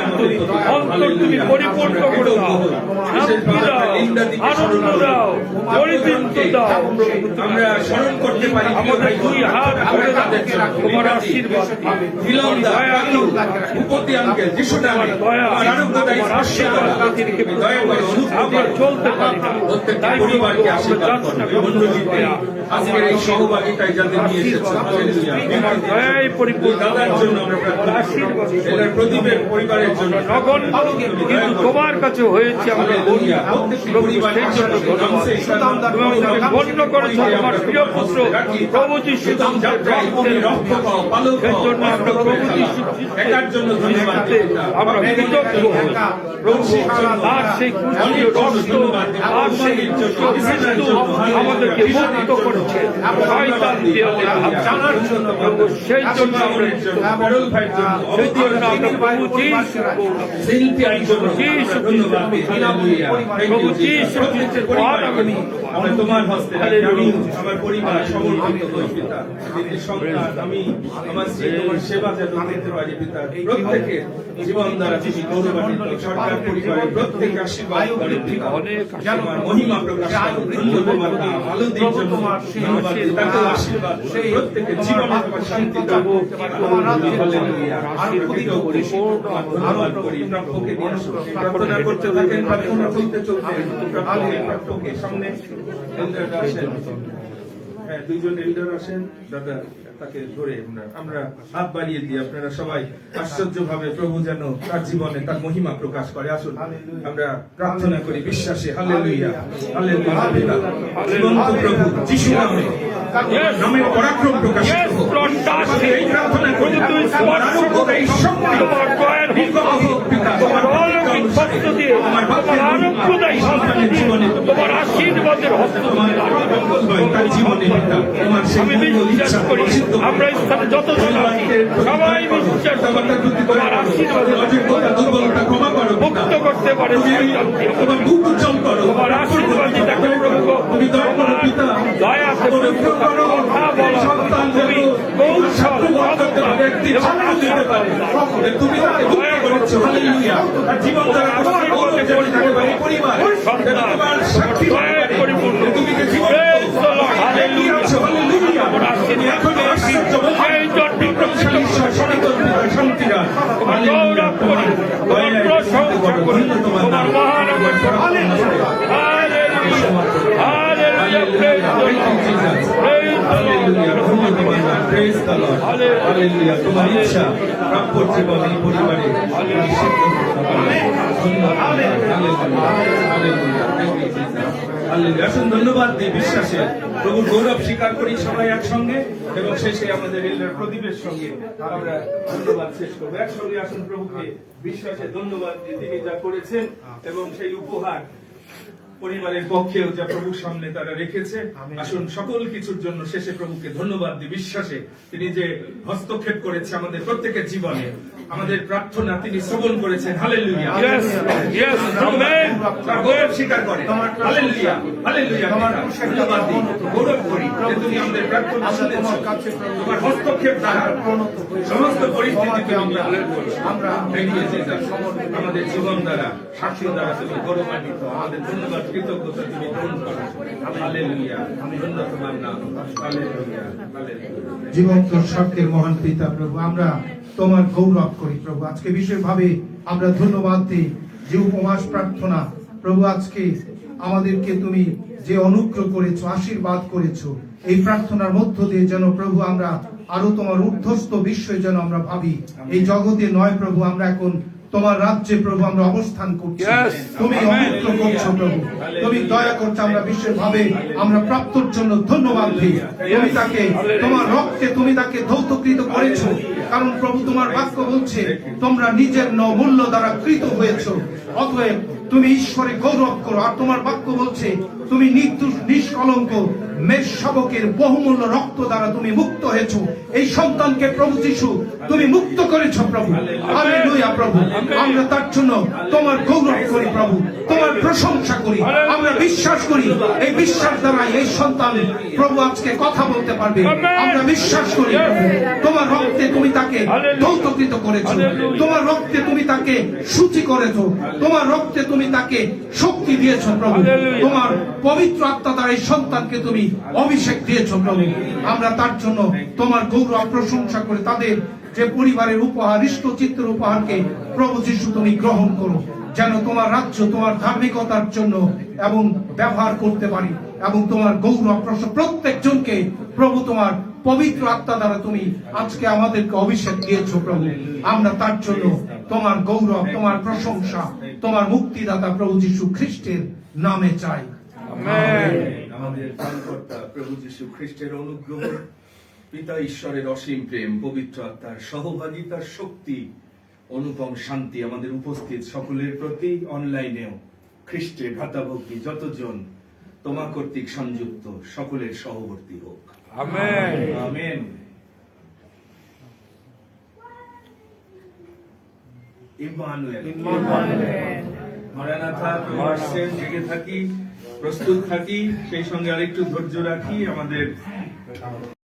অন্তর তুমি পরিপূর্ণ করে দাও, শান্তি দাও, আনন্দ দাও, পরিতৃপ্তি দাও। আমরা স্মরণ করতে পারি আমাদের দুই হাত ধরে তোমার আশীর্বাদ ভূপতি আঙ্কেল যিশু নামে দয়া তোমার আশীর্বাদ দয়া করে আমরা চলতে পারি না। তাই পরিবারকে আশীর্বাদ করো। মণ্ডলীতে আজকের এই সহভাগিতায় যাদের নিয়ে এসেছো, হালেলুয়া। তোমার দয়ায় পরিপূর্ণ দাদার জন্য আমরা প্রার্থনা আশীর্বাদ এর প্রদীপের পরিবারের জন্য নগণ্য কিন্তু তোমার কাছে হয়েছে আমরা বলি প্রভু। সেই জন্য ধন্যবাদ। তুমি আমাদেরকে গণ্য করেছো তোমার প্রিয় পুত্র প্রভু যীশু রক্ষক পালক। সেই জন্য আমরা প্রভু যীশু একার জন্য ধন্যবাদ। আমরা কৃতজ্ঞ প্রভু তার সেই কুষ্ঠীয় রক্ত আর সেই মৃত্যু আমাদেরকে মুক্ত করেছে শয়তান দিয়ে জানার জন্য প্রভু সেই জন্য আমরা সেই জন্য আমরা প্রভু যীশু খ্রিস্টের পরাগমনী আমরা তোমার হস্তে রাখি। আমি আমার পরিবার সমর্পিত হই পিতা। এই সন্তান আমি আমার স্ত্রী তোমার সেবা যেন পেতে পারি পিতা। প্রত্যেকের জীবন দ্বারা তুমি গৌরবান্বিত, সরকার পরিবারের প্রত্যেকে আশীর্বাদ করে পিতা। তোমার মহিমা প্রকাশ করো, ধন্য তোমার নাম, আলোদের জন্য ধন্যবাদ দিই, তাকে আশীর্বাদ করো, প্রত্যেকের জীবনে তোমার শান্তি দাও। হালেলুয়া। ধন্যবাদ করি প্রাপ্যকে দিয়ে আসো। প্রার্থনা করতে থাকেন, প্রার্থনা চলতে চলতে প্রাপ্যকে সামনে এল্ডাররা আসেন। হ্যাঁ, দুইজন এল্ডার আসেন, দাদা তাকে ধরে আমরা হাত বাড়িয়ে দিই। আপনারা সবাই আশ্চর্য ভাবে প্রভু যেন তার জীবনে তার মহিমা প্রকাশ করে। আসুন আমরা প্রার্থনা করি বিশ্বাসে। Hallelujah, hallelujah. পিতা, জীবন্ত প্রভু যিশু নামে নামের পরাক্রম প্রকাশিত হোক। এই প্রার্থনা করি তোমার আরোগ্য, এই শক্তি, তোমার দয়ার বিকল্প হোক পিতা। তোমার অলৌকিক হস্ত দিয়ে, তোমার আরোগ্যদায়ী হস্ত দিয়ে, তোমার আশীর্বাদের হস্ত দিয়ে তার জীবনে পিতা তোমার সেই ইচ্ছা করি। আমরা স্থানে যতজন আছি সবাই বিশ্বাস তোমার আশীর্বাদের দুর্বলতা ক্ষমা করো, মুক্ত করতে পারে তোমার বুক উজ্জ্বল করো, তোমার আশীর্বাদী তাকে প্রভু তুমি দয়া করো পিতা। দয়া করে কথা বলা তুমি কৌশল ব্যক্তি সামনে দিতে পারে, তুমি তাকে দয়া করেছো। হালেলুয়া। আর জীবন দ্বারা বলতে পারি তাকে পারি পরিবার তোমার সাক্ষী পরিপূর্ণ, তুমি যে জীবন হালেলুয়া। হালেলুয়া। এখন আশ্চর্য এই জন্যই প্রশংসা সনাতন পিতা শান্তিরা তোমার গৌরব করি, তোমার প্রশংসা করি, তোমার মহান hallelujah. Hallelujah. Praise the lord. Hallelujah. তোমার ইচ্ছা প্রাপ্য জীবন এই পরিবারে আসুন ধন্যবাদ দিই বিশ্বাসে প্রভুর গৌরব স্বীকার করি সবাই একসঙ্গে, এবং শেষে আমাদের এল্ডার প্রদীপের সঙ্গে আমরা ধন্যবাদ শেষ করবো। একসঙ্গে আসুন প্রভুকে বিশ্বাসে ধন্যবাদ দিয়ে তিনি যা করেছেন এবং সেই উপহার পরিবারের পক্ষেও যা প্রভুর সামনে তারা রেখেছে। আসুন সকল কিছুর জন্য শেষে প্রভুকে ধন্যবাদ দিই বিশ্বাসে তিনি যে হস্তক্ষেপ করেছে আমাদের প্রত্যেকের জীবনে, আমাদের প্রার্থনা তিনি শ্রবণ করেছেন। হালেলুয়া। গৌরব স্বীকার করে। হালেলুয়া। হালেলুয়া। ধন্যবাদ দিই, গৌরব করি যে তুমি আমাদের প্রার্থনা শুনেছ, তোমার হস্তক্ষেপ দ্বারা সমস্ত পরিস্থিতিকে আমরা এগিয়ে যেতে আমাদের জীবন দ্বারা সাক্ষী দ্বারা তুমি গৌরবান্বিত। আমাদের ধন্যবাদ কৃতজ্ঞতা তুমি গ্রহণ করো। হালেলুয়া। ধন্য তোমার নাম। হালেলুয়া। হালেলুয়া। জীবন্ত সত্যের মহান পিতা প্রভু, আমরা তোমার গৌরব করি প্রভু। আজকে বিশেষভাবে আমরা ধন্যবাদ দিই যে উপবাস প্রার্থনা প্রভু, আজকে আমাদেরকে তুমি যে অনুগ্রহ করেছো, আশীর্বাদ করেছো, এই প্রার্থনার মধ্য দিয়ে যেন প্রভু আমরা আরো তোমার ঊর্ধ্বস্থ বিষয় যেন আমরা ভাবি। এই জগতে নয় প্রভু, আমরা এখন তোমার রাজ্যে প্রভু আমরা অবস্থান করছি। তুমি অনুগ্রহ করছো প্রভু, তুমি দয়া করছো। আমরা বিশেষভাবে আমরা প্রাপ্তর জন্য ধন্যবাদ দিই। তুমি তাকে তোমার রক্তে তুমি তাকে ধৌতকৃত করেছো, কারণ প্রভু তোমার বাক্য বলছে তোমরা নিজের মূল্য দ্বারা কৃত হয়েছো, অতএব তুমি ঈশ্বরে গৌরব করো। আর তোমার বাক্য বলছে তুমি নির্দোষ নিষ্কলঙ্ক মেষ শাবকের বহুমূল্য রক্ত দ্বারা তুমি মুক্ত হয়েছো। এই সন্তানকে প্রভু যিশু তুমি মুক্ত করেছো প্রভু। হালেলুয়া প্রভু, আমরা তার জন্য তোমার গৌরব করি প্রভু, তোমার প্রশংসা করি। আমরা বিশ্বাস করি এই বিশ্বাস দ্বারা এই সন্তান প্রভু আজকে কথা বলতে পারবে। আমরা বিশ্বাস করি প্রভু, তোমার রক্তে তুমি তাকে ধৌতকৃত করেছো, তোমার রক্তে তুমি তাকে শুচি করেছো, তোমার রক্তে তুমি তাকে শক্তি দিয়েছো প্রভু। তোমার পবিত্র আত্মা দ্বারা এই সন্তানকে তুমি অভিষেক দিয়েছো প্রভু। আমরা তার জন্য তোমার গৌরব প্রশংসা করে তাদের যে পরিবারের উপহার, ইষ্টচিত্তের উপহারকে প্রভু যিশু তুমি গ্রহণ করো, যেন তোমার রাজ্য তোমার ধার্মিকতার জন্য এবং ব্যবহার করতে পারি, এবং তোমার গৌরব প্রত্যেক জনকে প্রভু তোমার পবিত্র আত্মা দ্বারা তুমি আজকে আমাদেরকে অভিষেক দিয়েছো প্রভু। আমরা তার জন্য তোমার গৌরব, তোমার প্রশংসা, তোমার মুক্তিদাতা প্রভু যিশু খ্রিস্টের নামে চাই। আমাদের ত্রাণকর্তা প্রভু যিশু খ্রিস্টের অনুগ্রহ, পিতা ঈশ্বরের অসীম প্রেম, পবিত্র আত্মার সহভাগিতার শক্তি ও অনুপম শান্তি আমাদের উপস্থিত সকলের প্রতি, অনলাইনেও খ্রিস্টে ভ্রাতাভক্তি যতজন তোমা কর্তৃক সংযুক্ত সকলের সহবর্তী হোক। আমেন। আমেন। ইম্মানুয়েল। মারানাথা, প্রভু আসছেন, জেগে থাকি, প্রস্তুত থাকি, সেই সঙ্গে আরেকটু ধৈর্য রাখি। আমাদের